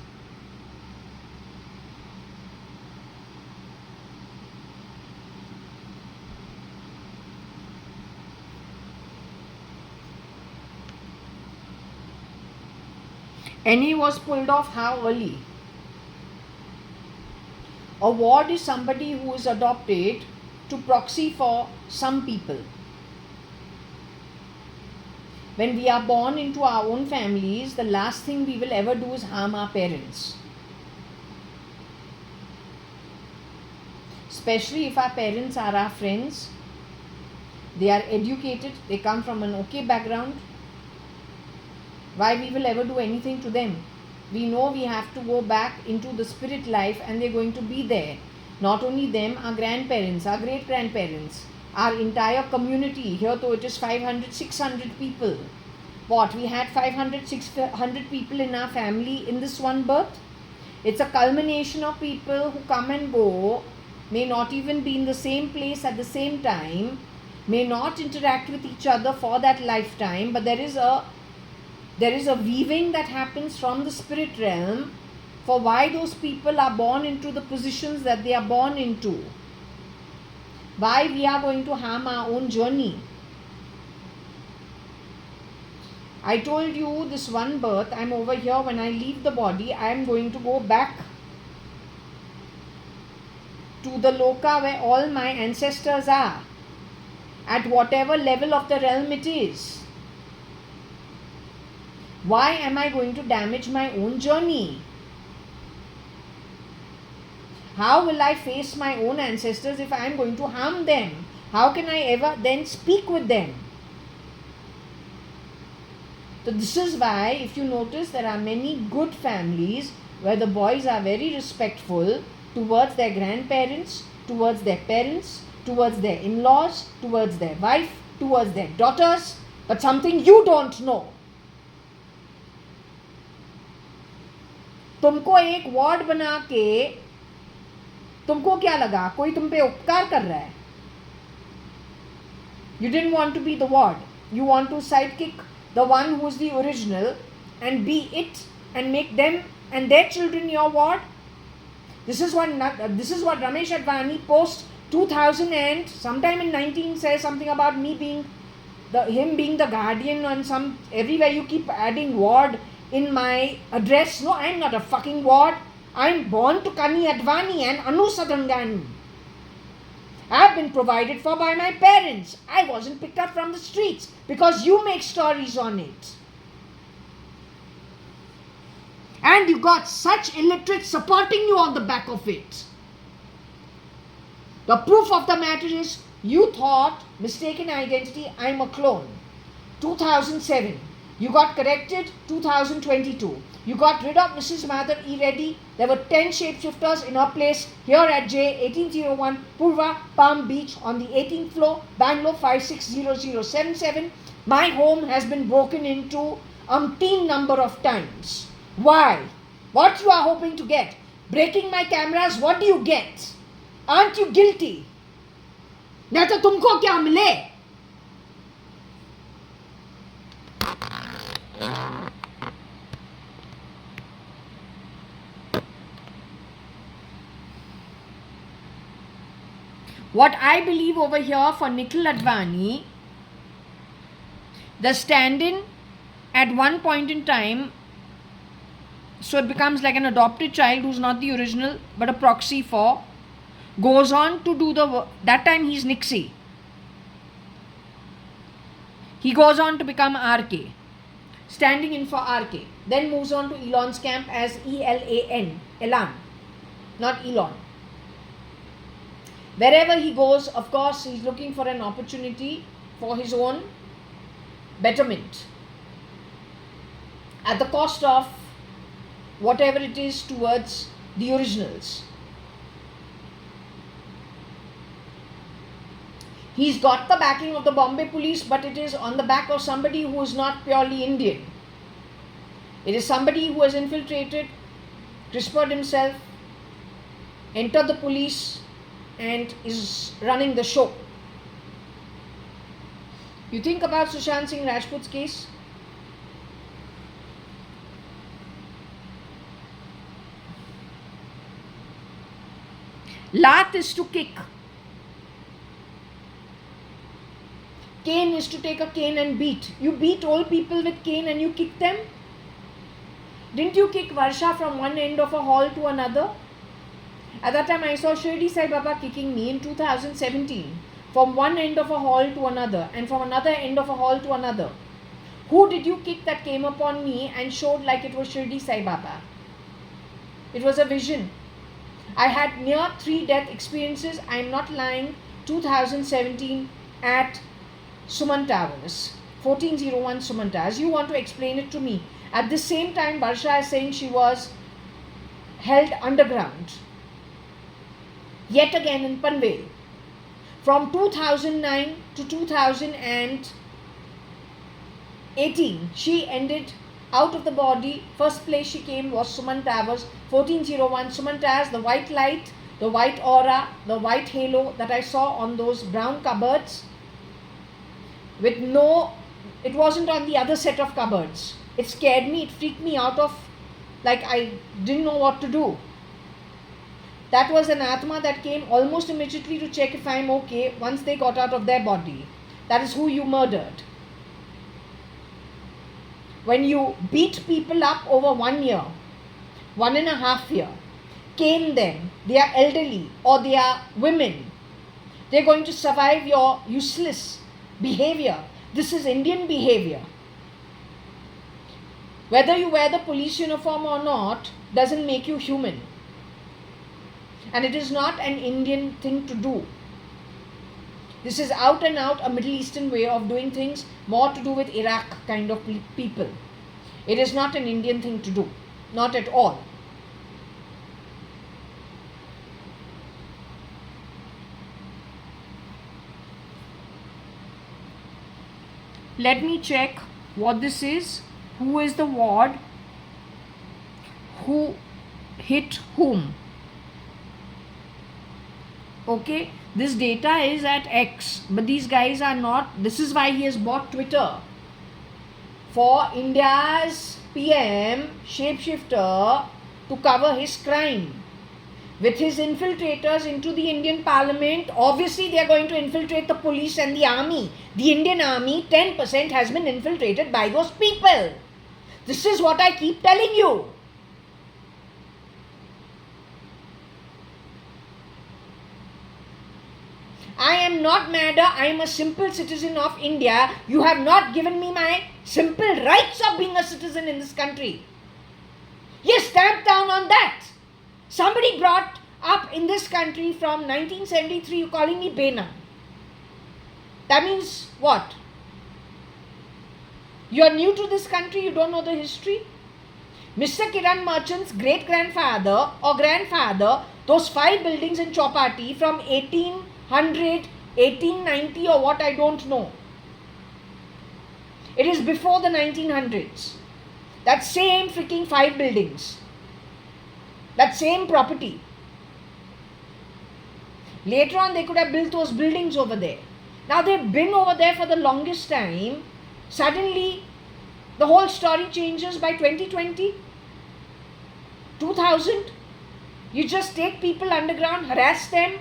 Speaker 1: And he was pulled off how early? A ward is somebody who is adopted to proxy for some people. When we are born into our own families, the last thing we will ever do is harm our parents. especially if our parents are our friends, they are educated, they come from an okay background, why we will ever do anything to them? We know we have to go back into the spirit life and they're going to be there. Not only them, our grandparents, our great grandparents, our entire community. Here though it is 500, 600 people. What? We had 500, 600 people in our family in this one birth? It's a culmination of people who come and go, may not even be in the same place at the same time, may not interact with each other for that lifetime, but there is a weaving that happens from the spirit realm for why those people are born into the positions that they are born into. Why we are going to harm our own journey. I told you this one birth, I'm over here, when I leave the body, I am going to go back to the loka where all my ancestors are, at whatever level of the realm it is. Why am I going to damage my own journey? How will I face my own ancestors if I am going to harm them? How can I ever then speak with them? So this is why, if you notice, there are many good families where the boys are very respectful towards their grandparents, towards their parents, towards their in-laws, towards their wife, towards their daughters, but something you don't know. तुमको एक ward बना के तुमको क्या लगा कोई तुम पे उपकार कर रहा है? You didn't want to be the ward. You want to sidekick the one who is the original and be it and make them and their children your ward. This is what Ramesh Advani post 2000 and sometime in 19 says something about me being him being the guardian and some everywhere you keep adding ward in my address. No, I am not a fucking ward. I am born to Kani Advani and Anu Sadangani. I have been provided for by my parents. I wasn't picked up from the streets because you make stories on it. And you got such illiterates supporting you on the back of it. The proof of the matter is, you thought, mistaken identity, I'm a clone. 2007. You got corrected, 2022. You got rid of Mrs. Mother E. Reddy. There were 10 shapeshifters in her place here at J, 1801 Purva, Palm Beach on the 18th floor, Bangalore 560077. My home has been broken into umpteen number of times. Why? What you are hoping to get? Breaking my cameras, what do you get? Aren't you guilty? नहीं तो तुमको क्या मिले? What I believe over here for Nikhil Advani, the stand-in at one point in time, so it becomes like an adopted child who's not the original but a proxy for, goes on to do the work. That time he's Nixie. He goes on to become RK, standing in for RK. Then moves on to Elon's camp as ELAN, Elan, not Elon. Wherever he goes, of course, he's looking for an opportunity for his own betterment at the cost of whatever it is towards the originals. He's got the backing of the Bombay police, but it is on the back of somebody who is not purely Indian. It is somebody who has infiltrated, CRISPR'd himself, entered the police, and is running the show. You think about Sushant Singh Rajput's case? Lat is to kick. Cane is to take a cane and beat. You beat old people with cane and you kick them? Didn't you kick Varsha from one end of a hall to another? At that time I saw Shirdi Sai Baba kicking me in 2017 from one end of a hall to another and from another end of a hall to another. Who did you kick that came upon me and showed like it was Shirdi Sai Baba? It was a vision. I had near 3 death experiences. I am not lying. 2017 at Suman Towers. 1401 Suman Towers. You want to explain it to me. At the same time, Barsha is saying she was held underground. Yet again in Panvel. From 2009 to 2018, she ended out of the body. First place she came was Suman Towers, 1401 Suman Towers. The white light, the white aura, the white halo that I saw on those brown cupboards with no, it wasn't on the other set of cupboards. It scared me, it freaked me out of, like I didn't know what to do. That was an Atma that came almost immediately to check if I'm okay once they got out of their body. That is who you murdered. When you beat people up over 1 year, 1.5 years, cane them, they are elderly or they are women, they're going to survive your useless behavior. This is Indian behavior. Whether you wear the police uniform or not doesn't make you human. And it is not an Indian thing to do. This is out and out a Middle Eastern way of doing things, more to do with Iraq kind of people. It is not an Indian thing to do. Not at all. Let me check what this is. Who is the ward? Who hit whom? Okay, this data is at X, but these guys are not. This is why he has bought Twitter. For India's PM, shapeshifter, to cover his crime. With his infiltrators into the Indian Parliament, obviously they are going to infiltrate the police and the army. The Indian army, 10% has been infiltrated by those people. This is what I keep telling you. I am not madder. I am a simple citizen of India. You have not given me my simple rights of being a citizen in this country. Yes, stamp down on that. Somebody brought up in this country from 1973, you calling me Bena. That means what? You are new to this country, you don't know the history? Mr. Kiran Merchant's great-grandfather or grandfather, those 5 buildings in Chowpatty from 1800, 1890 or what, I don't know. It is before the 1900s. That same freaking 5 buildings. That same property. Later on they could have built those buildings over there. Now they've been over there for the longest time. Suddenly the whole story changes by 2020, 2000. You just take people underground, harass them,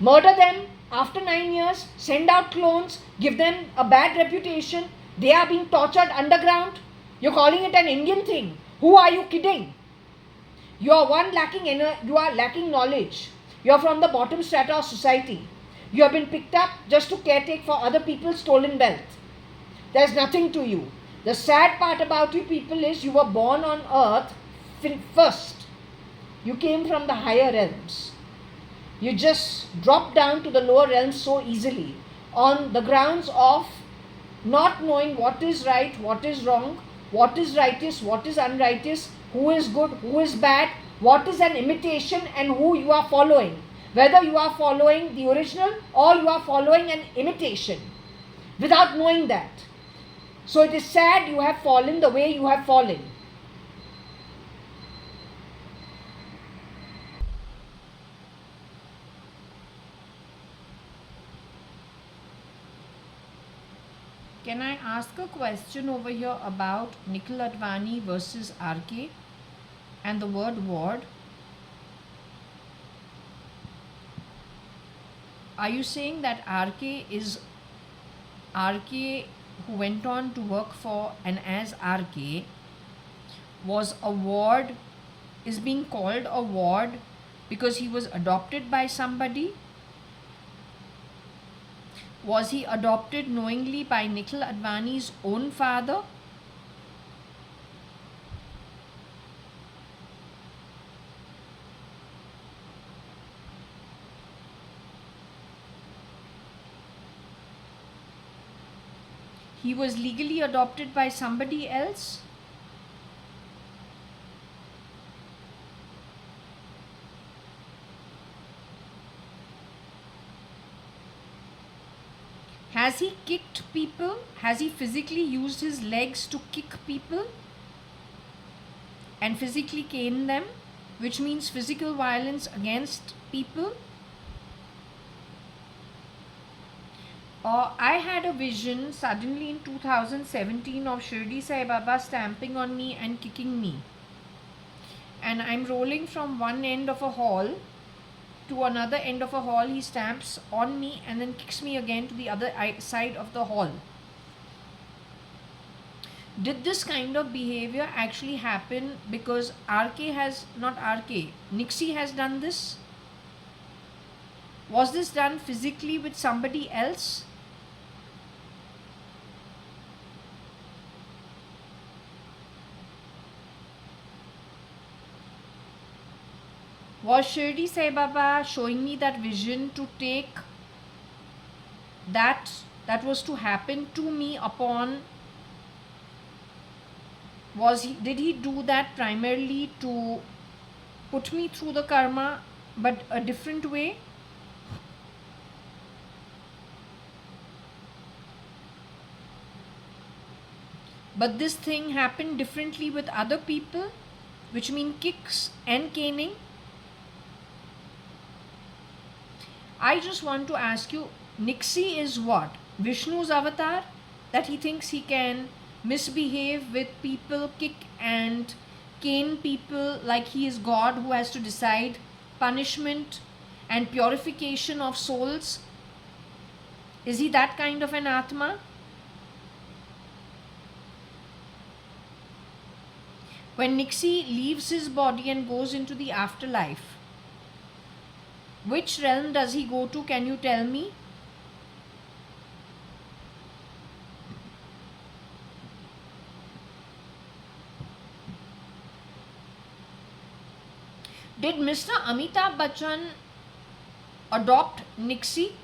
Speaker 1: murder them after 9 years, send out clones, give them a bad reputation. They are being tortured underground. You're calling it an Indian thing. Who are you kidding? You are lacking knowledge. You are from the bottom strata of society. You have been picked up just to caretake for other people's stolen wealth. There's nothing to you. The sad part about you people is you were born on earth first. You came from the higher realms. You just dropped down to the lower realms so easily on the grounds of not knowing what is right, what is wrong, what is righteous, what is unrighteous, who is good, who is bad, what is an imitation and who you are following. Whether you are following the original or you are following an imitation without knowing that. So it is sad you have fallen the way you have fallen. Can I ask a question over here about Nikhil Advani versus RK and the word ward? Are you saying that RK who went on to work for and as RK was a ward, is being called a ward because he was adopted by somebody? Was he adopted knowingly by Nikhil Advani's own father? He was legally adopted by somebody else. Has he kicked people? Has he physically used his legs to kick people and physically cane them, which means physical violence against people? I had a vision suddenly in 2017 of Shirdi Sai Baba stamping on me and kicking me. And I'm rolling from one end of a hall to another end of a hall. He stamps on me and then kicks me again to the other side of the hall. Did this kind of behavior actually happen because Nixie has done this? Was this done physically with somebody else? Was Shirdi Sai Baba showing me that vision to take that was to happen to me upon? Did he do that primarily to put me through the karma, but a different way? But this thing happened differently with other people, which mean kicks and caning. I just want to ask you, Nixie is what? Vishnu's avatar? That he thinks he can misbehave with people, kick and cane people like he is God who has to decide punishment and purification of souls? Is he that kind of an Atma? When Nixie leaves his body and goes into the afterlife, which realm does he go to? Can you tell me? Did Mr. Amitabh Bachchan adopt Nixie?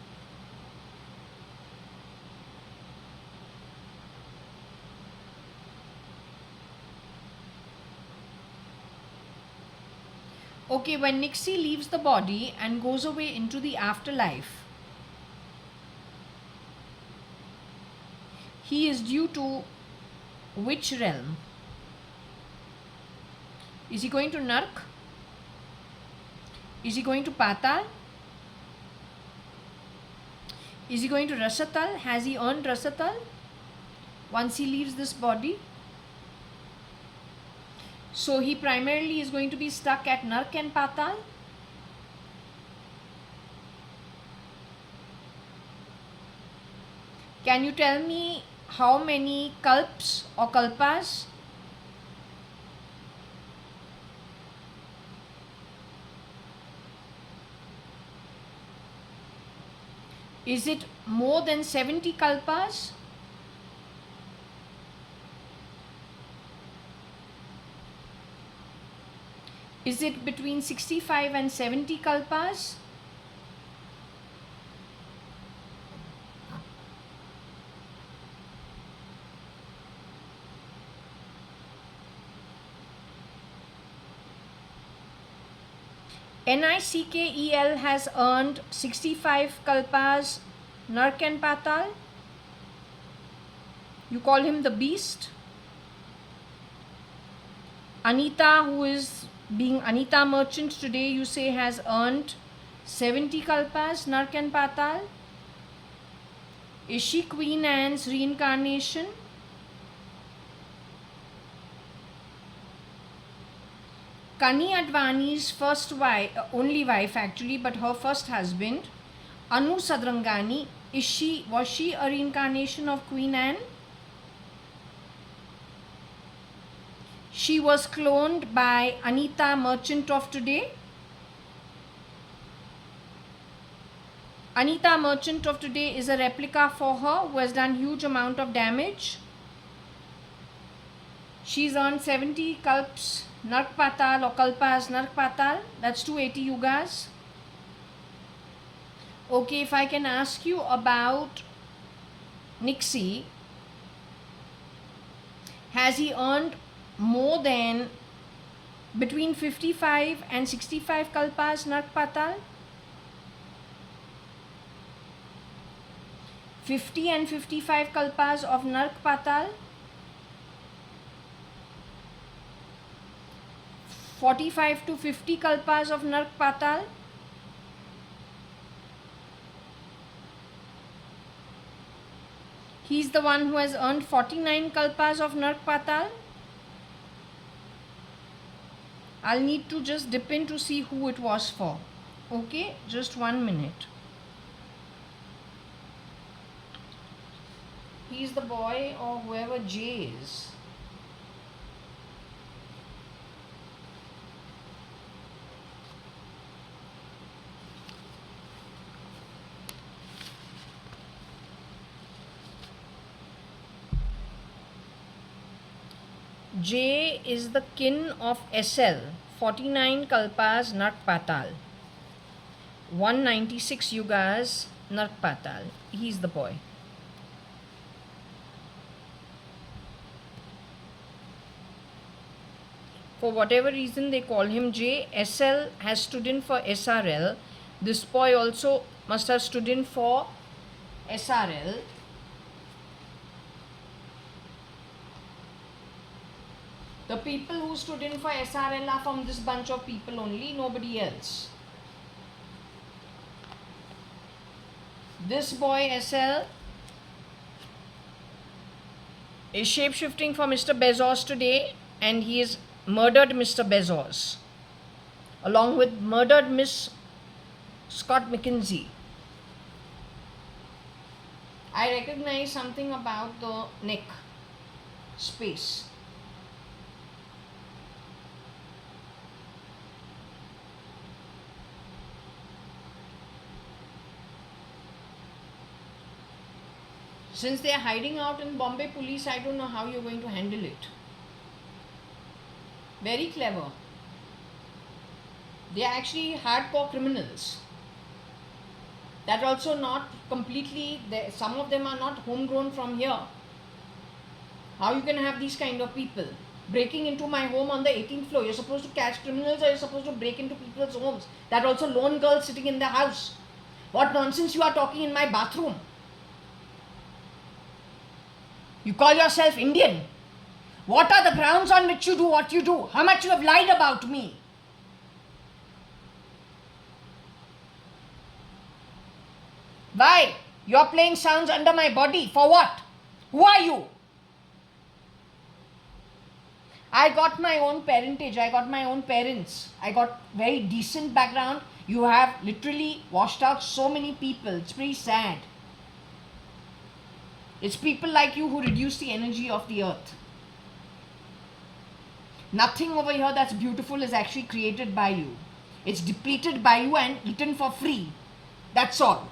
Speaker 1: Okay, when Nixie leaves the body and goes away into the afterlife, he is due to which realm? Is he going to Nark? Is he going to Patal? Is he going to Rasatal? Has he earned Rasatal once he leaves this body? So he primarily is going to be stuck at Nark and Patal. Can you tell me how many kalps or kalpas? Is it more than 70 kalpas? Is it between 65 and 70 kalpas? NICKEL has earned 65 kalpas, Nark and Patal. You call him the beast. Anita, who is being Anita Merchant today, you say has earned 70 kalpas, Nark and Patal. Is she Queen Anne's reincarnation? JAYA.ADVANI's first wife, only wife actually, but her first husband, Anu Sadrangani, was she a reincarnation of Queen Anne? She was cloned by Anita Merchant of today. Anita Merchant of today is a replica for her who has done huge amount of damage. She's earned 70 kalps, Nark Patal or kalpas, Nark Patal. That's 280 yugas. Okay, if I can ask you about Nixie, has he earned more than between 55 and 65 kalpas Nark Patal? 50 and 55 kalpas of Nark Patal? 45 to 50 kalpas of Nark Patal? He's the one who has earned 49 kalpas of Nark Patal. I'll need to just dip in to see who it was for. Okay, just 1 minute. He's the boy or whoever J is. J is the kin of SL, 49 kalpas Nark Patal, 196 yugas Nark Patal. He's the boy. For whatever reason they call him J. SL has stood in for SRL. This boy also must have stood in for SRL. The people who stood in for SRL are from this bunch of people only, nobody else. This boy SL is shape-shifting for Mr. Bezos today, and he has murdered Mr. Bezos along with murdered Miss Scott McKinsey. I recognize something about the neck space. Since they are hiding out in Bombay police, I don't know how you're going to handle it. Very clever. They are actually hardcore criminals. That also not completely, some of them are not homegrown from here. How you can have these kind of people breaking into my home on the 18th floor? You're supposed to catch criminals, or you're supposed to break into people's homes? That also lone girl sitting in the house. What nonsense you are talking in my bathroom? You call yourself Indian. What are the grounds on which you do what you do? How much you have lied about me? Why? You are playing sounds under my body. For what? Who are you? I got my own parentage. I got my own parents. I got very decent background. You have literally washed out so many people. It's pretty sad. It's people like you who reduce the energy of the earth. Nothing over here that's beautiful is actually created by you. It's depleted by you and eaten for free. That's all.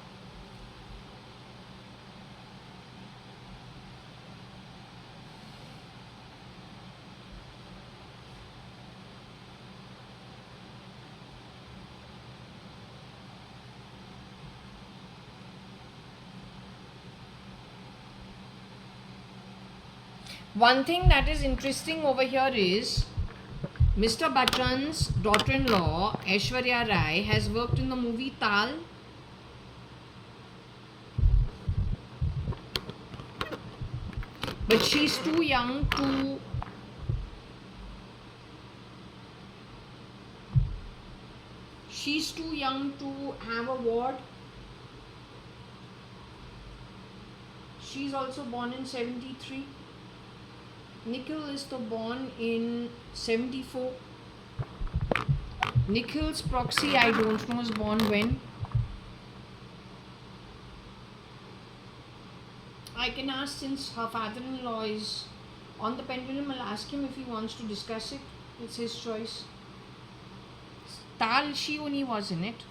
Speaker 1: One thing that is interesting over here is Mr. Bachchan's daughter-in-law, Aishwarya Rai, has worked in the movie Tal. But she's too young to have a ward. She's also born in 73. Nikhil is born in 74. Nikhil's proxy, I don't know, is born when. I can ask, since her father-in-law is on the pendulum, I'll ask him if he wants to discuss it. It's his choice. Tal, she only was in it.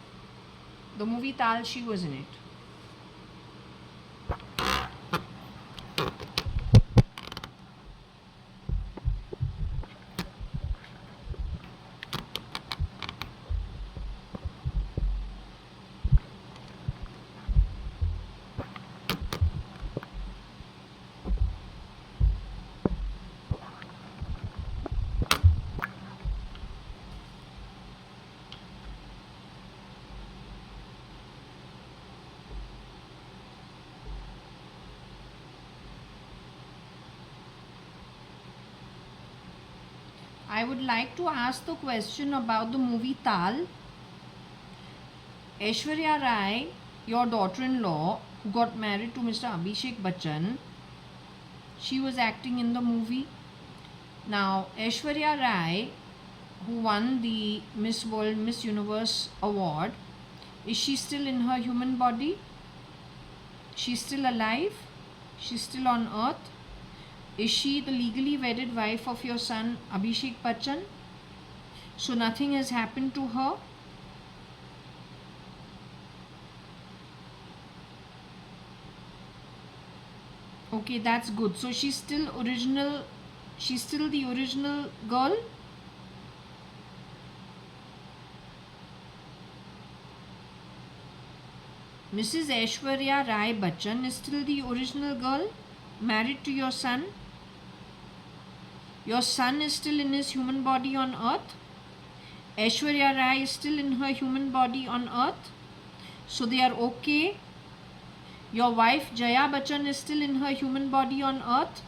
Speaker 1: The movie Tal, she was in it. I would like to ask the question about the movie Tal. Aishwarya Rai, your daughter-in-law, who got married to Mr. Abhishek Bachchan, she was acting in the movie. Now, Aishwarya Rai, who won the Miss World, Miss Universe award, is she still in her human body? She's still alive? She's still on earth? Is she the legally wedded wife of your son Abhishek Bachchan? So nothing has happened to her? Okay, that's good. So she's still the original girl? Mrs. Aishwarya Rai Bachchan is still the original girl, married to your son. Your son is still in his human body on earth. Aishwarya Rai is still in her human body on earth. So they are okay. Your wife Jaya Bachchan is still in her human body on earth.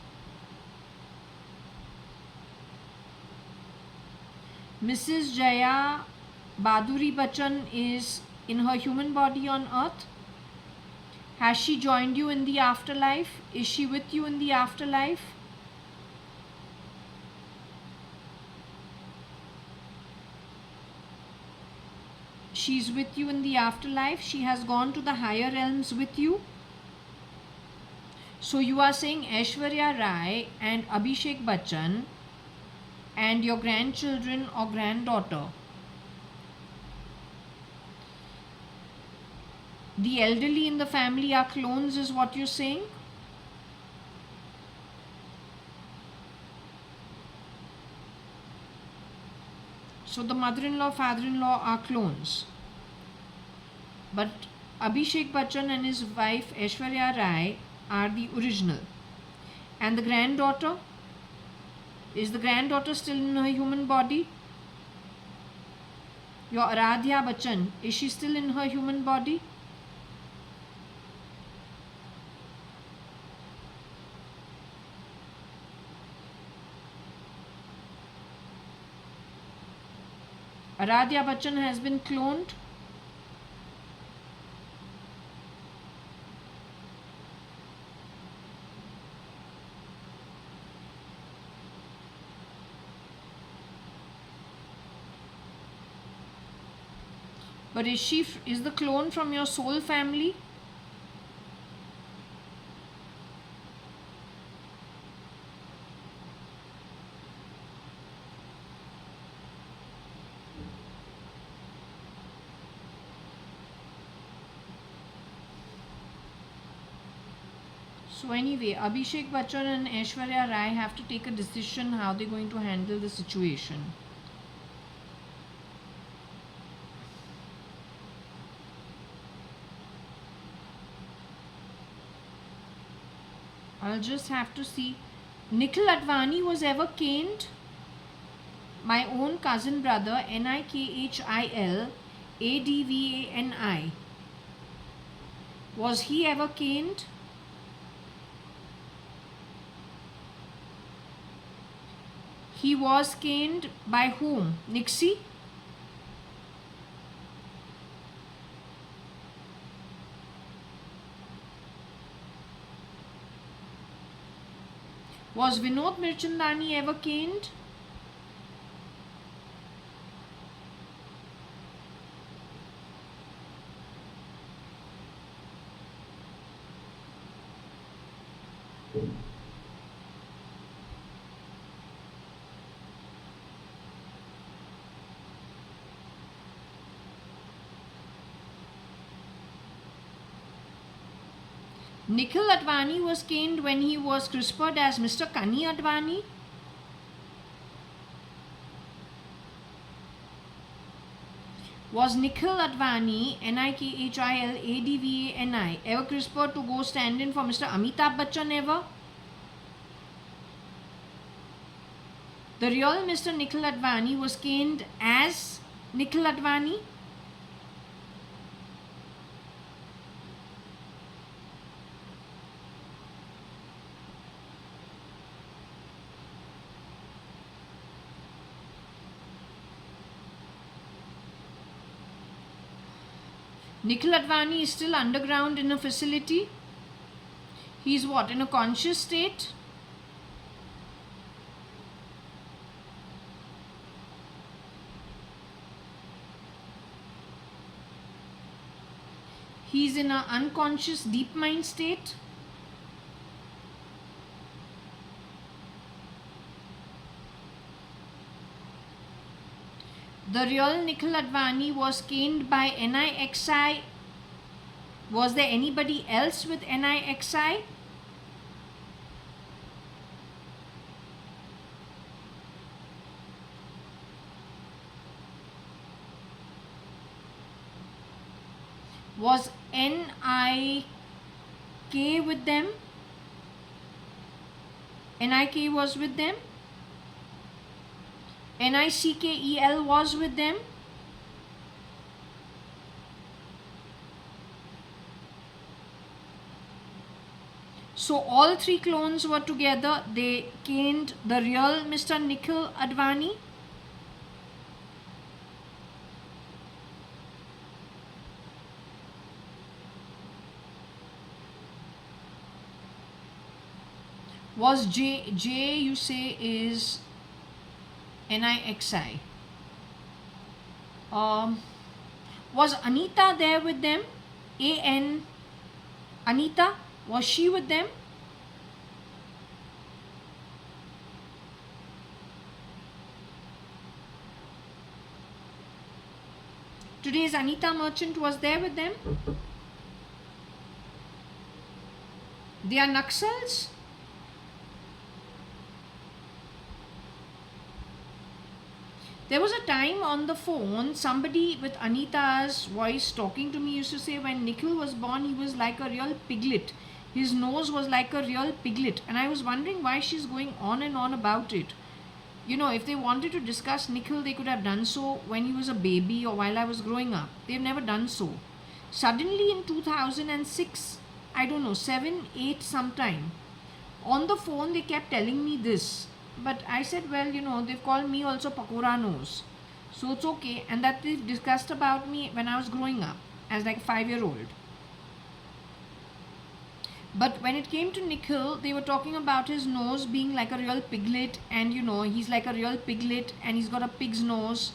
Speaker 1: Mrs. Jaya.ADVANI Bachchan is in her human body on earth. Has she joined you in the afterlife? Is she with you in the afterlife? She's with you in the afterlife. She has gone to the higher realms with you. So you are saying Aishwarya Rai and Abhishek Bachchan and your grandchildren or granddaughter, the elderly in the family are clones, is what you're saying? So the mother-in-law, father-in-law are clones. But Abhishek Bachchan and his wife Aishwarya Rai are the original. And the granddaughter? Is the granddaughter still in her human body? Your Aradhya Bachchan, is she still in her human body? Aradhya Bachchan has been cloned. But is the clone from your soul family? So anyway, Abhishek Bachchan and Aishwarya Rai have to take a decision how they're going to handle the situation. I'll just have to see. Nikhil Advani was ever caned? My own cousin brother, Nikhil Advani. Was he ever caned? He was caned by whom? Nixie? Was Vinod Mirchandani ever caned? Nikhil Advani was caned when he was crispered as Mr. Kani Advani. Was Nikhil Advani, Nikhil Advani, ever crispered to go stand in for Mr. Amitabh Bachchan ever? The real Mr. Nikhil Advani was caned as Nikhil Advani. Nikhil Advani is still underground in a facility. He's what, in a conscious state? He's in an unconscious deep mind state. The real Nikhil Advani was caned by NIXI. Was there anybody else with NIXI? Was NIK with them? NIK was with them? NICKEL was with them? So all three clones were together. They caned the real Mr. Nikhil Advani. Was J you say is NIXI. Was Anita there with them? Anita, was she with them? Today's Anita Merchant was there with them? They are Naxals? There was a time on the phone, somebody with Anita's voice talking to me used to say when Nikhil was born, he was like a real piglet. His nose was like a real piglet. And I was wondering why she's going on and on about it. You know, if they wanted to discuss Nikhil, they could have done so when he was a baby or while I was growing up. They've never done so. Suddenly in 2006, I don't know, 7, 8 sometime, on the phone they kept telling me this. But I said, well, you know, they've called me also Pakora Nose. So it's okay. And that they've discussed about me when I was growing up as like a 5-year-old. But when it came to Nikhil, they were talking about his nose being like a real piglet. And, you know, he's like a real piglet and he's got a pig's nose.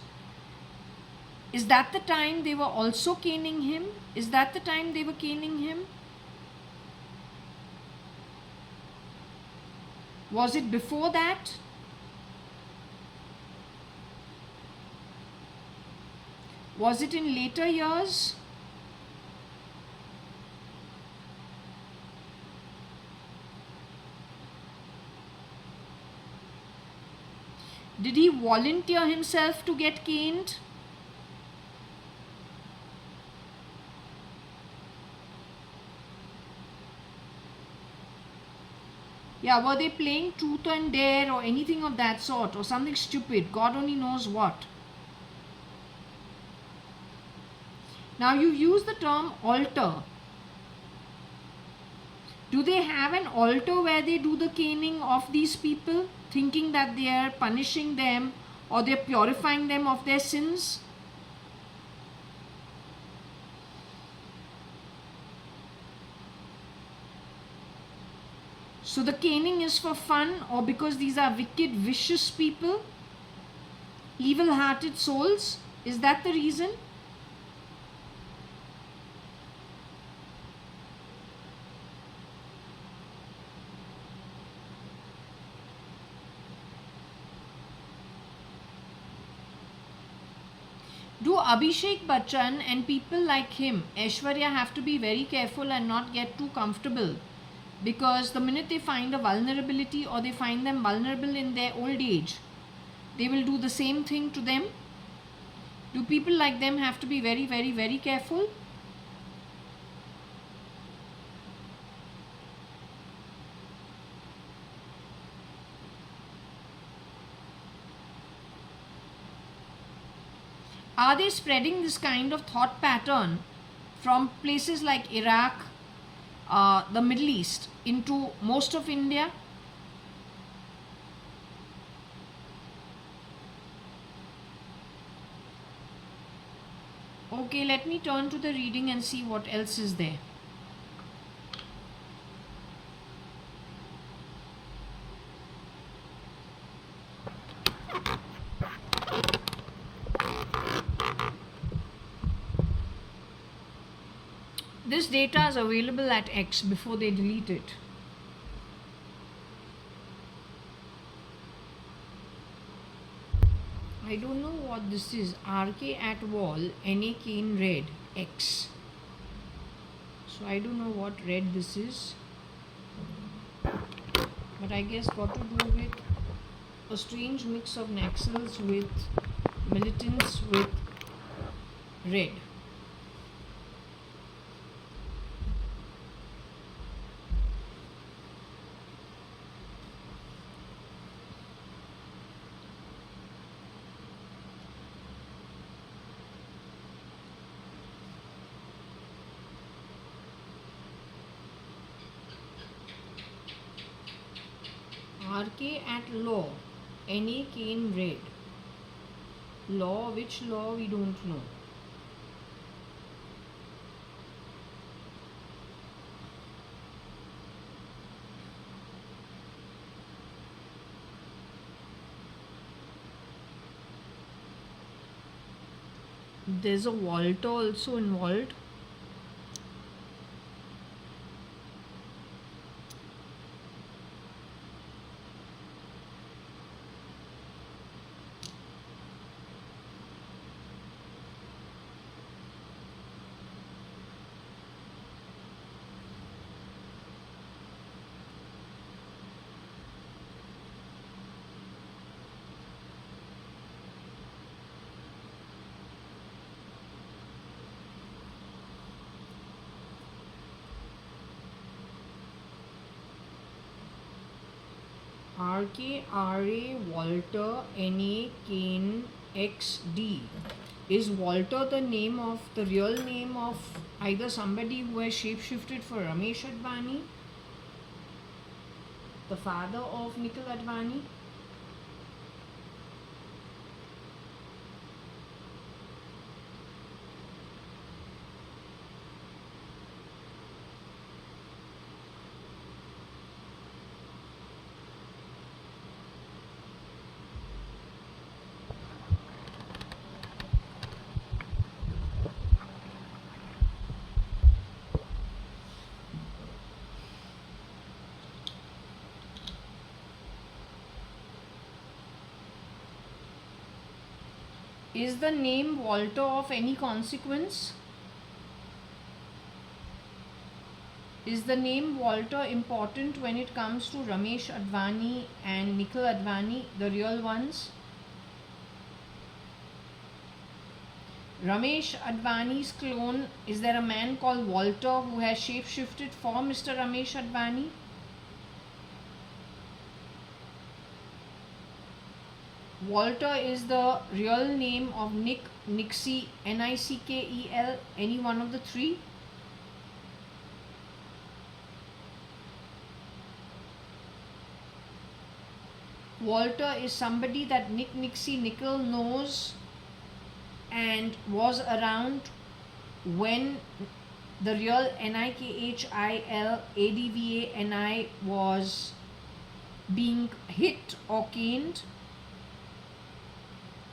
Speaker 1: Is that the time they were also caning him? Is that the time they were caning him? Was it before that? Was it in later years? Did he volunteer himself to get caned? Yeah, were they playing truth and dare or anything of that sort or something stupid? God only knows what. Now you use the term altar. Do they have an altar where they do the caning of these people, thinking that they are punishing them or they are purifying them of their sins? So the caning is for fun or because these are wicked, vicious people, evil-hearted souls? Is that the reason? Do Abhishek Bachchan and people like him, Aishwarya, have to be very careful and not get too comfortable? Because the minute they find a vulnerability or they find them vulnerable in their old age, they will do the same thing to them. Do people like them have to be very, very, very careful? Are they spreading this kind of thought pattern from places like Iraq, the Middle East, into most of India? Okay, let me turn to the reading and see what else is there. This data is available at X before they delete it. I don't know what this is. RK at wall, NAK in red, X. So I don't know what red this is. But I guess got to do with a strange mix of Naxals with militants with red. RK at law, NAK in red. Law, which law we don't know. There's a Walter also involved. RK, RA, Walter, NA, Kane, XD. Is Walter the name of the real name of either somebody who has shapeshifted for Ramesh Advani, the father of Nikhil Advani? Is the name Walter of any consequence? Is the name Walter important when it comes to Ramesh Advani and Nikhil Advani, the real ones? Ramesh Advani's clone, is there a man called Walter who has shapeshifted for Mr. Ramesh Advani? Walter is the real name of Nick, Nixie, Nickel, any one of the three? Walter is somebody that Nick, Nixie, Nickel knows and was around when the real NIKHILADVANI was being hit or caned.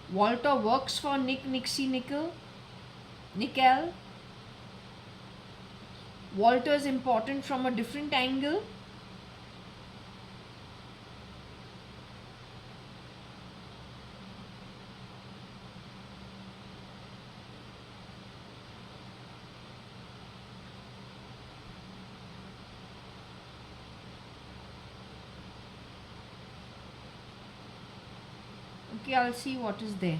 Speaker 1: Walter works for Nick, Nixie, Nickel. Walter is important from a different angle. Okay, I'll see what is there.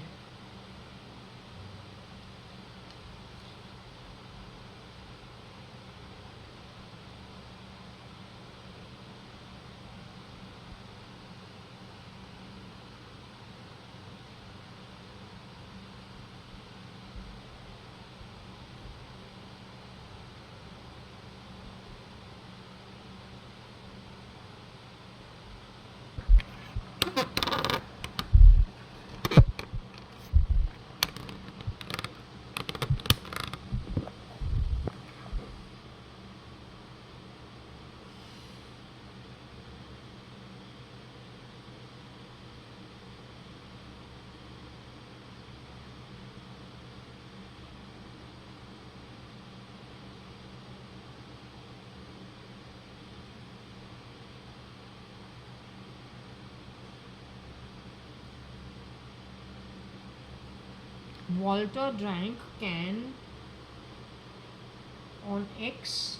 Speaker 1: Walter drank can on X.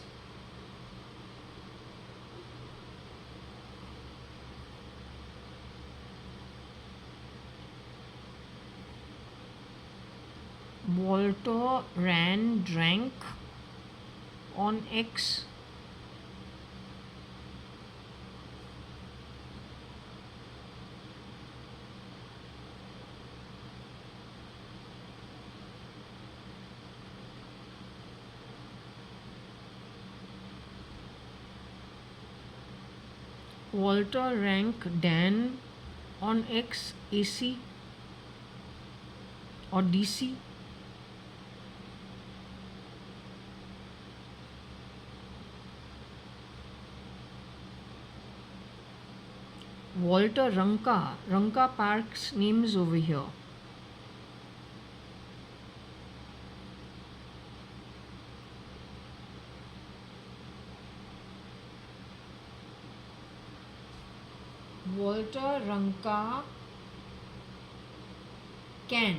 Speaker 1: Walter drank on X. Walter rank Dan on X, AC or DC. Walter Ranka Park's name is over here. Walter Ranka can.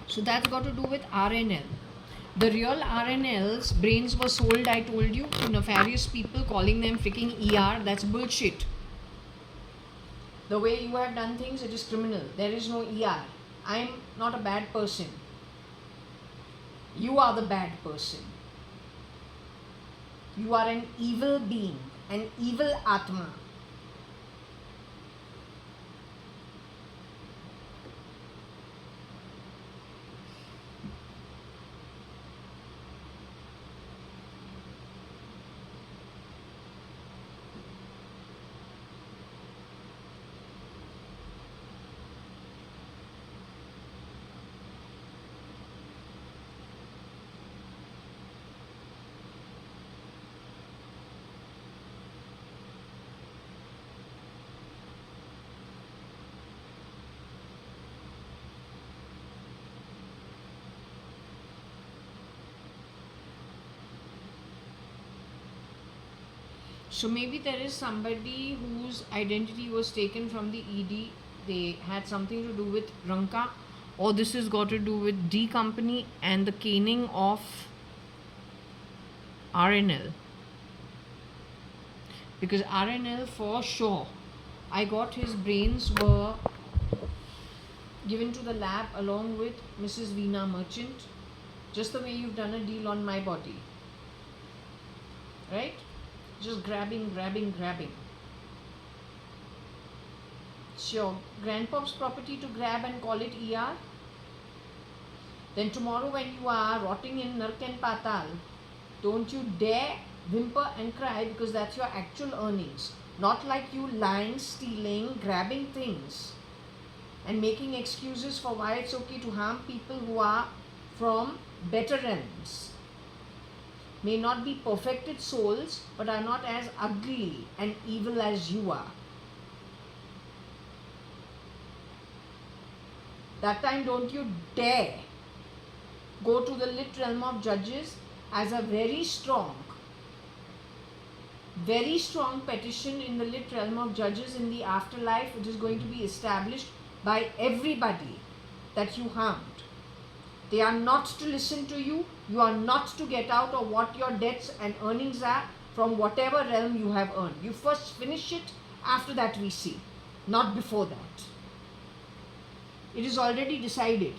Speaker 1: So that's got to do with RNL. The real RNL's brains were sold, I told you, to nefarious people, calling them freaking ER. That's bullshit. The way you have done things, it is criminal. There is no ER. I am not a bad person. You are the bad person. You are an evil being, an evil Atma. So maybe there is somebody whose identity was taken from the ED. They had something to do with Ranka, or this has got to do with D company and the caning of RNL. Because RNL for sure, I got his brains were given to the lab along with Mrs. Veena Merchant, just the way you've done a deal on my body. Right? Just grabbing. It's your grandpop's property to grab and call it ER. Then tomorrow when you are rotting in Nark and Patal, don't you dare whimper and cry, because that's your actual earnings. Not like you lying, stealing, grabbing things and making excuses for why it's okay to harm people who are from better realms. May not be perfected souls, but are not as ugly and evil as you are. That time don't you dare go to the lit realm of judges as a very strong petition in the lit realm of judges in the afterlife. It is going to be established by everybody that you harmed. They are not to listen to you. You are not to get out of what your debts and earnings are from whatever realm you have earned. You first finish it, after that we see, not before that. It is already decided.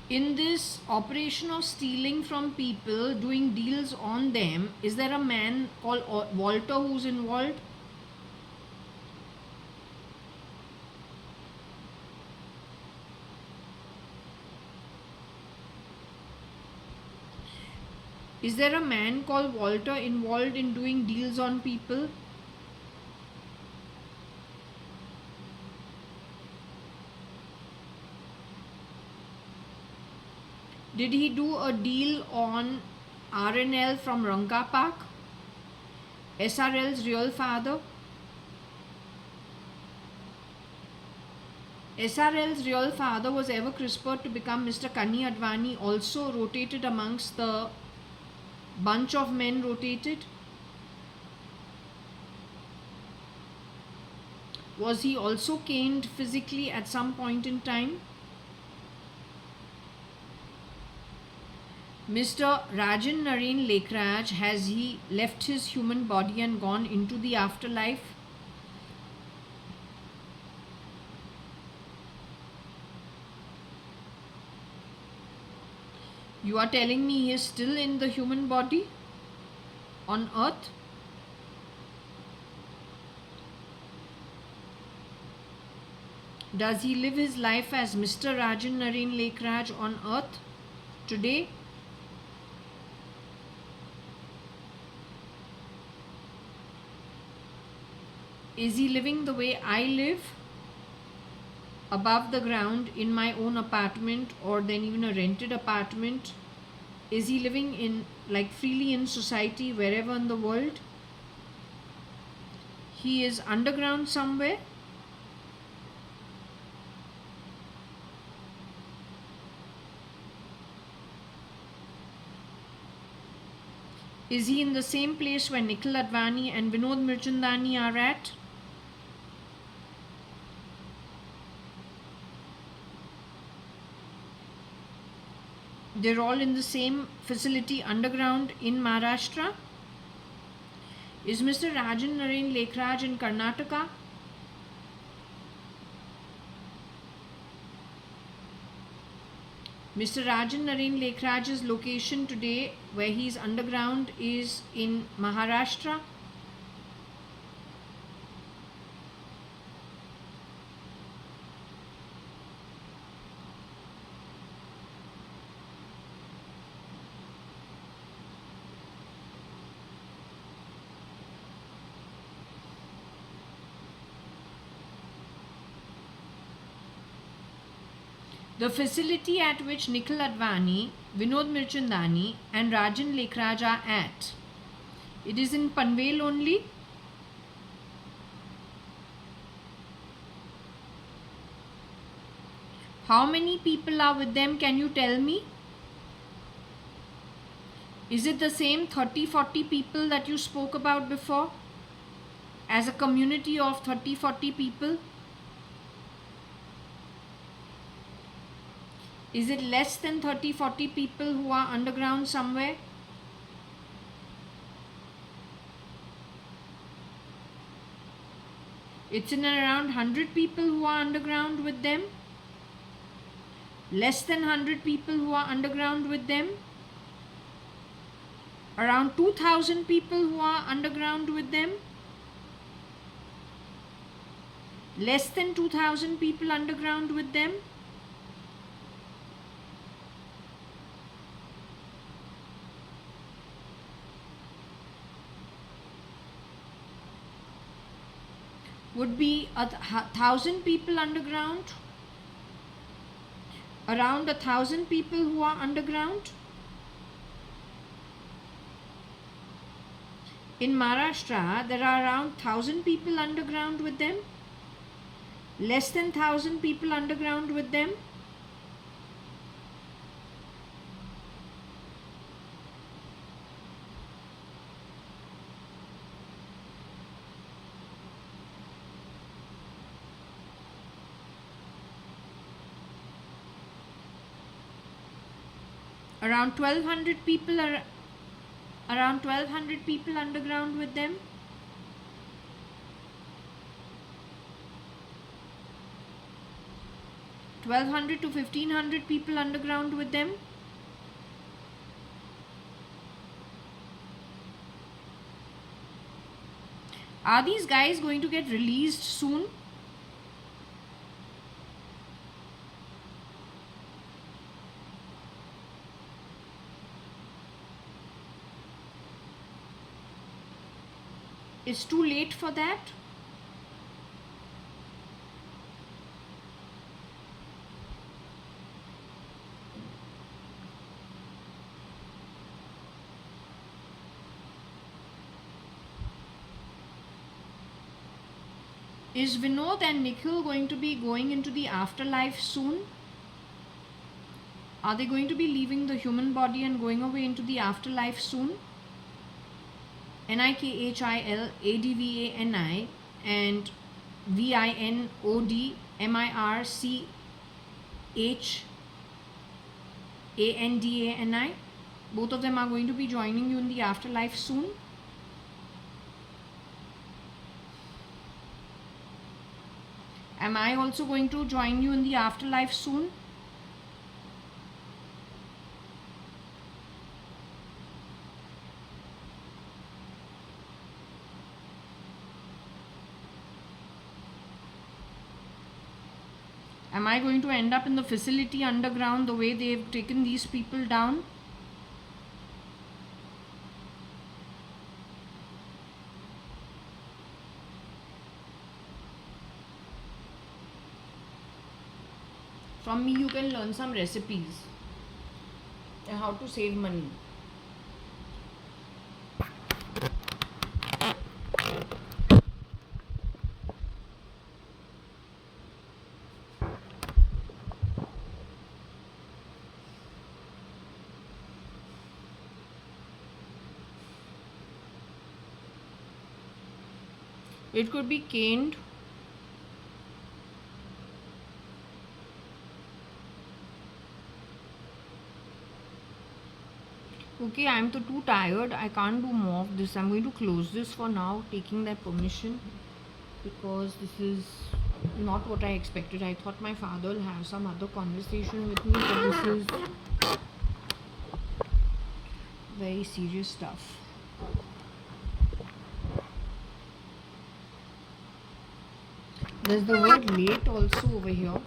Speaker 1: In this operation of stealing from people, doing deals on them, is there a man called Walter who's involved? Is there a man called Walter involved in doing deals on people? Did he do a deal on RNL from Ranka Park? SRL's real father? SRL's real father was ever CRISPR'd to become Mr. JAYA.ADVANI, also rotated amongst the bunch of men rotated? Was he also caned physically at some point in time? Mr. Rajan Naren Lekraj, has he left his human body and gone into the afterlife? You are telling me he is still in the human body on earth? Does he live his life as Mr. Rajan Naren Lekraj on earth today? Is he living the way I live, above the ground in my own apartment, or then even a rented apartment? Is he living in freely in society wherever in the world? He is underground somewhere? Is he in the same place where Nikhil Advani and Vinod Mirchandani are at? They're all in the same facility underground in Maharashtra? Is Mr. Rajan Naren Lekraj in Karnataka? Mr. Rajan Naren Lekraj's location today, where he is underground, is in Maharashtra. The facility at which Nikhil Advani, Vinod Mirchandani and Rajan Lekraj are at, it is in Panvel only? How many people are with them, can you tell me? Is it the same 30-40 people that you spoke about before? As a community of 30-40 people? Is it less than 30-40 people who are underground somewhere? It's in around 100 people who are underground with them? Less than 100 people who are underground with them? Around 2,000 people who are underground with them? Less than 2,000 people underground with them? Would be 1,000 people underground? Around 1,000 people who are underground? In Maharashtra, there are around 1,000 people underground with them? Less than 1,000 people underground with them? Around 1,200 people are around 1,200 people underground with them? (1,200 to 1,500 people underground with them? Are these guys going to get released soon? It's too late for that? Is Vinod and Nikhil going to be going into the afterlife soon? Are they going to be leaving the human body and going away into the afterlife soon? NIKHILADVANI and VINODMIRCHANDANI. Both of them are going to be joining you in the afterlife soon. Am I also going to join you in the afterlife soon? Am I going to end up in the facility underground the way they've taken these people down? From me you can learn some recipes and how to save money. It could be caned. Okay, I'm too tired. I can't do more of this. I'm going to close this for now, taking their permission, because this is not what I expected. I thought my father will have some other conversation with me, but this is very serious stuff. There's the word late also over here.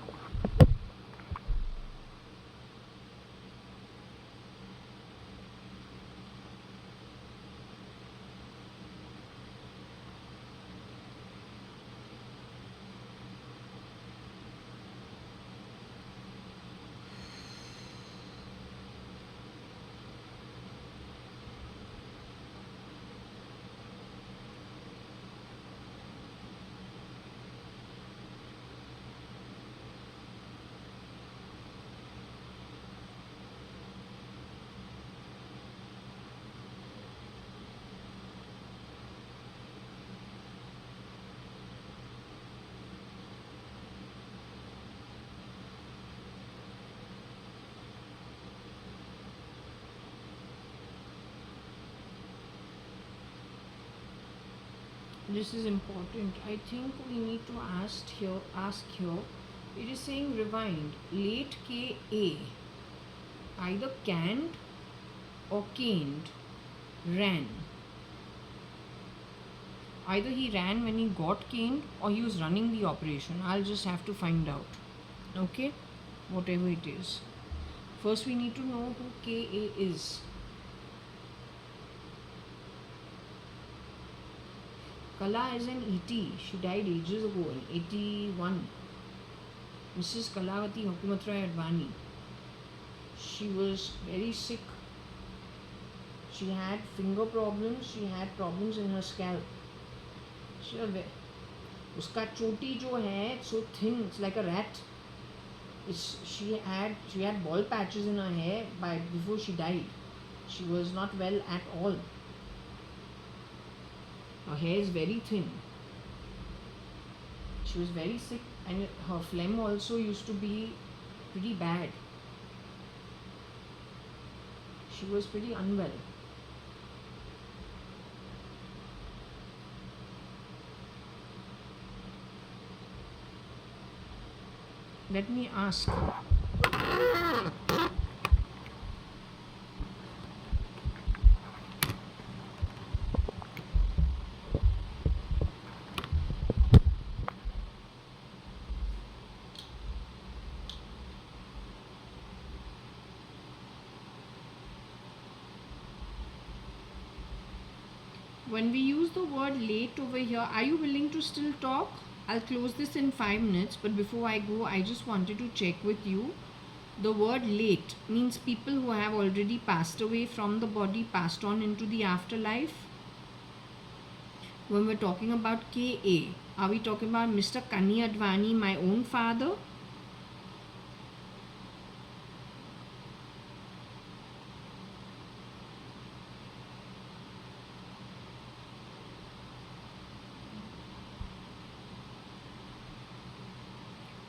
Speaker 1: This is important. I think we need to ask here. It is saying rewind. Late KA. Either canned or caned. Ran. Either he ran when he got caned or he was running the operation. I'll just have to find out. Okay? Whatever it is. First we need to know who KA is. Kala is an ET. She died ages ago in 81. Mrs. Kalavati JAYA.ADVANI. She was very sick. She had finger problems. She had problems in her scalp. She was very, उसका चोटी जो है, it's so thin. It's like a rat. She had ball patches in her hair before she died. She was not well at all. Her hair is very thin. She was very sick, and her phlegm also used to be pretty bad. She was pretty unwell. Let me ask. When we use the word late over here, are you willing to still talk? I'll close this in 5 minutes, but before I go, I just wanted to check with you. The word late means people who have already passed away from the body, passed on into the afterlife. When we're talking about KA, are we talking about Mr. Kani Advani, my own father?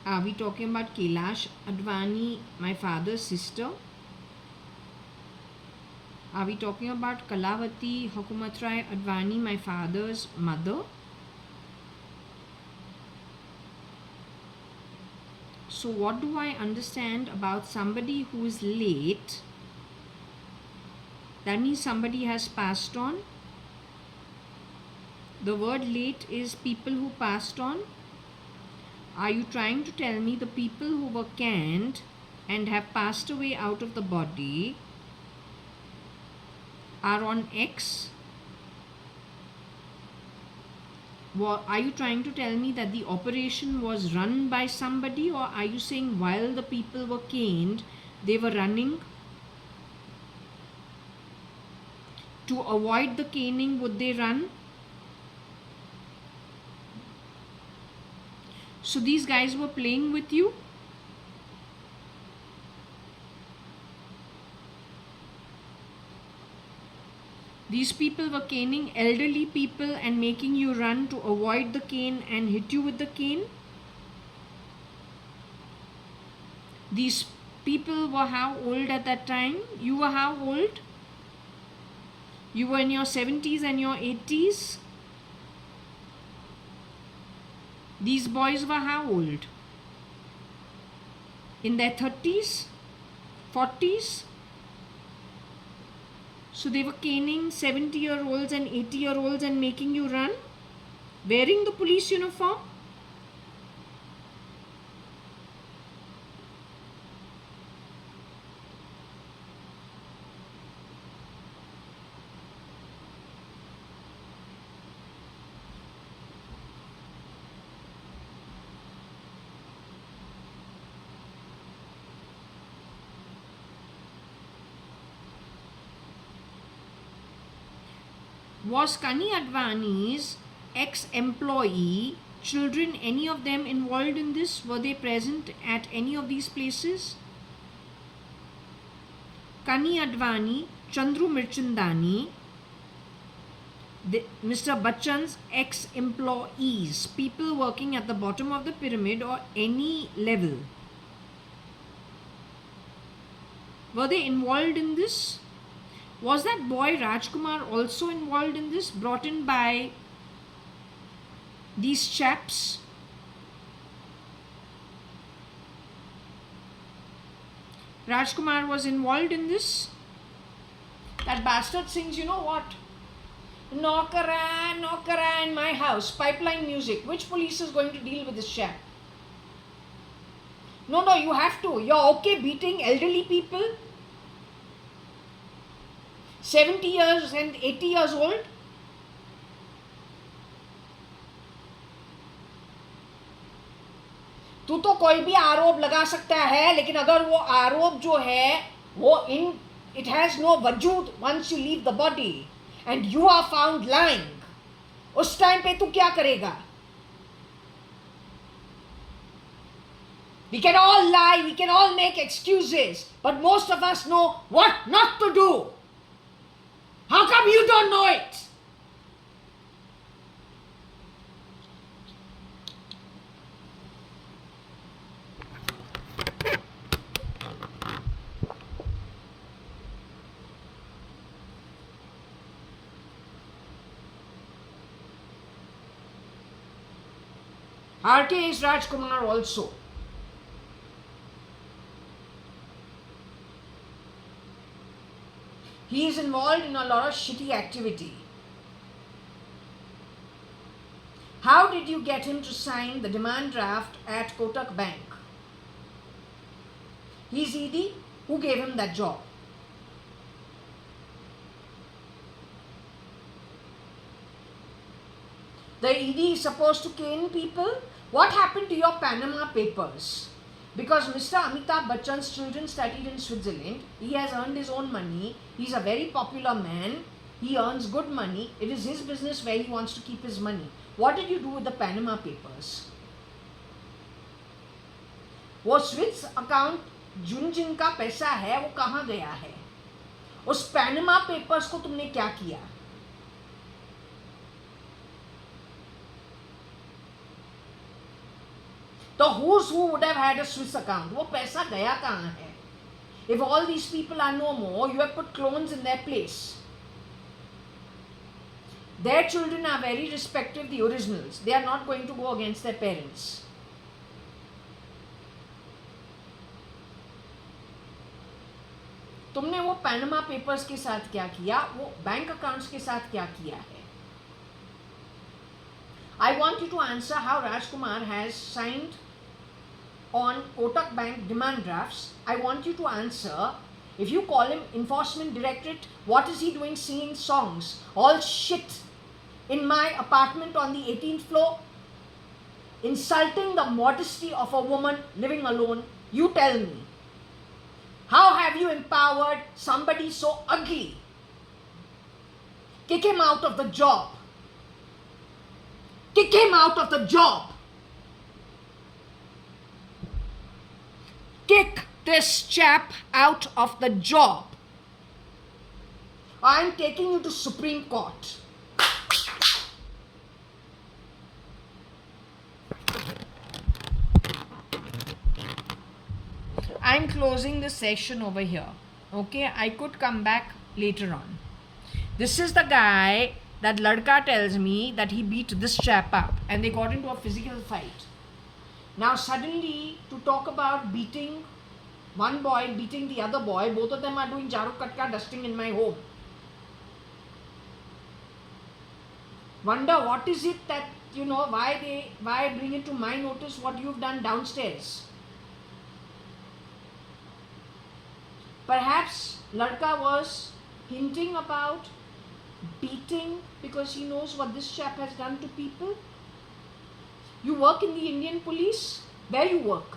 Speaker 1: Are we talking about Kailash Advani, my father's sister? Are we talking about Kalavati Hukumatrai Advani, my father's mother? So what do I understand about somebody who is late? That means somebody has passed on. The word late is people who passed on. Are you trying to tell me the people who were canned and have passed away out of the body are on X? Are you trying to tell me that the operation was run by somebody, or are you saying while the people were caned, they were running? To avoid the caning, would they run? So these guys were playing with you? These people were caning elderly people and making you run to avoid the cane and hit you with the cane? These people were how old at that time? You were how old? You were in your 70s and your 80s? These boys were how old? In their 30s? 40s? So they were caning 70-year-olds and 80-year-olds and making you run? Wearing the police uniform? Was Kani Advani's ex-employee, children, any of them involved in this? Were they present at any of these places? Kani Advani, Chandru Mirchandani, Mr. Bachchan's ex-employees, people working at the bottom of the pyramid or any level. Were they involved in this? Was that boy Rajkumar also involved in this, brought in by these chaps? Rajkumar was involved in this? That bastard sings, you know what? Nokara, Nokara in my house, pipeline music. Which police is going to deal with this chap? No, you have to. You're okay beating elderly people? 70 years and 80 years old? तू तो कोई भी आरोप लगा सकता है, लेकिन अगर वो आरोप जो है वो it has no वजूद once you leave the body and you are found lying, उस टाइम पे तू क्या करेगा? We can all lie, we can all make excuses, but most of us know what not to do. How come you don't know it? RK is Rajkumar also. He is involved in a lot of shitty activity. How did you get him to sign the demand draft at Kotak Bank? He's ED. Who gave him that job? The ED is supposed to cane people. What happened to your Panama Papers? Because Mr. Amitabh Bachchan's children studied in Switzerland. He has earned his own money. He's a very popular man. He earns good money. It is his business where he wants to keep his money. What did you do with the Panama Papers? वो Swiss account जिनका पैसा है वो कहाँ गया है? उस Panama papers को तुमने क्या किया? तो who would have had a Swiss account? वो पैसा गया कहाँ है? If all these people are no more, you have put clones in their place. Their children are very respective, the originals. They are not going to go against their parents. तुमने वो Panama papers के साथ क्या किया? वो bank accounts के साथ क्या किया है? I want you to answer how Rajkumar has signed on Kotak Bank demand drafts. I want you to answer. If you call him enforcement directorate, what is he doing singing songs? All shit in my apartment on the 18th floor, insulting the modesty of a woman living alone. You tell me. How have you empowered somebody so ugly? Kick him out of the job. Kick him out of the job. Kick this chap out of the job. I am taking you to Supreme Court. I'm closing the session over here. Okay, I could come back later on. This is the guy that ladka tells me that he beat this chap up and they got into a physical fight. Now suddenly to talk about beating one boy, beating the other boy, both of them are doing jaru katka dusting in my home. Wonder what is it that, why I bring it to my notice what you've done downstairs. Perhaps ladka was hinting about beating because he knows what this chap has done to people. You work in the Indian police? Where you work?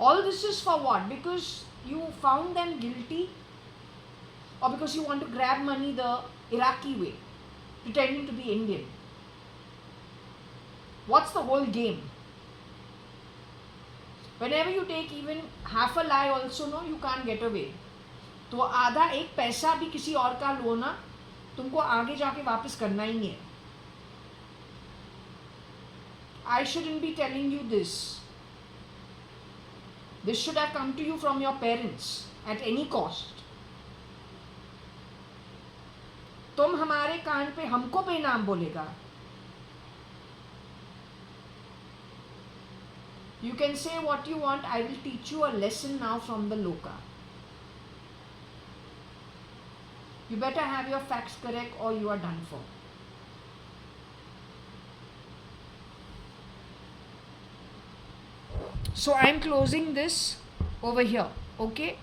Speaker 1: All this is for what? Because you found them guilty? Or because you want to grab money the Iraqi way, pretending to be Indian? What's the whole game? Whenever you take even half a lie also, no, you can't get away. तो आधा एक पैसा भी किसी और का लो ना, तुमको आगे जाके वापस करना ही है. I shouldn't be telling you this. This should have come to you from your parents at any cost. तुम हमारे कान पे हमको बेनाम बोलेगा. You can say what you want. I will teach you a lesson now from the Loka. You better have your facts correct or you are done for. So I am closing this over here. Okay.